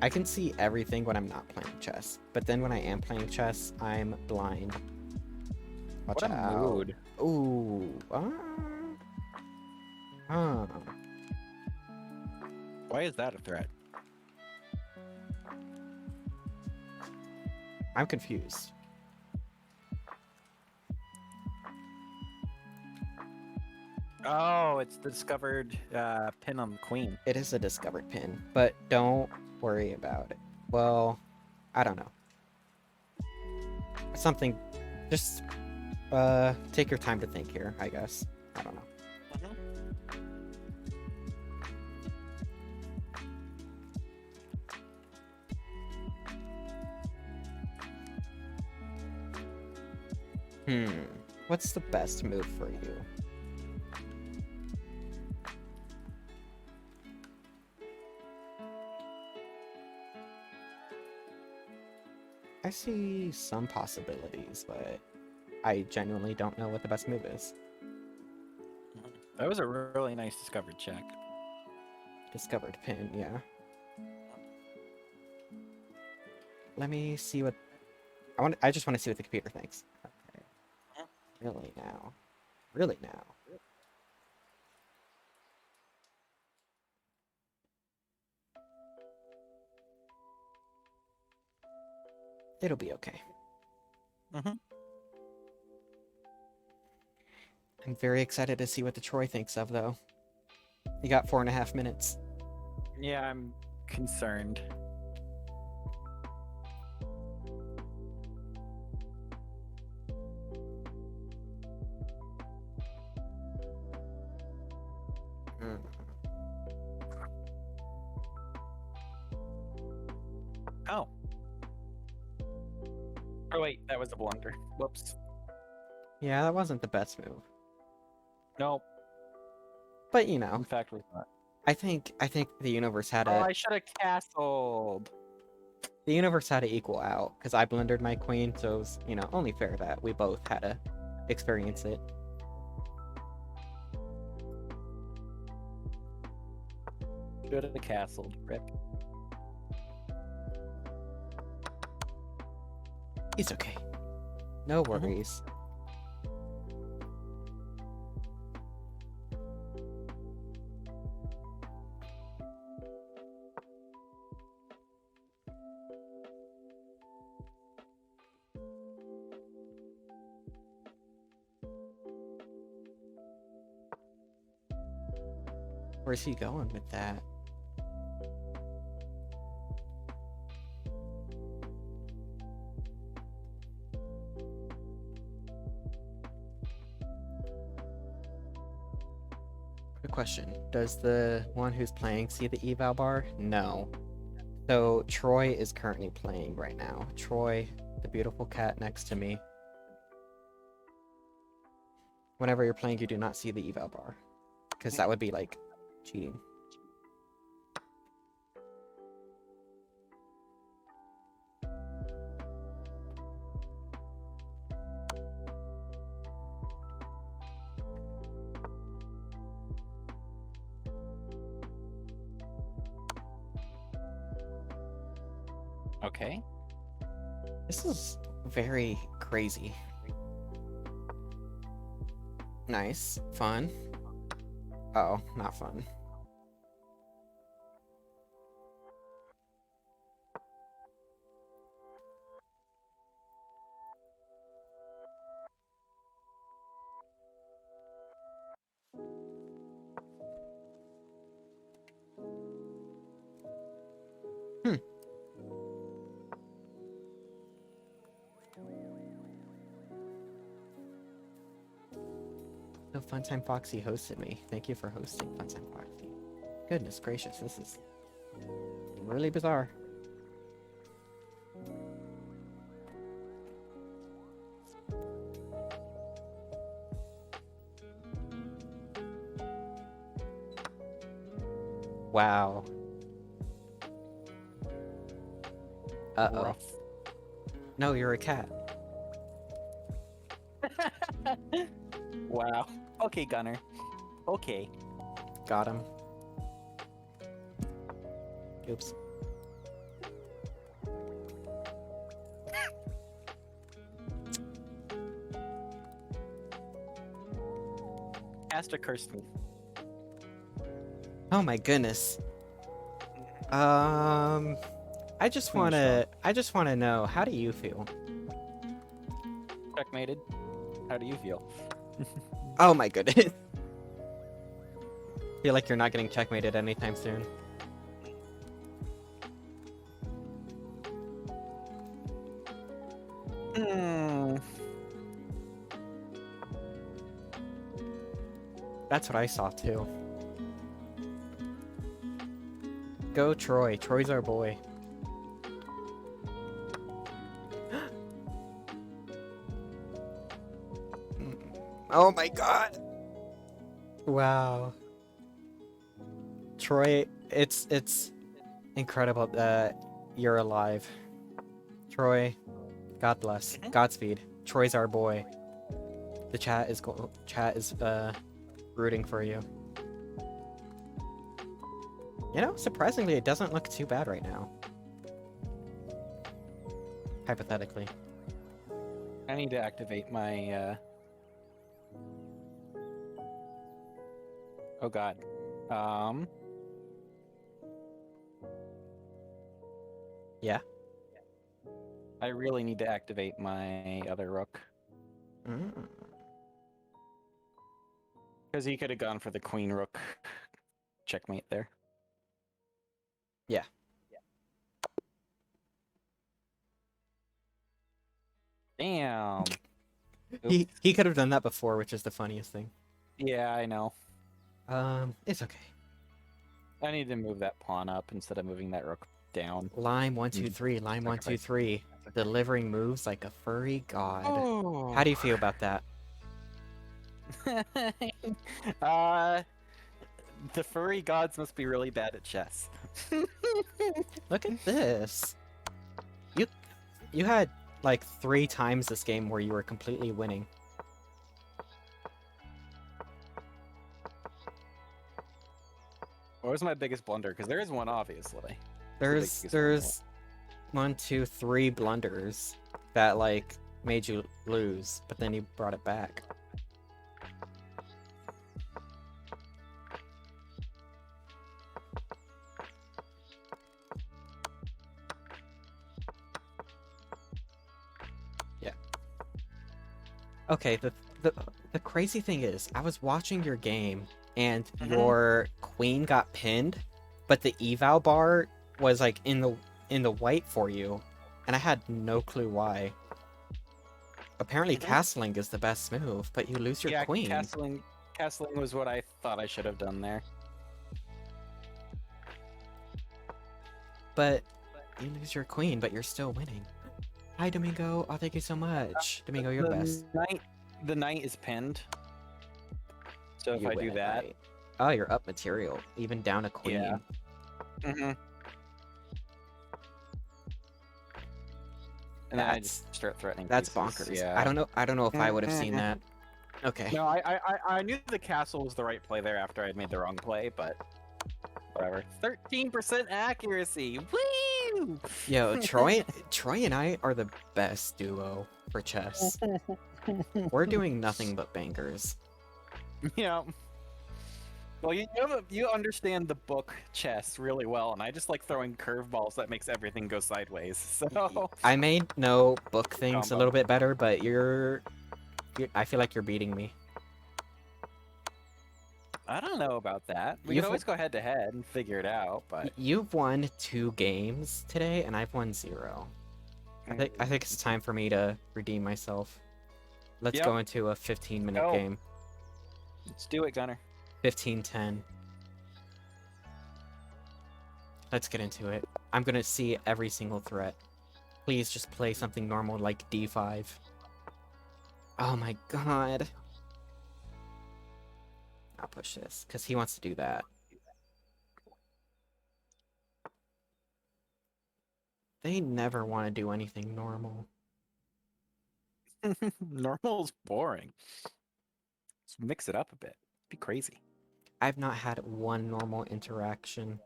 I can see everything when I'm not playing chess. But then when I am playing chess, I'm blind. Watch What a out. mood. Ooh. Huh. Why is that a threat? I'm confused. Oh, it's the discovered pin on the queen. It is a discovered pin, but don't worry about it. Well, I don't know. Something, just take your time to think here, I guess. I don't know. What's the best move for you? I see some possibilities, but I genuinely don't know what the best move is. That was a really nice discovered check. Discovered pin, yeah. Let me see what... I just want to see what the computer thinks. Okay. Really now? Really now? It'll be okay. Mhm. I'm very excited to see what the Troy thinks of, though. You got 4.5 minutes. Yeah, I'm concerned. Mm. Oh. Oh wait, that was a blunder. Whoops. Yeah, that wasn't the best move. Nope. But, you know, In fact, was not. I think the universe had Oh, a... I should have castled. The universe had to equal out, because I blundered my queen, so it was, you know, only fair that we both had to experience it. Should have castled. Rip. It's okay. No worries. Where's he going with that? Quick question. Does the one who's playing see the eval bar? No. So Troy is currently playing right now. Troy, the beautiful cat next to me. Whenever you're playing, you do not see the eval bar. Because that would be, like, cheating. Okay. This is very crazy. Nice. Fun. Uh-oh, not fun. Hmm. No, Funtime Foxy hosted me. Thank you for hosting, Funtime Foxy. Goodness gracious, this is really bizarre. Wow. Uh-oh. Rough. No, you're a cat. Wow. Okay, Gunnar. Okay. Got him. Oops. Cast a curse move. Oh my goodness. I just Queen wanna know, how do you feel? Checkmated. How do you feel? Oh my goodness. Feel like you're not getting checkmated anytime soon. Hmm. That's what I saw too. Go Troy. Troy's our boy. Oh my god. Wow. Troy, it's incredible that you're alive. Troy, God bless. Godspeed. Troy's our boy. The chat is rooting for you. You know, surprisingly, it doesn't look too bad right now. Hypothetically. I need to activate my. Oh God. Yeah. I really need to activate my other rook. Because he could have gone for the queen rook checkmate there. Yeah. Damn. He could have done that before, which is the funniest thing. Yeah, I know. It's okay. I need to move that pawn up instead of moving that rook down. Lime 1 2 3. Lime 1 2 3. Delivering moves like a furry god. Oh. How do you feel about that? The furry gods must be really bad at chess. Look at this. You had like 3 times this game where you were completely winning. What was my biggest blunder? Because there is one, obviously. There's 1 2 3 blunders that like made you lose, but then you brought it back. Yeah. Okay, the crazy thing is, I was watching your game and your queen got pinned, but the eval bar was like in the white for you, and I had no clue why. Apparently castling is the best move, but you lose your queen. Castling was what I thought I should have done there. But you lose your queen, but you're still winning. Hi, Domingo. Oh, thank you so much. Domingo, you're the best. The knight is pinned. So if You I win do it, that... right? Oh, you're up material. Even down a queen. Yeah. And then I just start threatening That's pieces. bonkers. Yeah. I don't know if I would have seen that. Okay. No, I knew the castle was the right play there after I made the wrong play, but whatever. 13% accuracy. Woo! Yo, Troy and I are the best duo for chess. We're doing nothing but bangers. Yeah. Well, you understand the book chess really well, and I just like throwing curveballs that makes everything go sideways. So I may know book things Combo. a little bit better, but I feel like you're beating me. I don't know about that. We You've- can always go head to head and figure it out, but You've won 2 games today, and I've won 0. I think it's time for me to redeem myself. Let's Yep. go into a 15-minute Go. game. let's do it, Gunnar. 15-10. Let's get into it. I'm gonna see every single threat. Please just play something normal like D5. Oh my god. I'll push this, because he wants to do that. They never want to do anything normal. Normal's boring. Let's mix it up a bit. Be crazy. I've not had one normal interaction.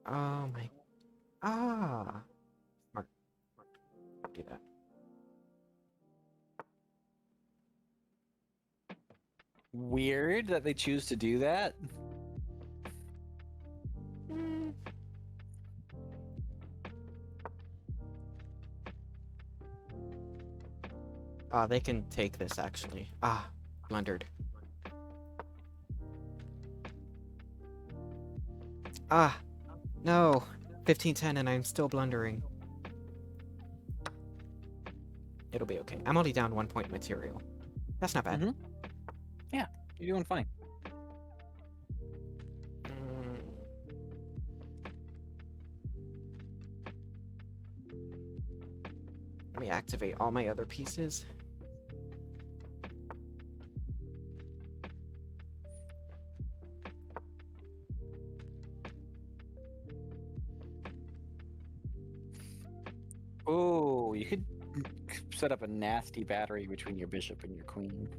Oh my... Ah! Smart. Do that. Weird that they choose to do that. Ah, they can take this, actually. Ah, blundered. Ah! No! 15-10 and I'm still blundering. It'll be okay. I'm only down 1 point material. That's not bad. Yeah, you're doing fine. Let me activate all my other pieces. set up a nasty battery between your bishop and your queen.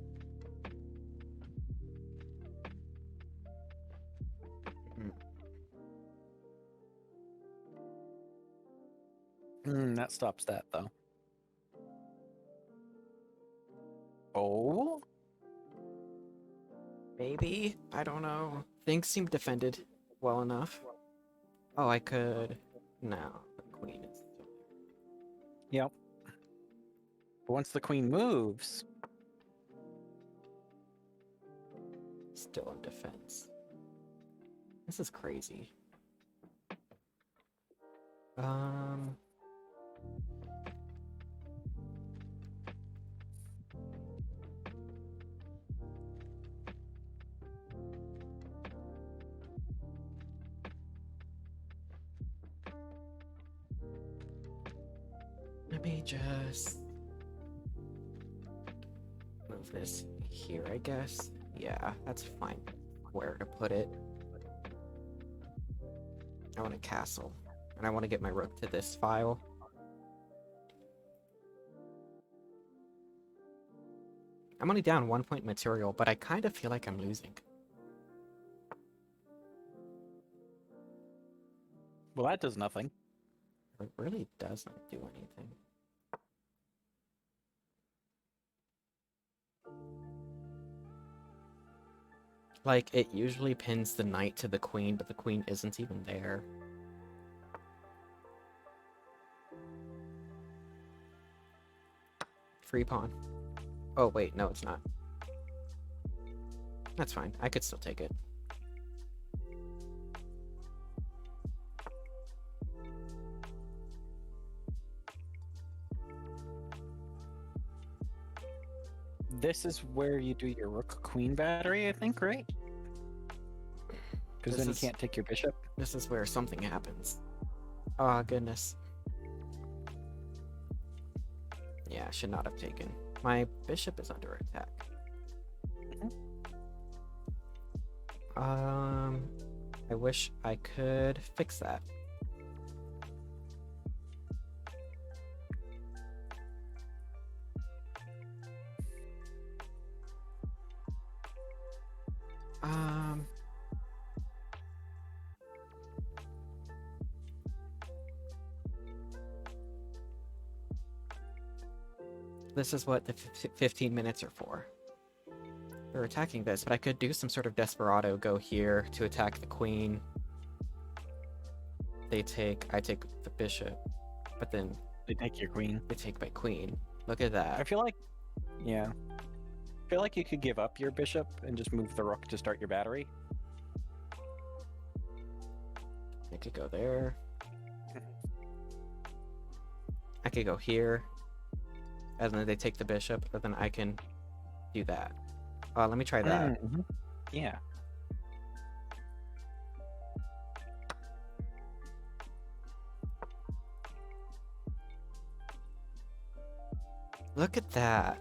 That stops that, though. Oh? Maybe? I don't know. Things seem defended well enough. Oh, I could... No, the queen is still there. Yep. But once the queen moves... Still in defense. This is crazy. Let me just move this here, I guess. Yeah, that's fine. Where to put it? I want a castle, and I want to get my rook to this file. I'm only down 1 point material, but I kind of feel like I'm losing. Well, that does nothing. It really doesn't do anything. Like, it usually pins the knight to the queen, but the queen isn't even there. Free pawn. Oh, wait, no, it's not. That's fine. I could still take it. This is where you do your rook-queen battery, I think, right? Because then you can't take your bishop. This is where something happens. Oh, goodness. Yeah, should not have taken. My bishop is under attack. I wish I could fix that. This is what the 15 minutes are for. They're attacking this, but I could do some sort of desperado, go here to attack the queen. I take the bishop, but then They take your queen. they take my queen. Look at that. I feel like, yeah. I feel like you could give up your bishop and just move the rook to start your battery. I could go there. I could go here. And then they take the bishop, but then I can do that. Let me try that. Yeah. Look at that.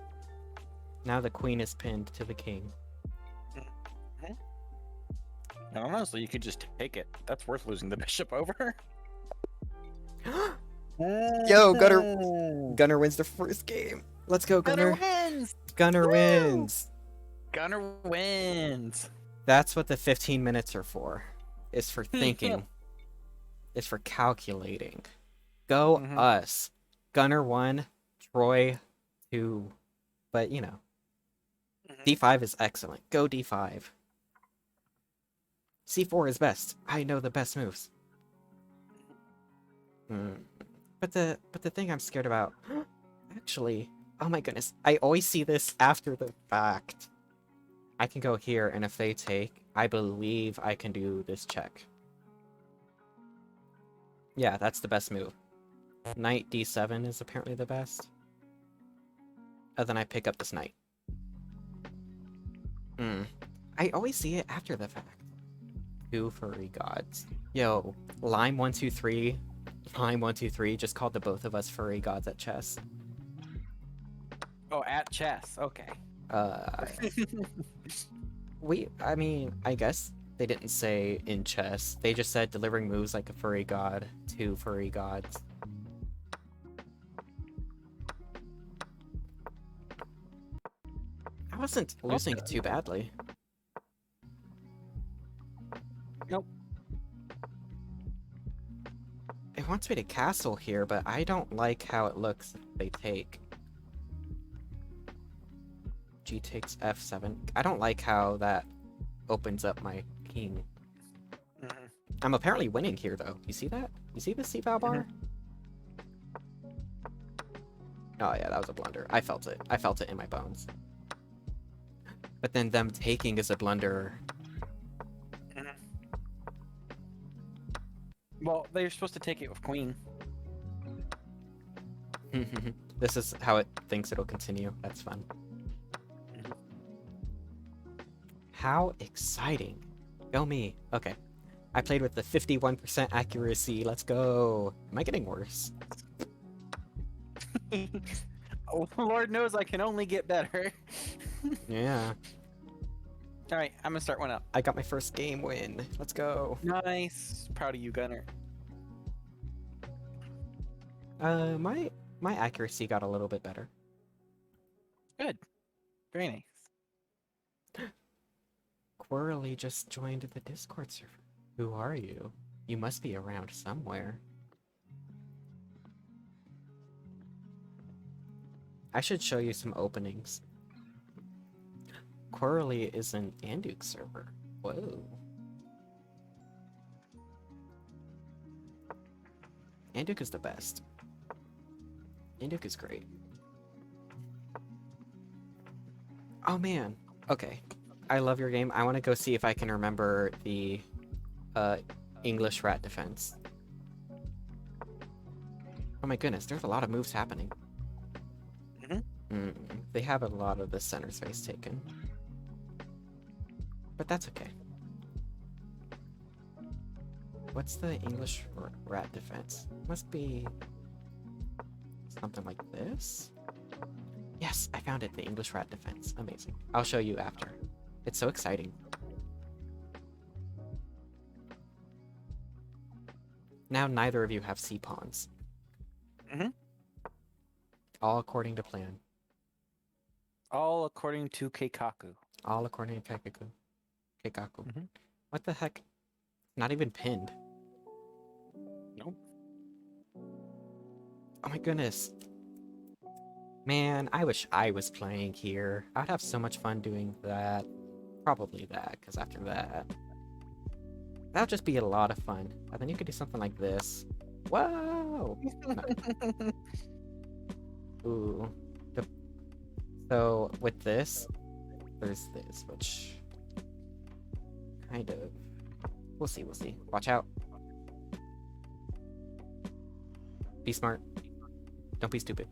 Now the queen is pinned to the king. And honestly, you could just take it. That's worth losing the bishop over. Yo, Gunnar wins the first game. Let's go, Gunnar. Wins! Gunnar wins. Gunnar wins. That's what the 15 minutes are for. It's for thinking. It's for calculating. Go us. Gunnar 1, Troy 2. But, you know. D5 is excellent. Go D5. C4 is best. I know the best moves. But the thing I'm scared about... Actually... Oh my goodness. I always see this after the fact. I can go here, and if they take, I believe I can do this check. Yeah, that's the best move. Knight D7 is apparently the best. And then I pick up this knight. I always see it after the fact. 2 furry gods. Yo, Lime 123, Lime 123 just called the both of us furry gods at chess. Oh, at chess. Okay. I mean, I guess they didn't say in chess. They just said delivering moves like a furry god to furry gods. I wasn't losing too badly. Nope. It wants me to castle here, but I don't like how it looks if they take. G takes F7. I don't like how that opens up my king. Mhm. I'm apparently winning here, though. You see that? You see the C-Val bar? Oh, yeah, that was a blunder. I felt it. I felt it in my bones. But then them taking is a blunder. Well, they're supposed to take it with queen. This is how it thinks it'll continue. That's fun. How exciting. Go me. Okay. I played with the 51% accuracy. Let's go. Am I getting worse? Oh, Lord knows I can only get better. Yeah. All right, I'm gonna start one up. I got my first game win. Let's go. Nice. Proud of you, Gunnar. My accuracy got a little bit better. Good. Very nice. Quirrely just joined the Discord server. Who are you? You must be around somewhere. I should show you some openings. Quirrely is an Anduk server. Whoa. Anduk is the best. Anduk is great. Oh man. Okay. I love your game. I want to go see if I can remember the English rat defense. Oh my goodness, there's a lot of moves happening. They have a lot of the center space taken. But that's okay. What's the English rat defense? Must be something like this? Yes, I found it, the English rat defense. Amazing. I'll show you after. It's so exciting. Now neither of you have sea pawns. All according to plan. All according to Keikaku. All according to Keikaku. Keikaku. What the heck? Not even pinned. Nope. Oh my goodness. Man, I wish I was playing here. I'd have so much fun doing that. Probably that, because after that... that would just be a lot of fun. And then you could do something like this. Whoa! No. Ooh. So, with this, there's this, which... kind of... we'll see, we'll see. Watch out. Be smart. Don't be stupid.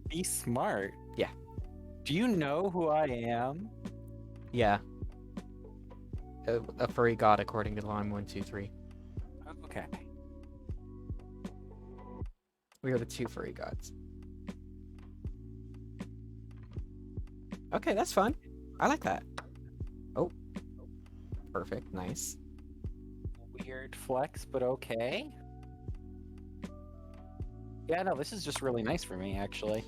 Be smart. Yeah. Do you know who I am? Yeah. A furry god according to Line 123. Okay. We are the two furry gods. Okay, that's fun. I like that. Oh. Perfect. Nice. Weird flex, but okay. Yeah, no, this is just really nice for me, actually.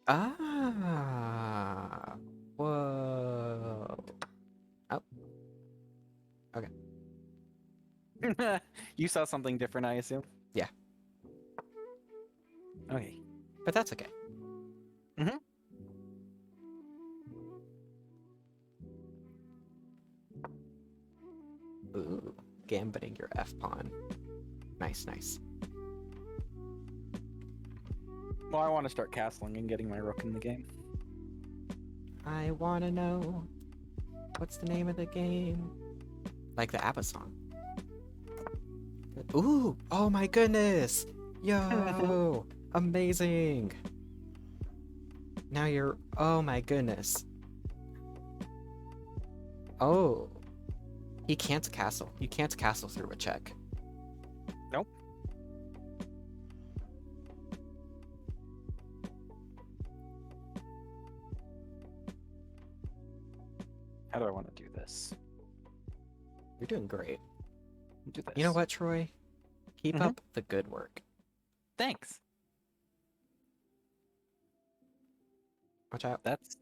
Ah. Whoa. Oh. Okay. You saw something different, I assume? Yeah. Okay. But that's okay. Ooh. Gambiting your F-pawn. Nice, nice. Well, I want to start castling and getting my rook in the game. I wanna know what's the name of the game? Like the ABBA song. Ooh! Oh my goodness! Yo! Amazing! Now you're... oh my goodness. Oh. He can't castle. You can't castle through a check. Nope. How do I want to do this? You're doing great. Do this. You know what, Troy? Keep up the good work. Thanks. Watch out. That's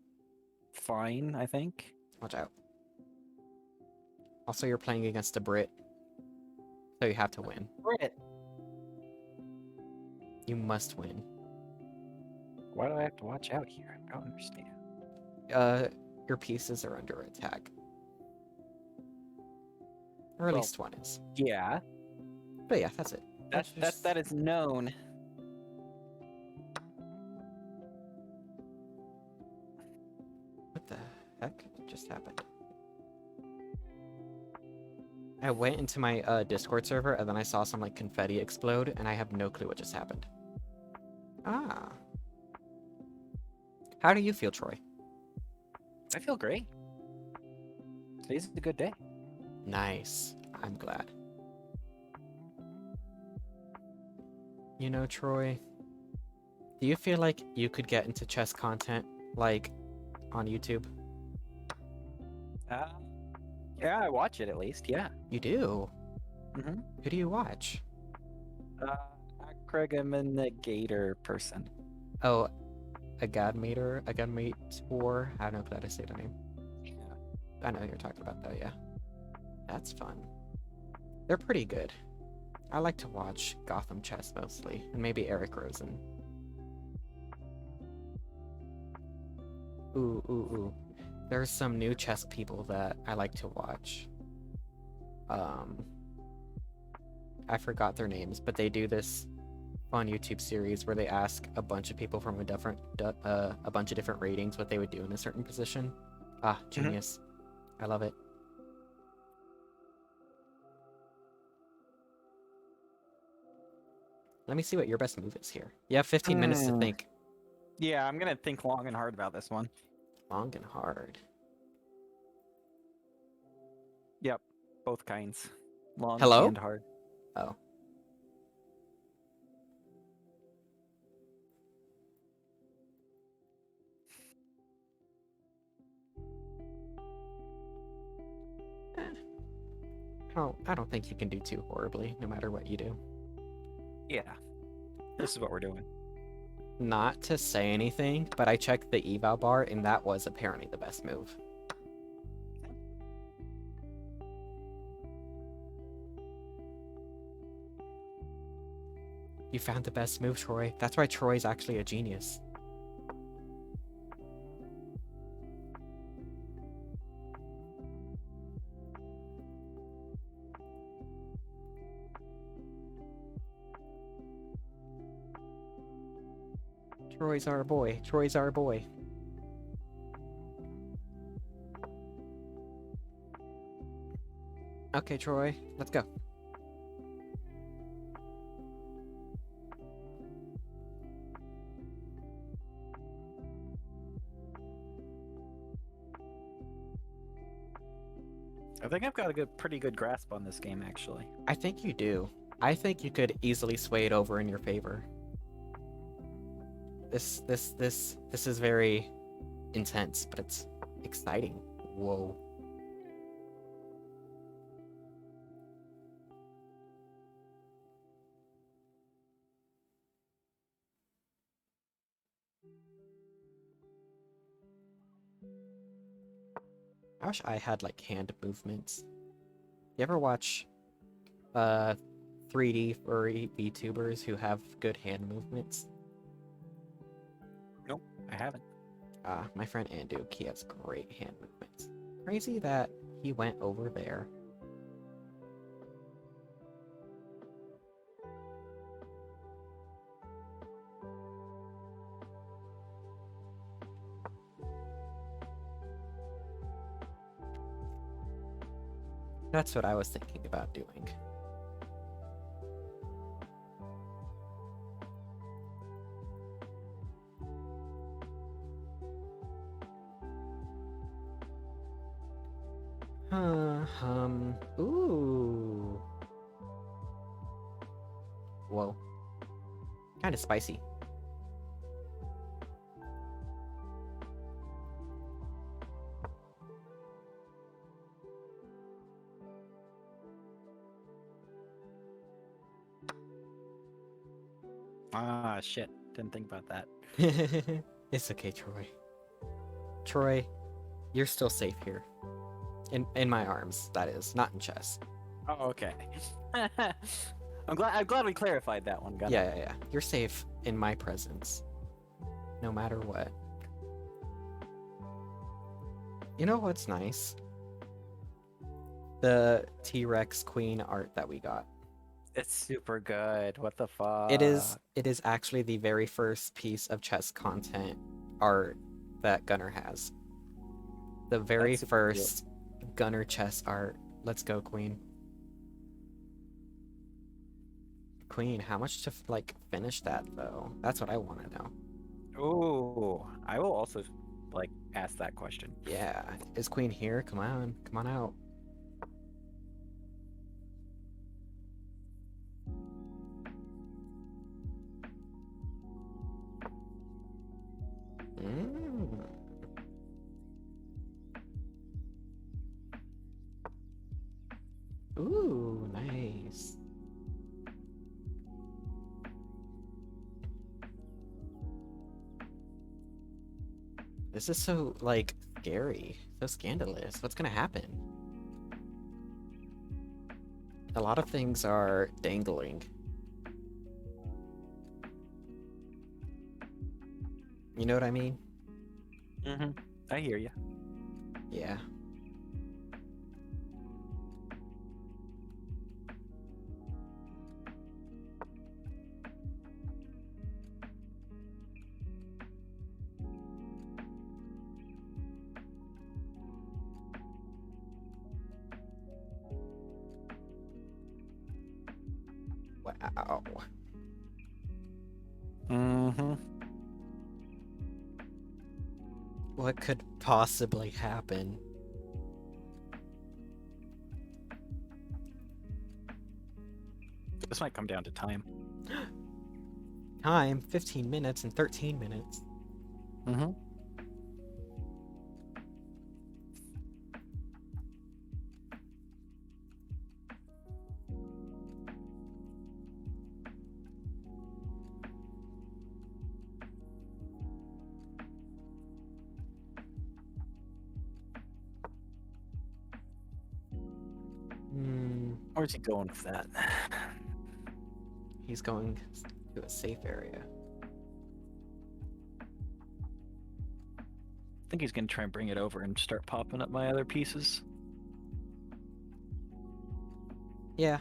fine, I think. Watch out. Also, you're playing against a Brit, so you have to win. Brit. You must win. Why do I have to watch out here? I don't understand. Your pieces are under attack. Or at Well, least one is. Yeah, But yeah, that's it. that is known. What the heck just happened? I went into my Discord server and then I saw some like confetti explode and I have no clue what just happened. Ah. How do you feel, Troy? I feel great. Today's a good day. Nice. I'm glad. You know, Troy, do you feel like you could get into chess content, like, on YouTube? Yeah, I watch it at least. Yeah. You do? Mm-hmm. Who do you watch? Acrogaminigator person. Oh, a Gadmater? A Gadmator? I don't know if that is say the name. Yeah. I know who you're talking about, though, yeah. That's fun. They're pretty good. I like to watch Gotham Chess mostly, and maybe Eric Rosen. Ooh. There's some new chess people that I like to watch. I forgot their names, but they do this fun YouTube series where they ask a bunch of people from a bunch of different ratings what they would do in a certain position. Ah, genius. I love it. Let me see what your best move is here. You have 15 minutes to think. Yeah, I'm gonna think long and hard about this one. Long and hard. Yep, both kinds. Long Hello? and hard. Oh. I don't think you can do too horribly, no matter what you do. Yeah, this is what we're doing. Not to say anything, but I checked the eval bar, and that was apparently the best move. You found the best move, Troy. That's why Troy's actually a genius. Troy's our boy. Troy's our boy. Okay, Troy, let's go. I think I've got a pretty good grasp on this game, actually. I think you do. I think you could easily sway it over in your favor. This is very intense, but it's exciting. Whoa. I wish I had like hand movements. You ever watch 3D furry VTubers who have good hand movements? Nope, I haven't. My friend Anduk, he has great hand movements. Crazy that he went over there. That's what I was thinking about doing. Ooh. Whoa. Kind of spicy. Didn't think about that. It's okay, Troy. Troy, you're still safe here. In my arms, that is, not in chess. Oh, okay. I'm glad we clarified that one, Gunnar. Yeah. You're safe in my presence. No matter what. You know what's nice? The T-Rex Queen art that we got. It's super good. What the fuck? It is actually the very first piece of chess content art that Gunnar has. The very That's super first Gunnar chess art. Let's go, Queen. Queen, how much to like finish that though? That's what I want to know. Ooh, I will also like ask that question. Yeah, is Queen here? Come on out. Mm. Ooh, nice. This is so, like, scary. So scandalous. What's gonna happen? A lot of things are dangling. You know what I mean? Mm-hmm. I hear you. Yeah. Wow. Mm-hmm. What could possibly happen? This might come down to time. Time, 15 minutes and 13 minutes. Mm-hmm. Where's he going with that? He's going to a safe area. I think he's gonna try and bring it over and start popping up my other pieces. Yeah.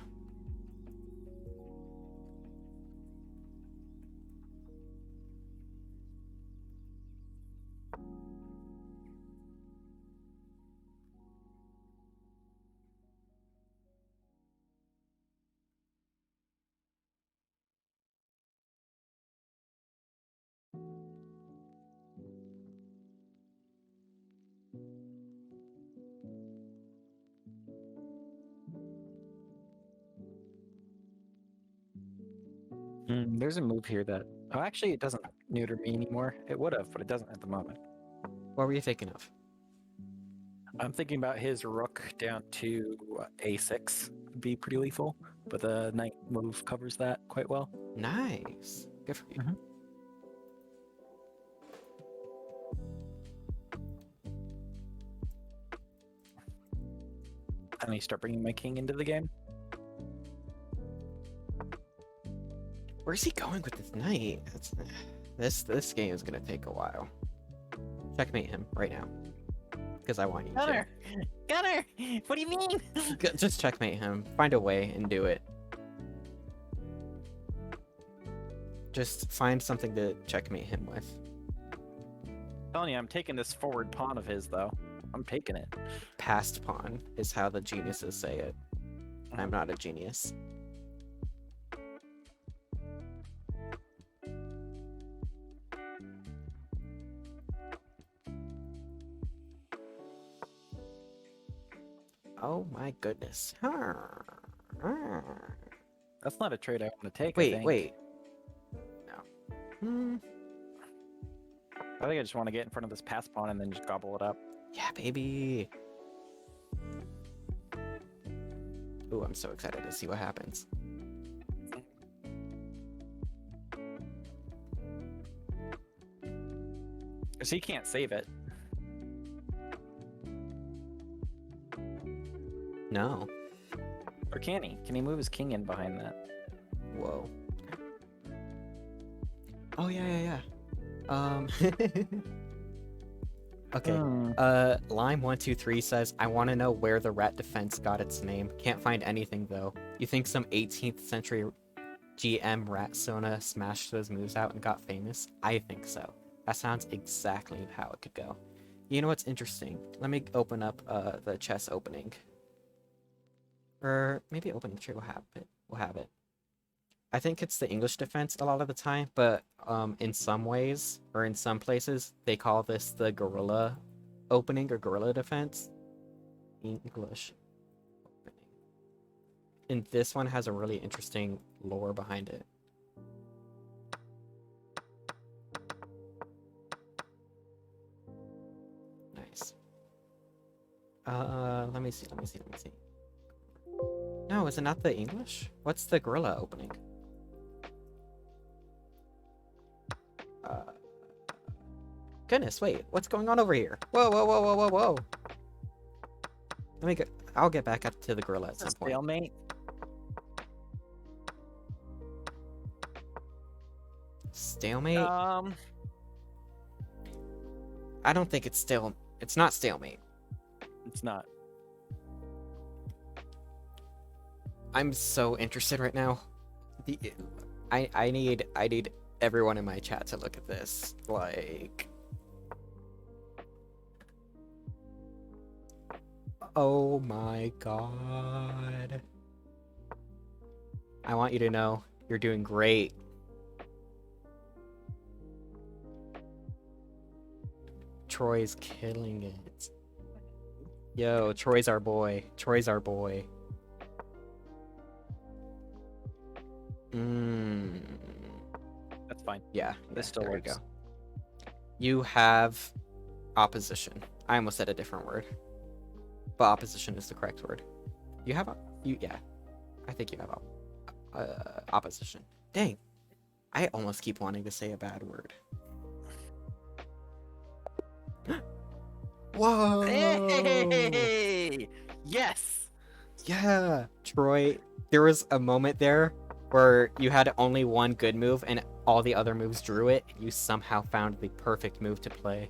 There's a move here that... Oh, actually, it doesn't neuter me anymore. It would have, but it doesn't at the moment. What were you thinking of? I'm thinking about his rook down to a6 would be pretty lethal, but the knight move covers that quite well. Nice. Good for you. Mhm. And I start bringing my king into the game. Where's he going with this knight? This game is gonna take a while. Checkmate him right now, because I want you Gunnar! Gunnar! What do you mean? to. Just checkmate him. Find a way and do it. Just find something to checkmate him with. I'm telling you, I'm taking this forward pawn of his, though. I'm taking it. Passed pawn is how the geniuses say it. I'm not a genius. Oh my goodness. That's not a trade I want to take, I Wait, think. wait. No. I think I just want to get in front of this pass pawn and then just gobble it up. Yeah, baby. Ooh, I'm so excited to see what happens. So he can't save it. No. Or can he? Can he move his king in behind that? Whoa. Oh yeah. Okay. Lime123 says, I want to know where the rat defense got its name. Can't find anything though. You think some 18th century GM rat Sona smashed those moves out and got famous? I think so. That sounds exactly how it could go. You know what's interesting? Let me open up the chess opening. Or maybe opening tree will have it. We'll have it. I think it's the English defense a lot of the time, but in some ways, or in some places, they call this the guerrilla opening or guerrilla defense. English opening. And this one has a really interesting lore behind it. Nice. Let me see. No, is it not the English? What's the guerrilla opening? Goodness, wait, what's going on over here? Whoa. Let me get. I'll get back up to the gorilla at some point. Stalemate. Stalemate? I don't think it's It's not stalemate. It's not. I'm so interested right now. I need everyone in my chat to look at this. Like, oh my god. I want you to know you're doing great. Troy's killing it. Yo, Troy's our boy. That's fine. Yeah, This still there works. you go. You have opposition. I almost said a different word, but opposition is the correct word. You have yeah. I think you have opposition. Dang, I almost keep wanting to say a bad word. Whoa! Hey! Yes! Yeah, Troy. There was a moment there where you had only one good move and all the other moves drew it, and you somehow found the perfect move to play.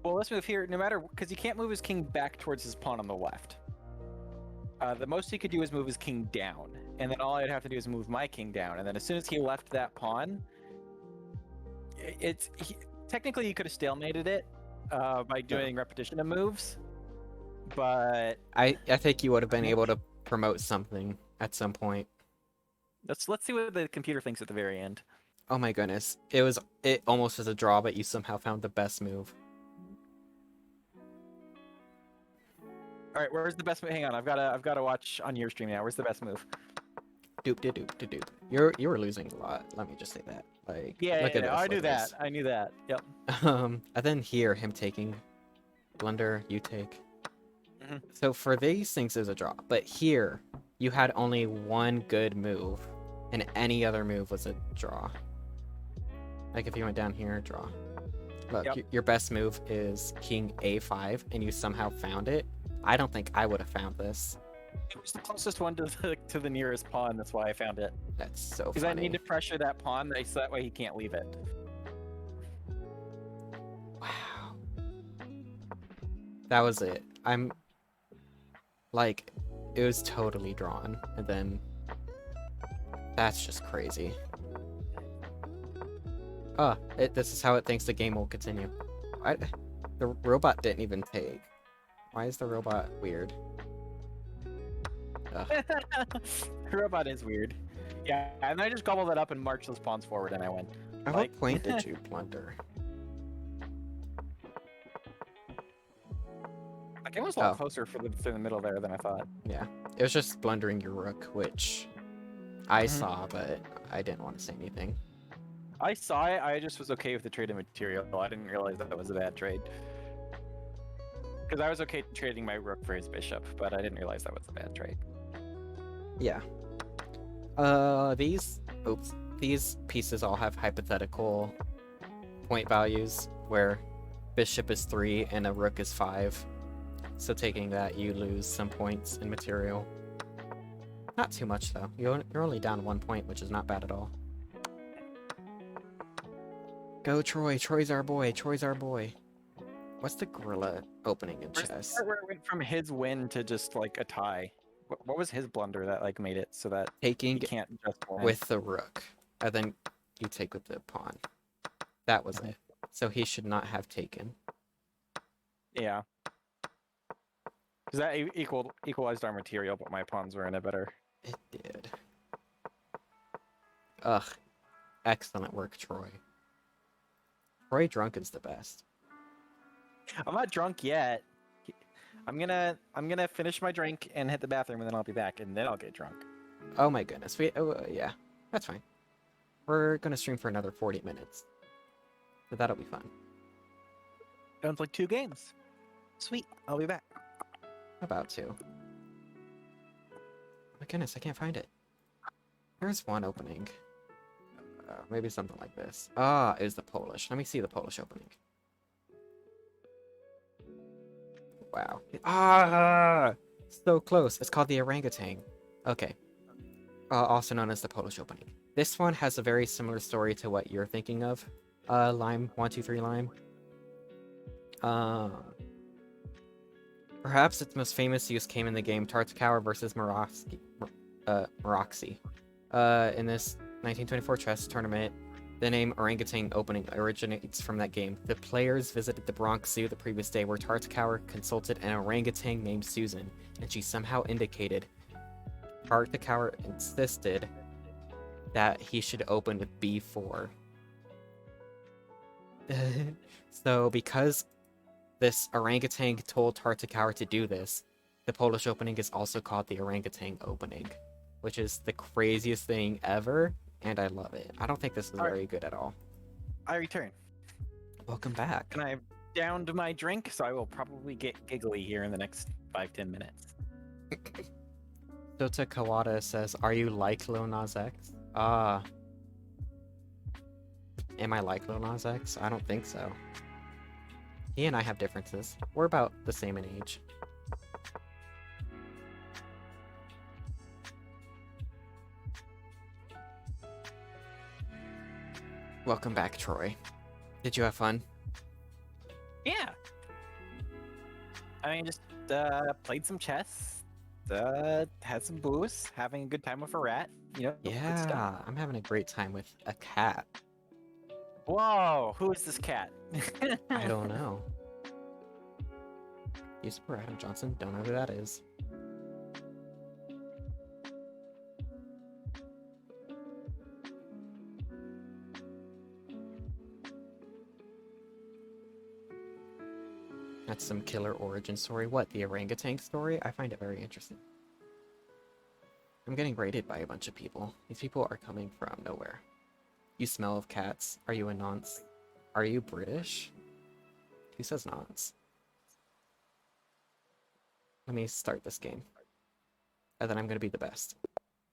Well, let's move here, no matter, because he can't move his king back towards his pawn on the left. The most he could do is move his king down, and then all I'd have to do is move my king down, and then as soon as he left that pawn, technically he could have stalemated it by doing repetition of moves, but I think you would have been able to promote something at some point. let's see what the computer thinks at the very end. Oh my goodness. It almost was a draw, but you somehow found the best move. All right, where's the best move? Hang on, I've got to watch on your stream now. Where's the best move? Doop de doop de doop. You were losing a lot. Let me just say that. Like, Yeah, look at this, I look knew at that. this. I knew that. Yep. I then hear him taking blunder. You take. Mhm. So for these things, there's a draw. But here, you had only one good move, and any other move was a draw. Like if you went down here, draw. Look, Yep. your best move is King A5, and you somehow found it. I don't think I would have found this. It was the closest one to the nearest pawn. That's why I found it. That's so Because funny. I need to pressure that pawn, so that way he can't leave it. Wow. That was it. I'm like, it was totally drawn, and then that's just crazy. This is how it thinks the game will continue. The robot didn't even take. Why is the robot weird? Ugh. Robot is weird. Yeah, and I just gobbled that up and marched those pawns forward, and I win. At Like- what point did you blunder? That game was a lot Oh. closer through the middle there than I thought. Yeah, it was just blundering your rook, which I Mhm. saw, but I didn't want to say anything. I saw it. I just was okay with the trade of material. I didn't realize that was a bad trade. Because I was okay trading my rook for his bishop, but I didn't realize that was a bad trade. Yeah. These pieces all have hypothetical point values where bishop is 3 and a rook is 5. So taking that, you lose some points in material. Not too much, though. You're only down 1 point, which is not bad at all. Go, Troy. Troy's our boy. Troy's our boy. What's the gorilla opening in Where's the chess? part where it went from his win to just like a tie? What was his blunder that like made it so that Taking he can't just win? with the rook. And then you take with the pawn. That was it. So he should not have taken. Yeah. Because that equalized our material, but my pawns were in a better... It did. Ugh. Excellent work, Troy. Troy Drunken's the best. I'm not drunk yet. I'm gonna finish my drink and hit the bathroom, and then I'll be back, and then I'll get drunk. Oh my goodness. Yeah, that's fine. We're gonna stream for another 40 minutes. So that'll be fun. Sounds like 2 games. Sweet. I'll be back. About to. Oh my goodness, I can't find it. There's one opening. Maybe something like this. Ah, is the Polish. Let me see the Polish opening. Wow. Ah! So close. It's called the orangutan. Okay. Also known as the Polish opening. This one has a very similar story to what you're thinking of. Lime, 123 Lime. Perhaps its most famous use came in the game Tartakower versus Moravsky. In this 1924 chess tournament, the name orangutan opening originates from that game. The players visited the Bronx Zoo the previous day where Tartakower consulted an orangutan named Susan, and she somehow indicated Tartakower insisted that he should open with b4. So because this orangutan told Tartakower to do this, the Polish opening is also called the orangutan opening, which is the craziest thing ever, and I love it. I don't think this is very good at all. I return. Welcome back. And I've downed my drink, so I will probably get giggly here in the next 5-10 minutes. Dota Kawada says, "Are you like Lil Nas X?" Am I like Lil Nas X? I don't think so. He and I have differences. We're about the same in age. Welcome back, Troy. Did you have fun? Yeah. I mean, just played some chess, had some booze, having a good time with a rat. You know. Good stuff. Yeah, I'm having a great time with a cat. Whoa, who is this cat? I don't know. You support Adam Johnson? Don't know who that is. That's some killer origin story. What, the orangutan story? I find it very interesting. I'm getting raided by a bunch of people. These people are coming from nowhere. You smell of cats. Are you a nonce? Are you British? Who says nonce? Let me start this game. And then I'm gonna be the best.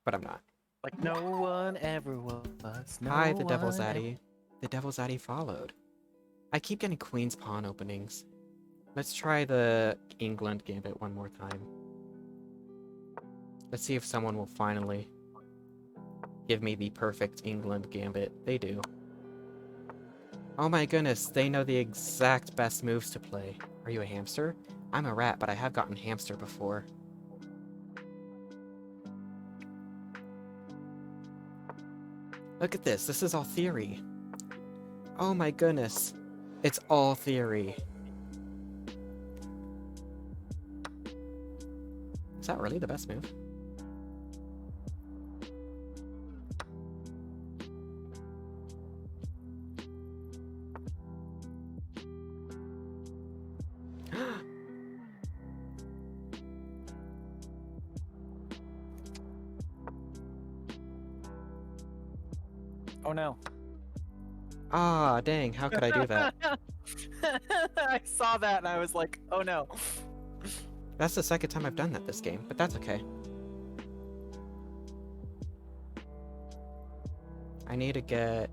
But I'm not. Like no one ever was. No Hi, the Devil's one Addy. The Devil's Addy followed. I keep getting Queen's Pawn openings. Let's try the England Gambit one more time. Let's see if someone will finally give me the perfect England Gambit. They do. Oh my goodness, they know the exact best moves to play. Are you a hamster? I'm a rat, but I have gotten hamster before. Look at this. This is all theory. Oh my goodness. It's all theory. Is that really the best move? Oh no. Ah, dang, how could I do that? I saw that and I was like, oh no. That's the second time I've done that this game, but that's okay. I need to get...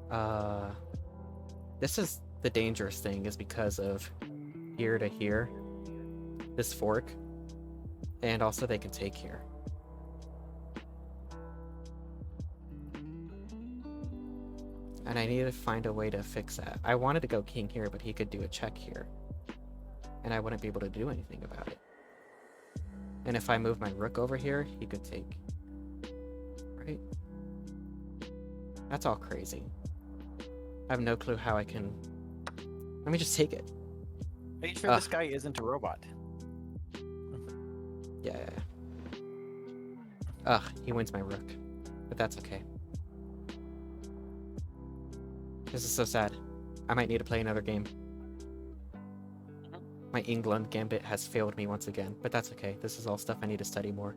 Uh, this is the dangerous thing, is because of here to here, this fork, and also they can take here. And I need to find a way to fix that. I wanted to go king here, but he could do a check here. And I wouldn't be able to do anything about it. And if I move my rook over here, he could take. Right? That's all crazy. I have no clue how I can... Let me just take it. Are you sure this guy isn't a robot? Yeah. Ugh, he wins my rook. But that's okay. This is so sad. I might need to play another game. My England Gambit has failed me once again, but that's okay. This is all stuff I need to study more.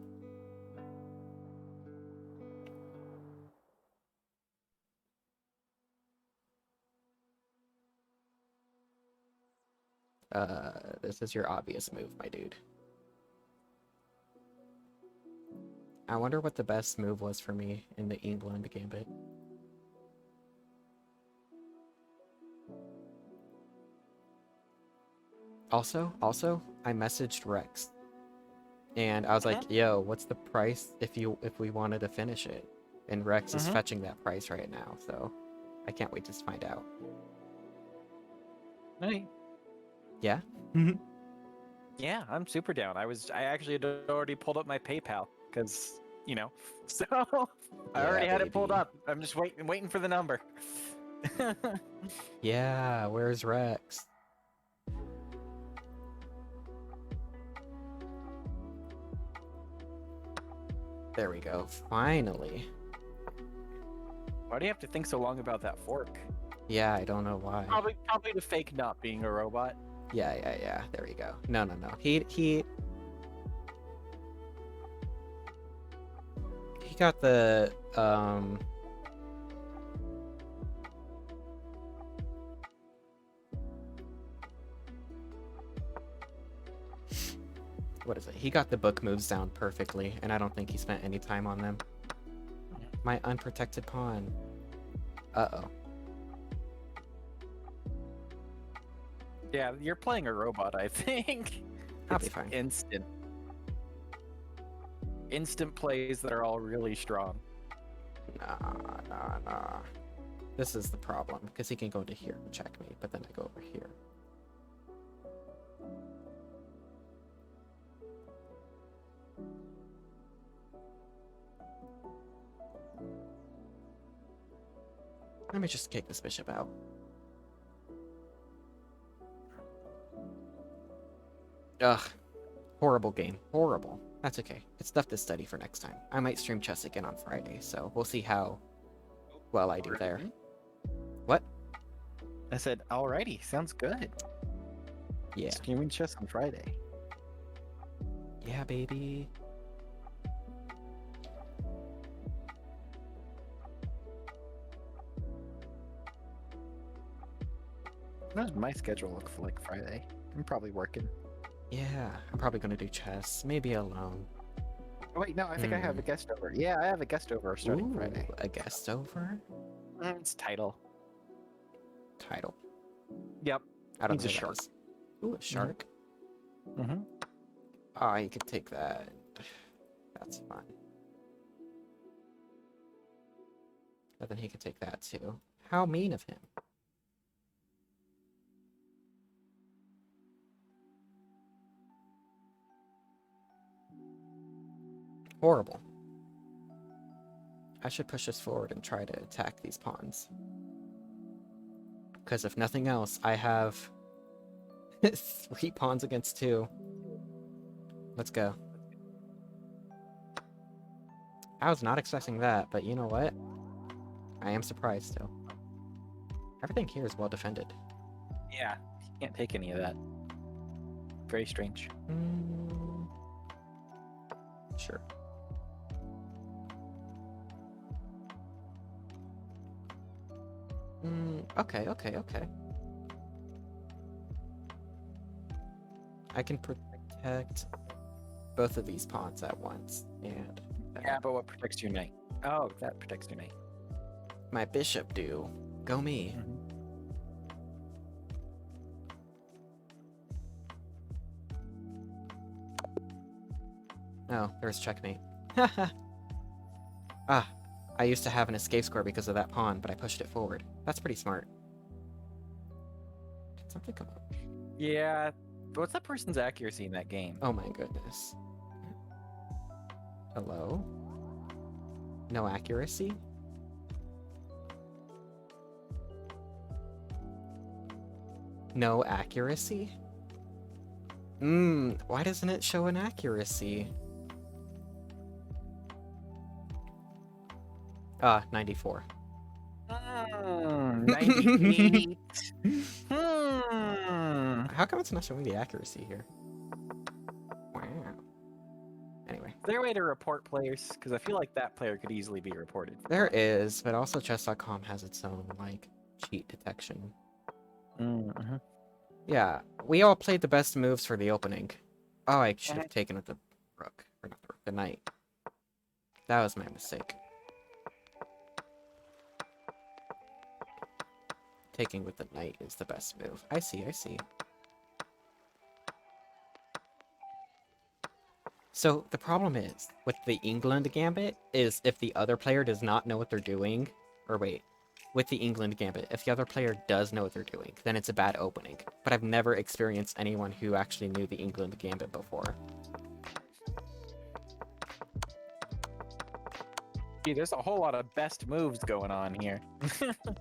This is your obvious move, my dude. I wonder what the best move was for me in the England Gambit. Also, I messaged Rex, and I was like, "Yo, what's the price if we wanted to finish it?" And Rex is fetching that price right now, so I can't wait to find out. Hey. Yeah. Yeah, I'm super down. I actually had already pulled up my PayPal because, you know, so I already had it pulled up. I'm just waiting for the number. Yeah, where's Rex? There we go. Finally. Why do you have to think so long about that fork? Yeah, I don't know why. Probably to fake not being a robot. Yeah. There we go. No. He got the what is it? He got the book moves down perfectly, and I don't think he spent any time on them. My unprotected pawn. Uh-oh. Yeah, you're playing a robot, I think. I'll be fine. Instant plays that are all really strong. Nah. This is the problem, because he can go to here and check me, but then I go over here. Let me just kick this bishop out. Ugh. Horrible game. Horrible. That's okay. It's stuff to study for next time. I might stream chess again on Friday, so we'll see how well I do there. What? I said, alrighty, sounds good. Yeah. Streaming chess on Friday. Yeah, baby. What does my schedule look like Friday? I'm probably working. Yeah, I'm probably gonna do chess. Maybe alone. Oh, wait, no, I think I have a guest over. Yeah, I have a guest over starting Friday. A guest over? It's title. Title. Yep. I don't Needs know a what shark. that is. Ooh, a shark. Mm-hmm. Ah, you could take that. That's fine. But then he could take that too. How mean of him. Horrible. I should push this forward and try to attack these pawns. Because if nothing else, I have 3 pawns against 2. Let's go. I was not expecting that, but you know what? I am surprised still. Everything here is well defended. Yeah, you can't take any of that. Very strange. Sure. Okay. I can protect both of these pawns at once, and Yeah, but what protects your knight? Oh, that protects your knight. my bishop do. Go me. Oh, there's checkmate. Ah, I used to have an escape score because of that pawn, but I pushed it forward. That's pretty smart. Did something come up? Yeah. What's that person's accuracy in that game? Oh my goodness. Hello? No accuracy? No accuracy? Why doesn't it show an accuracy? 94. 98. How come it's not showing the accuracy here? Wow. Anyway. Is there a way to report players? Because I feel like that player could easily be reported. There is, but also chess.com has its own, like, cheat detection. Yeah, we all played the best moves for the opening. Oh, I should have taken with the rook. Or not the rook, the knight. That was my mistake. Taking with the knight is the best move. I see, I see. So, the problem is, with the England Gambit, is if the other player does not know what they're doing, or wait, with the England Gambit, if the other player does know what they're doing, then it's a bad opening. But I've never experienced anyone who actually knew the England Gambit before. Gee, there's a whole lot of best moves going on here.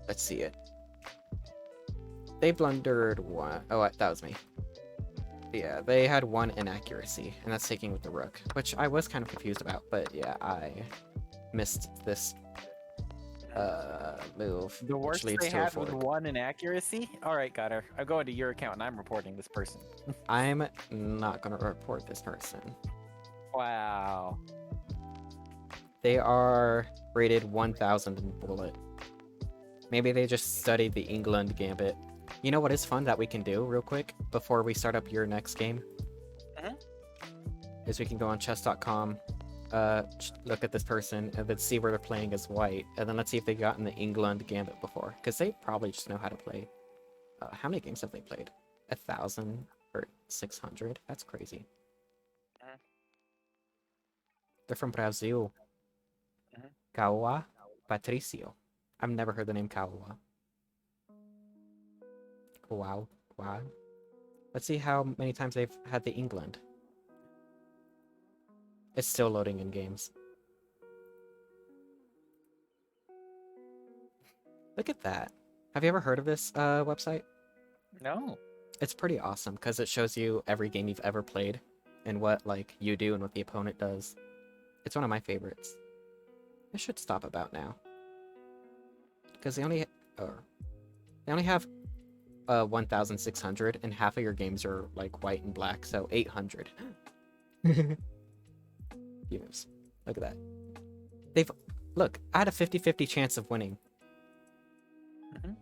Let's see it. They blundered one. Oh, that was me. Yeah, they had one inaccuracy, and that's taking with the rook, which I was kind of confused about, but yeah, I missed this move. The worst leads they to a had with fork. one inaccuracy? Alright, Gunnar. I'm going to your account and I'm reporting this person. I'm not gonna report this person. Wow. They are rated 1000 in bullet. Maybe they just studied the England Gambit. You know what is fun that we can do real quick before we start up your next game? Is we can go on chess.com, look at this person, and then see where they're playing as white, and then let's see if they've gotten the England Gambit before, because they probably just know how to play. How many games have they played? 1,000 or 600? That's crazy. They're from Brazil. Kawa Patricio. I've never heard the name Kawa. Wow. Wow. Let's see how many times they've had the England. It's still loading in games. Look at that. Have you ever heard of this website? No. It's pretty awesome because it shows you every game you've ever played and what like you do and what the opponent does. It's one of my favorites. It should stop about now. Because they only have 1,600 and half of your games are like white and black, so 800. Units. Look at that. Look, I had a 50-50 chance of winning.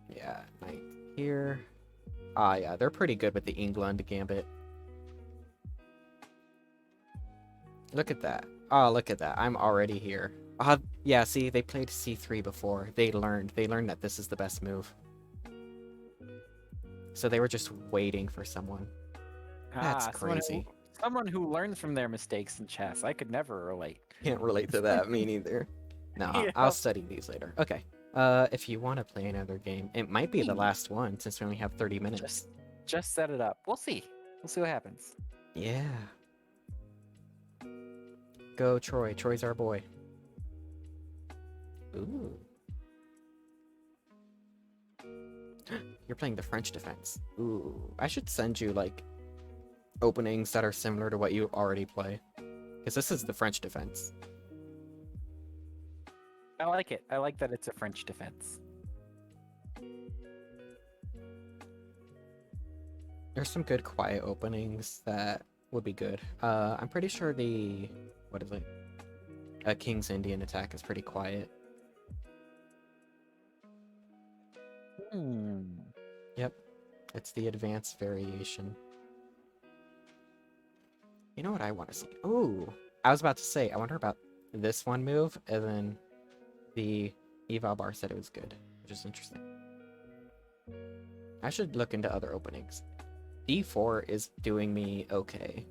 Yeah, knight here. Ah, yeah, they're pretty good with the England Gambit. Look at that. Oh, look at that. I'm already here. Yeah, see, they played c3 before. They learned that this is the best move. So they were just waiting for someone. That's crazy. Someone who learns from their mistakes in chess. I could never relate. Can't relate to that, me neither. No, Yeah. I'll study these later. Okay. If you want to play another game, it might be the last one since we only have 30 minutes. Just set it up. We'll see. We'll see what happens. Yeah. Go, Troy. Troy's our boy. Ooh. You're playing the French defense. Ooh. I should send you, like, openings that are similar to what you already play. Because this is the French defense. I like it. I like that it's a French defense. There's some good quiet openings that would be good. I'm pretty sure the... What is it? King's Indian attack is pretty quiet. Yep. It's the advanced variation. You know what I want to see? Ooh! I was about to say, I wonder about this one move, and then the eval bar said it was good, which is interesting. I should look into other openings. D4 is doing me okay.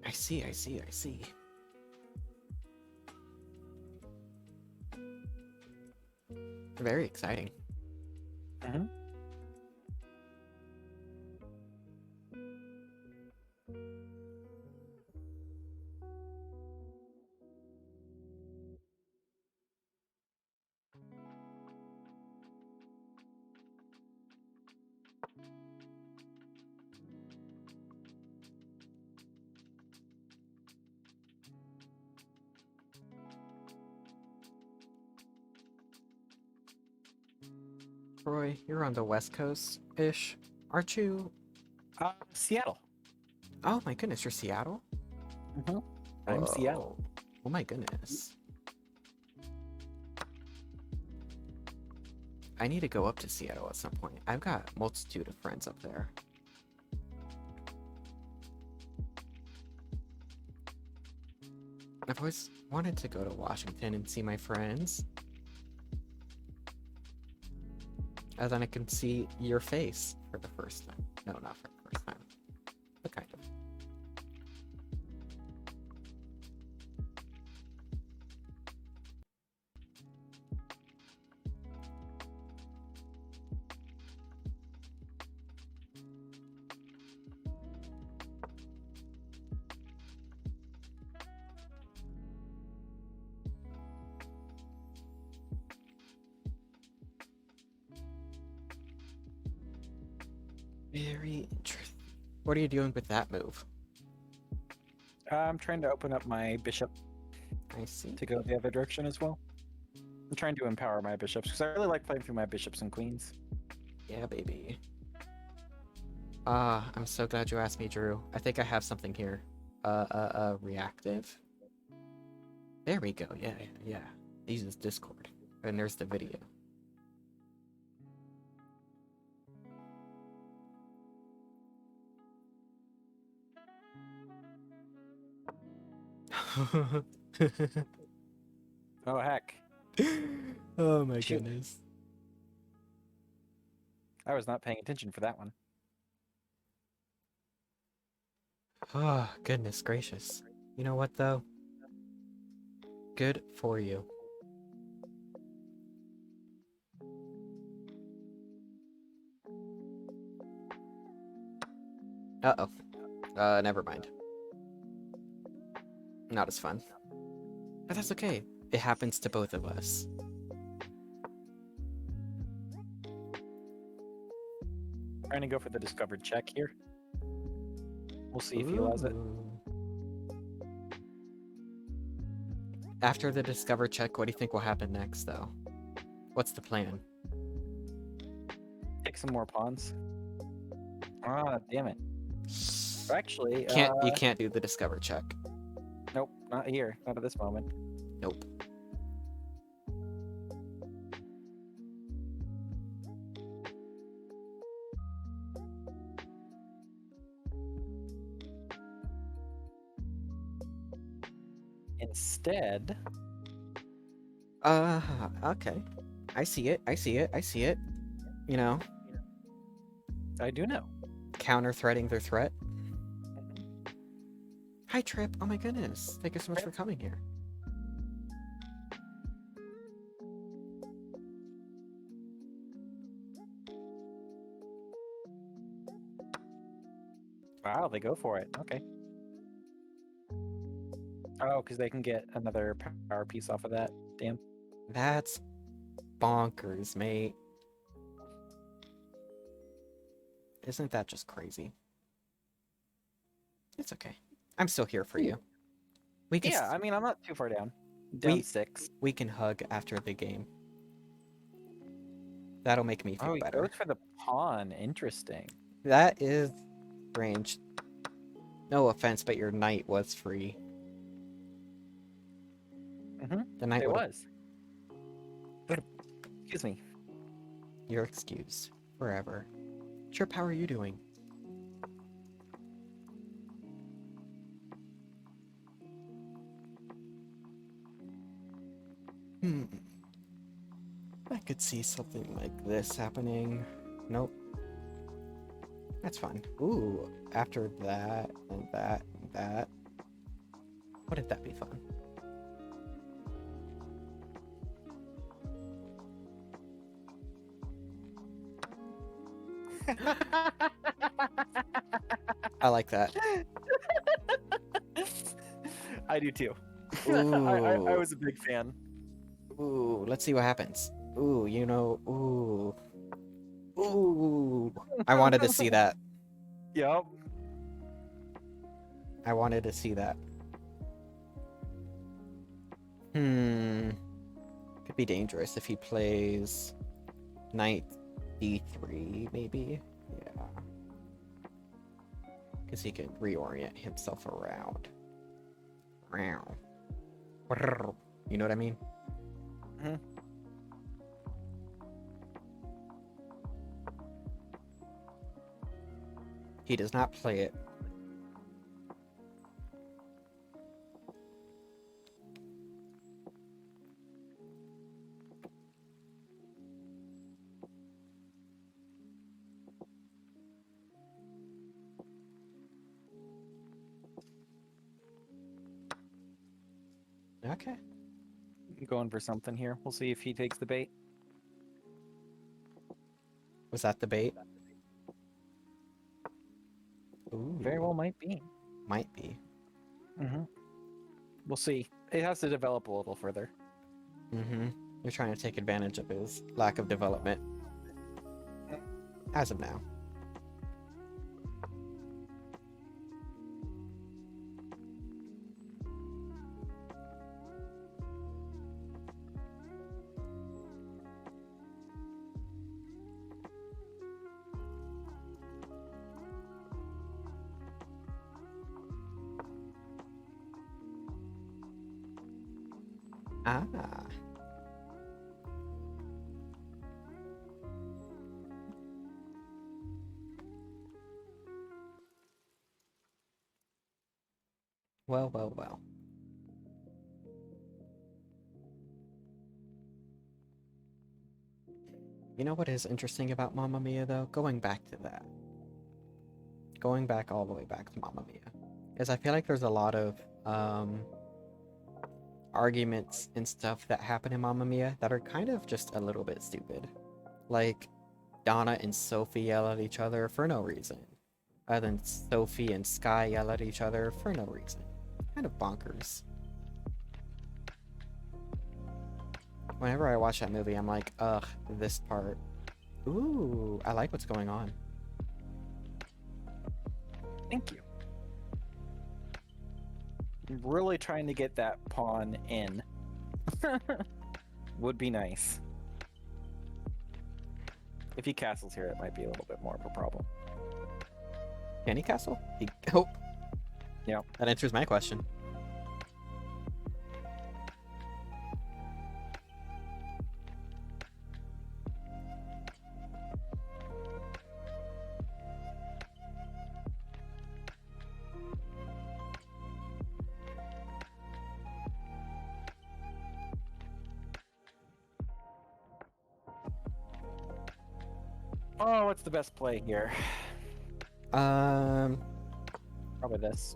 I see. Very exciting. Mm-hmm. Troy, you're on the West Coast-ish, aren't you? Seattle. Oh my goodness, you're Seattle? Mm-hmm. I'm Seattle. Oh my goodness. I need to go up to Seattle at some point. I've got a multitude of friends up there. I've always wanted to go to Washington and see my friends. And then I can see your face for the first time. No, not for the first time. But kind of. Very interesting. What are you doing with that move? I'm trying to open up my bishop I see. to go the other direction as well. I'm trying to empower my bishops because I really like playing through my bishops and queens. Yeah, baby. Ah, I'm so glad you asked me, Drew. I think I have something here. Reactive? There we go. Yeah. This is Discord. And there's the video. Oh heck! Oh my Shoot. goodness. I was not paying attention for that one. Oh, goodness gracious. You know what, though? Good for you. Uh-oh. Never mind. Not as fun. But that's okay. It happens to both of us. Trying to go for the discovered check here. We'll see if he allows it. Ooh. After the discover check, what do you think will happen next, though? What's the plan? Take some more pawns. Ah, damn it. Actually, You can't do the discover check. nope, not here. Not at this moment. Nope. Instead, Okay. I see it. You know, I do know. counter-threading their threat. Hi, Trip. Oh my goodness. Thank you so much for coming here. Wow, they go for it. Okay. Oh, because they can get another power piece off of that. Damn. That's bonkers, mate. Isn't that just crazy? It's okay. I'm still here for you. We can Yeah, I mean, I'm not too far down. Down 6. we can hug after the game. That'll make me feel Oh, he better. goes for the pawn. Interesting. That is strange. No offense, but your knight was free. Mm-hmm. The knight It would've- was. Excuse me. You're excused. Forever. Trip, how are you doing? Hmm. I could see something like this happening. Nope. That's fine. Ooh, after that and that and that. Wouldn't that be fun? I like that. I do too. I Ooh. was a big fan. Ooh, let's see what happens. Ooh, ooh. Ooh. I wanted to see that. Yep. I wanted to see that. Hmm. Could be dangerous if he plays knight d3, maybe? Yeah. Because he can reorient himself around. You know what I mean? Mm-hmm. He does not play it. Okay. I'm going for something here. We'll see if he takes the bait. Was that the bait? Ooh. Very well might be. Might be. Mm-hmm. We'll see. It has to develop a little further. Mm-hmm. You're trying to take advantage of his lack of development. As of now. Ah. Well, well, well. You know what is interesting about Mamma Mia, though? Going back to that. Going back all the way back to Mamma Mia. Is I feel like there's a lot of arguments and stuff that happen in Mamma Mia that are kind of just a little bit stupid. Like, Donna and Sophie yell at each other for no reason. Then Sophie and Sky yell at each other for no reason. Kind of bonkers. Whenever I watch that movie, I'm like, ugh, this part. Ooh, I like what's going on. Thank you. I'm really trying to get that pawn in. Would be nice. If he castles here, it might be a little bit more of a problem. Can he castle? Oh. Yeah. That answers my question. Oh, what's the best play here? Um, Probably this.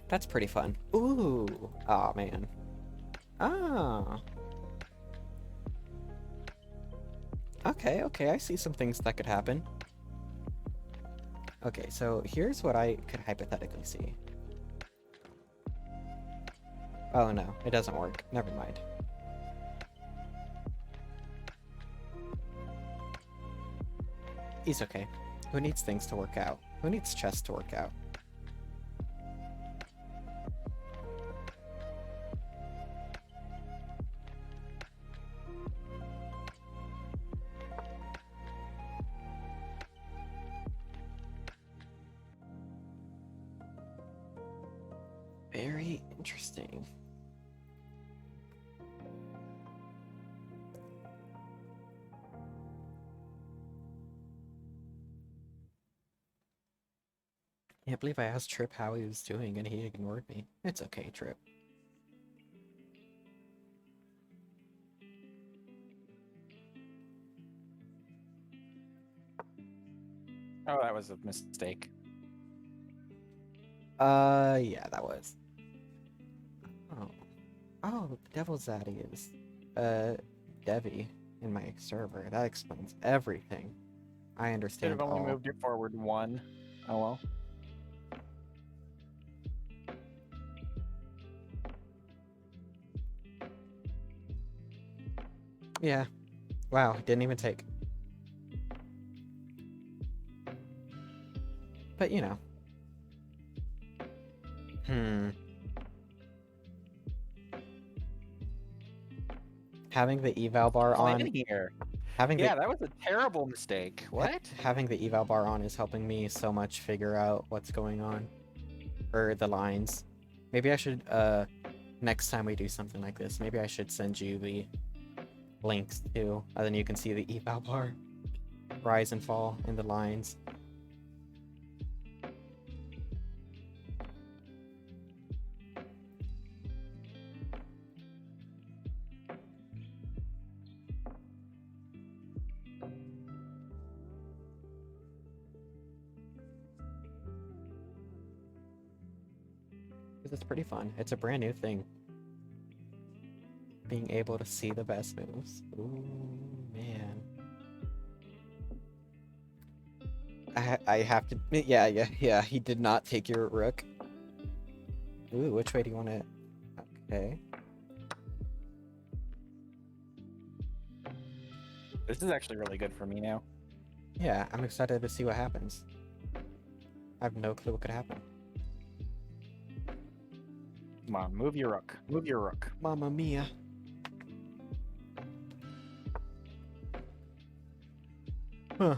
that's pretty fun. Ooh. Aw, man. Ah. Okay, okay, I see some things that could happen. Okay, so here's what I could hypothetically see. Oh no, it doesn't work. Never mind. He's okay. Who needs things to work out? Who needs chess to work out? Very interesting. Can't believe I asked Trip how he was doing and he ignored me. It's okay, Trip. Oh, that was a mistake. Yeah, that was. Oh. Oh, the Devil's Zaddy is, Devi in my server. That explains everything. I Should understand have only all. moved it forward 1. Oh well. Yeah. Wow, didn't even take. But, you know. Having the eval bar Plan on. here. Having Yeah, the that was a terrible mistake. What? having the eval bar on is helping me so much figure out what's going on. Or the lines. Maybe I should, next time we do something like this, maybe I should send you the links too. And then you can see the eval bar rise and fall in the lines. Because it's pretty fun. It's a brand new thing. Being able to see the best moves. Ooh, man. I have to. Yeah. He did not take your rook. Ooh, which way do you want it? Okay. This is actually really good for me now. Yeah, I'm excited to see what happens. I have no clue what could happen. Come on, move your rook. Move your rook. Mamma mia. Huh.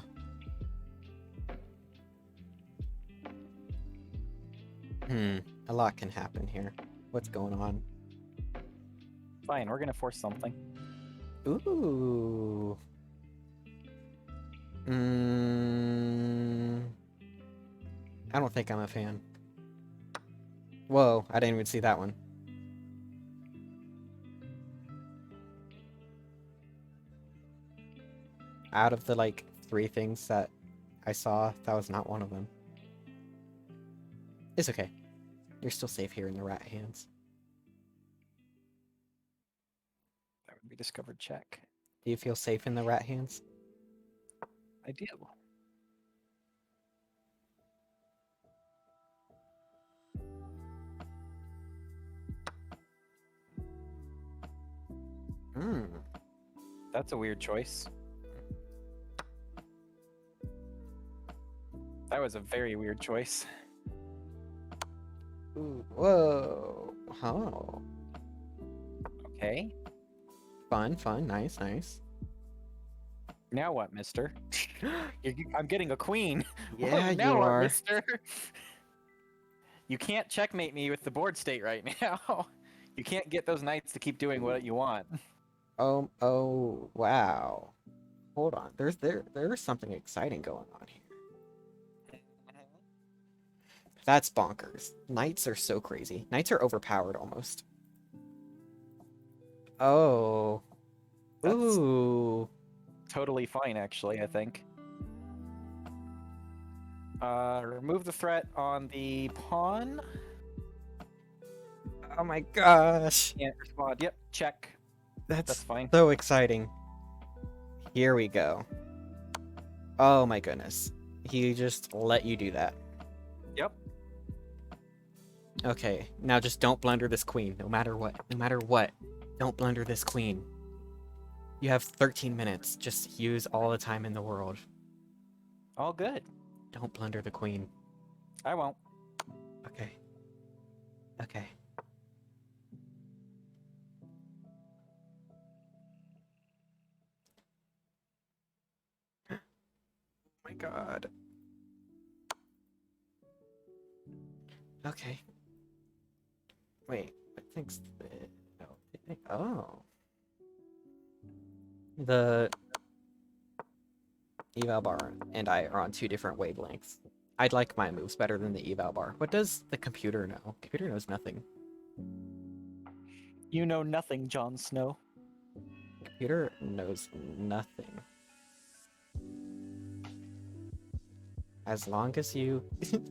A lot can happen here. What's going on? Fine, we're gonna force something. Ooh. I don't think I'm a fan. Whoa, I didn't even see that one. Out of the, like, 3 things that I saw, that was not one of them. It's okay. You're still safe here in the rat hands. That would be discovered check. Do you feel safe in the rat hands? I do. That's a weird choice. That was a very weird choice. Ooh, whoa. Oh. Okay. Fun, nice. Now what, mister? I'm getting a queen. Yeah, now you what, are. mister? You can't checkmate me with the board state right now. You can't get those knights to keep doing what you want. Oh, wow. Hold on. There's something exciting going on here. That's bonkers. Knights are so crazy. Knights are overpowered almost. Oh. That's Ooh. totally fine, actually, I think. Remove the threat on the pawn. Oh my gosh. Can't respond. Yep, check. That's fine. so exciting. Here we go. Oh my goodness. He just let you do that. Yep. Okay, now just don't blunder this queen, no matter what. No matter what. Don't blunder this queen. You have 13 minutes. Just use all the time in the world. All good. Don't blunder the queen. I won't. Okay. Okay. Oh my god. Okay. Wait, I think no. Oh. The eval bar and I are on 2 different wavelengths. I'd like my moves better than the eval bar. What does the computer know? Computer knows nothing. You know nothing, Jon Snow. Computer knows nothing. As long as you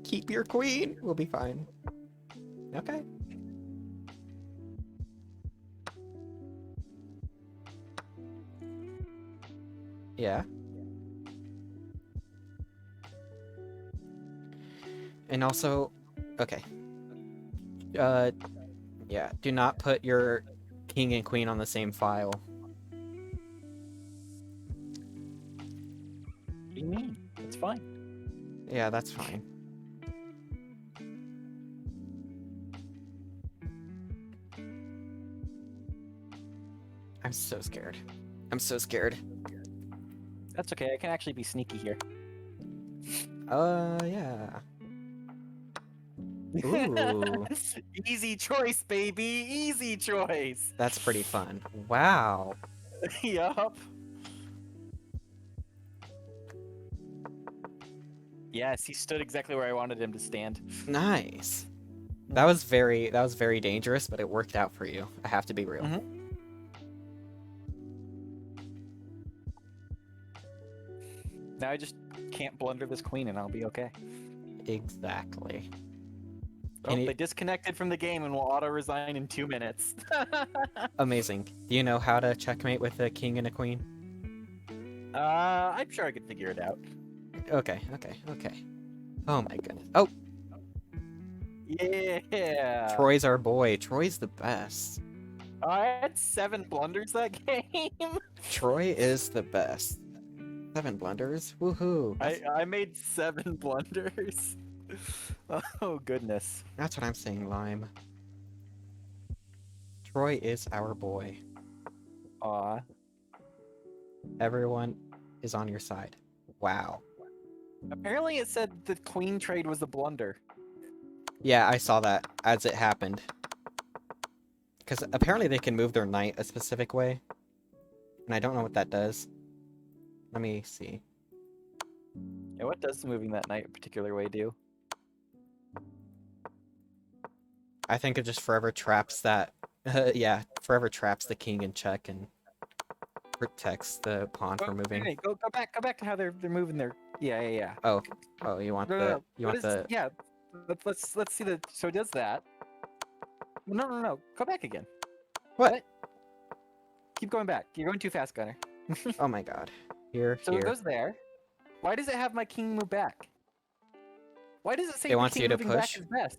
keep your queen, we'll be fine. Okay. Yeah. And also, okay. Yeah, do not put your king and queen on the same file. What do you mean? It's fine. Yeah, that's fine. I'm so scared. I'm so scared. That's okay. I can actually be sneaky here. Yeah. Ooh, Easy choice, baby. Easy choice. that's pretty fun. Wow. Yup. Yes, he stood exactly where I wanted him to stand. Nice. That was very dangerous, but it worked out for you. I have to be real. Mhm. Now I just can't blunder this queen and I'll be okay. Exactly. Oh, they disconnected from the game and will auto-resign in 2 minutes. Amazing. Do you know how to checkmate with a king and a queen? I'm sure I could figure it out. Okay. Oh my goodness. Oh, Yeah. Troy's our boy. Troy's the best. I had 7 blunders that game. Troy is the best. 7 blunders. Woohoo. I made 7 blunders. Oh goodness. That's what I'm saying, Lime. Troy is our boy. Aw. Everyone is on your side. Wow. Apparently it said the queen trade was a blunder. Yeah, I saw that as it happened. Because apparently they can move their knight a specific way. And I don't know what that does. Let me see. Yeah, what does moving that knight a particular way do? I think it just forever traps that. Yeah, forever traps the king in check and protects the pawn from moving. Hey, go back to how they're moving their. Yeah. Oh, you want No. you want the Yeah. Let's see the. So it does that. No. Go back again. what? Keep going back. You're going too fast, Gunnar. Oh my god. Here. So it goes there. Why does it have my king move back? Why does it say It the wants king you to moving back push? is best?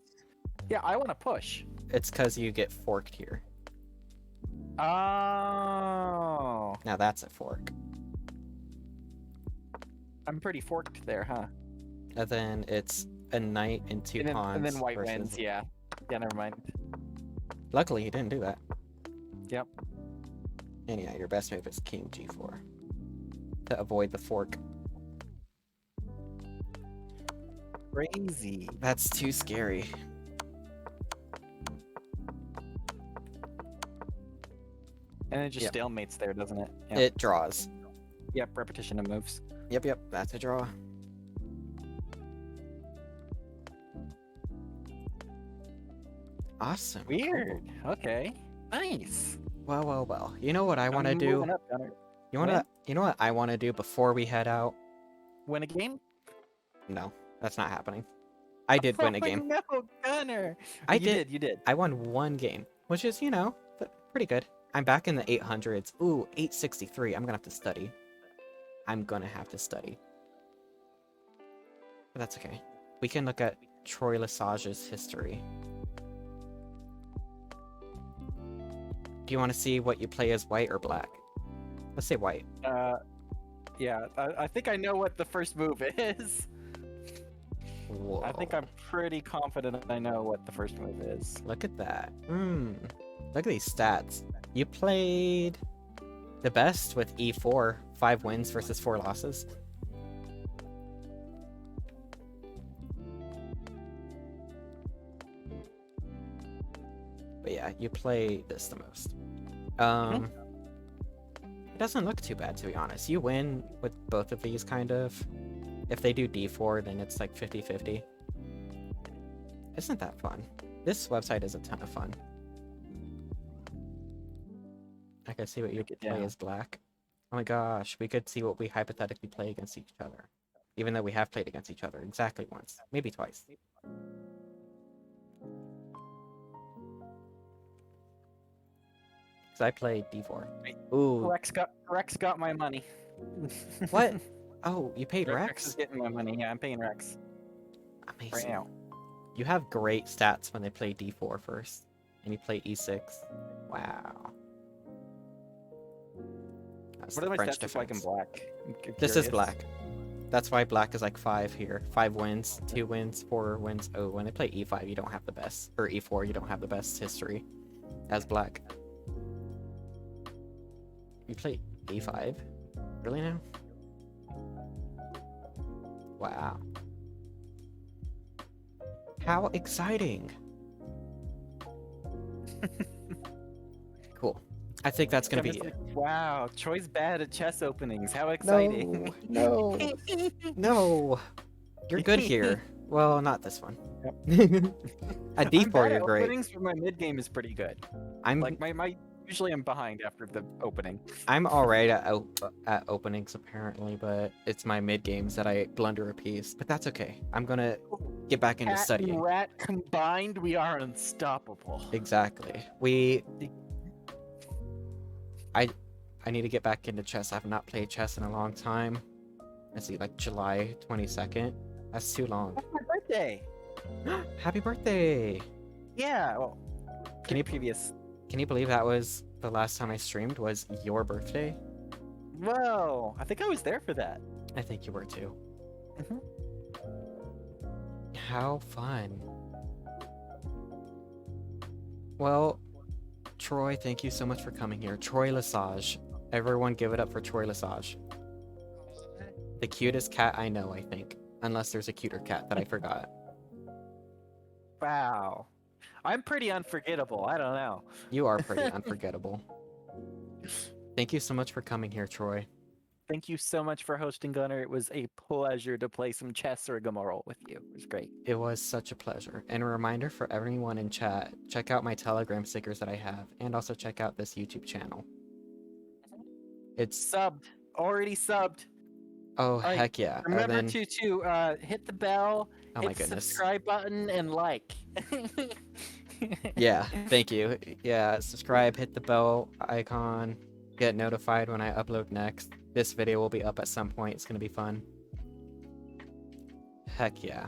Yeah, I want to push. It's because you get forked here. Oh. Now that's a fork. I'm pretty forked there, huh? And then it's a knight and two pawns. And then white versus... wins, yeah. Yeah, never mind. Luckily, he didn't do that. Yep. And yeah, your best move is king g4 to avoid the fork. Crazy. That's too scary. And it just stalemates there, doesn't it? Yep. It draws. Yep, repetition of moves. Yep, that's a draw. Awesome. Weird. Cool. Okay. Nice. Well. You know what I want to do? You know what I want to do before we head out? Win a game? No, that's not happening. I did win a game. No, Gunnar. You did. I won 1 game, which is, pretty good. I'm back in the 800s. Ooh, 863. I'm gonna have to study. But that's okay. We can look at TroyLesage's history. Do you want to see what you play as white or black? Let's say white. Yeah, I think I know what the first move is. Whoa. I think I'm pretty confident I know what the first move is. Look at that. Look at these stats. You played the best with e4, 5 wins versus 4 losses. But yeah, you play this the most. It doesn't look too bad, to be honest. You win with both of these, kind of. If they do d4, then it's like 50-50. Isn't that fun? This website is a ton of fun. I can see what you play as black. Oh my gosh, we could see what we hypothetically play against each other. Even though we have played against each other exactly once, maybe twice. Because I played d4. Ooh. Rex got my money. What? Oh, you paid Rex is Rex? getting my money. Yeah, I'm paying Rex right Amazing. now. You have great stats when they play d4 first. And you play e6. Wow. That's What do the my French stats look like in defense. black? I'm This is curious. black. That's why black is like 5 here. 5 wins, 2 wins, 4 wins. Oh, when they play e5, you don't have the best. Or e4, you don't have the best history as black. You play a5? Really now? Wow. How exciting! Cool. I think that's gonna be Kevin's it. like, wow, Troy's bad at chess openings. How exciting! No, no. You're good here. Well, not this one. At I'm d4, bad you're at great. openings, but my mid game is pretty good. I'm Like my usually I'm behind after the opening. I'm alright at openings apparently, but it's my mid games that I blunder a piece. But that's okay. I'm gonna get back into Cat studying. and rat combined, we are unstoppable. Exactly. I need to get back into chess. I've not played chess in a long time. Let's see, like July 22nd. That's too long. That's my birthday. Happy birthday! Yeah. Well, Can you previous? Can you believe that was the last time I streamed was your birthday? Whoa! I think I was there for that. I think you were too. Mhm. How fun. Well, Troy, thank you so much for coming here. TroyLesage. Everyone give it up for TroyLesage. The cutest cat I know, I think. Unless there's a cuter cat that I forgot. Wow. I'm pretty unforgettable. I don't know. You are pretty unforgettable. Thank you so much for coming here, Troy. Thank you so much for hosting, Gunnar. It was a pleasure to play some chess or Gummoral with you. It was great. It was such a pleasure. And a reminder for everyone in chat, check out my Telegram stickers that I have, and also check out this YouTube channel. It's Subbed. Already subbed. oh Like, heck yeah. And Remember then, to hit the bell, oh hit my the goodness. subscribe button, and like. Yeah, thank you. Yeah, subscribe, hit the bell icon, get notified when I upload next. This video will be up at some point. It's gonna be fun. Heck yeah.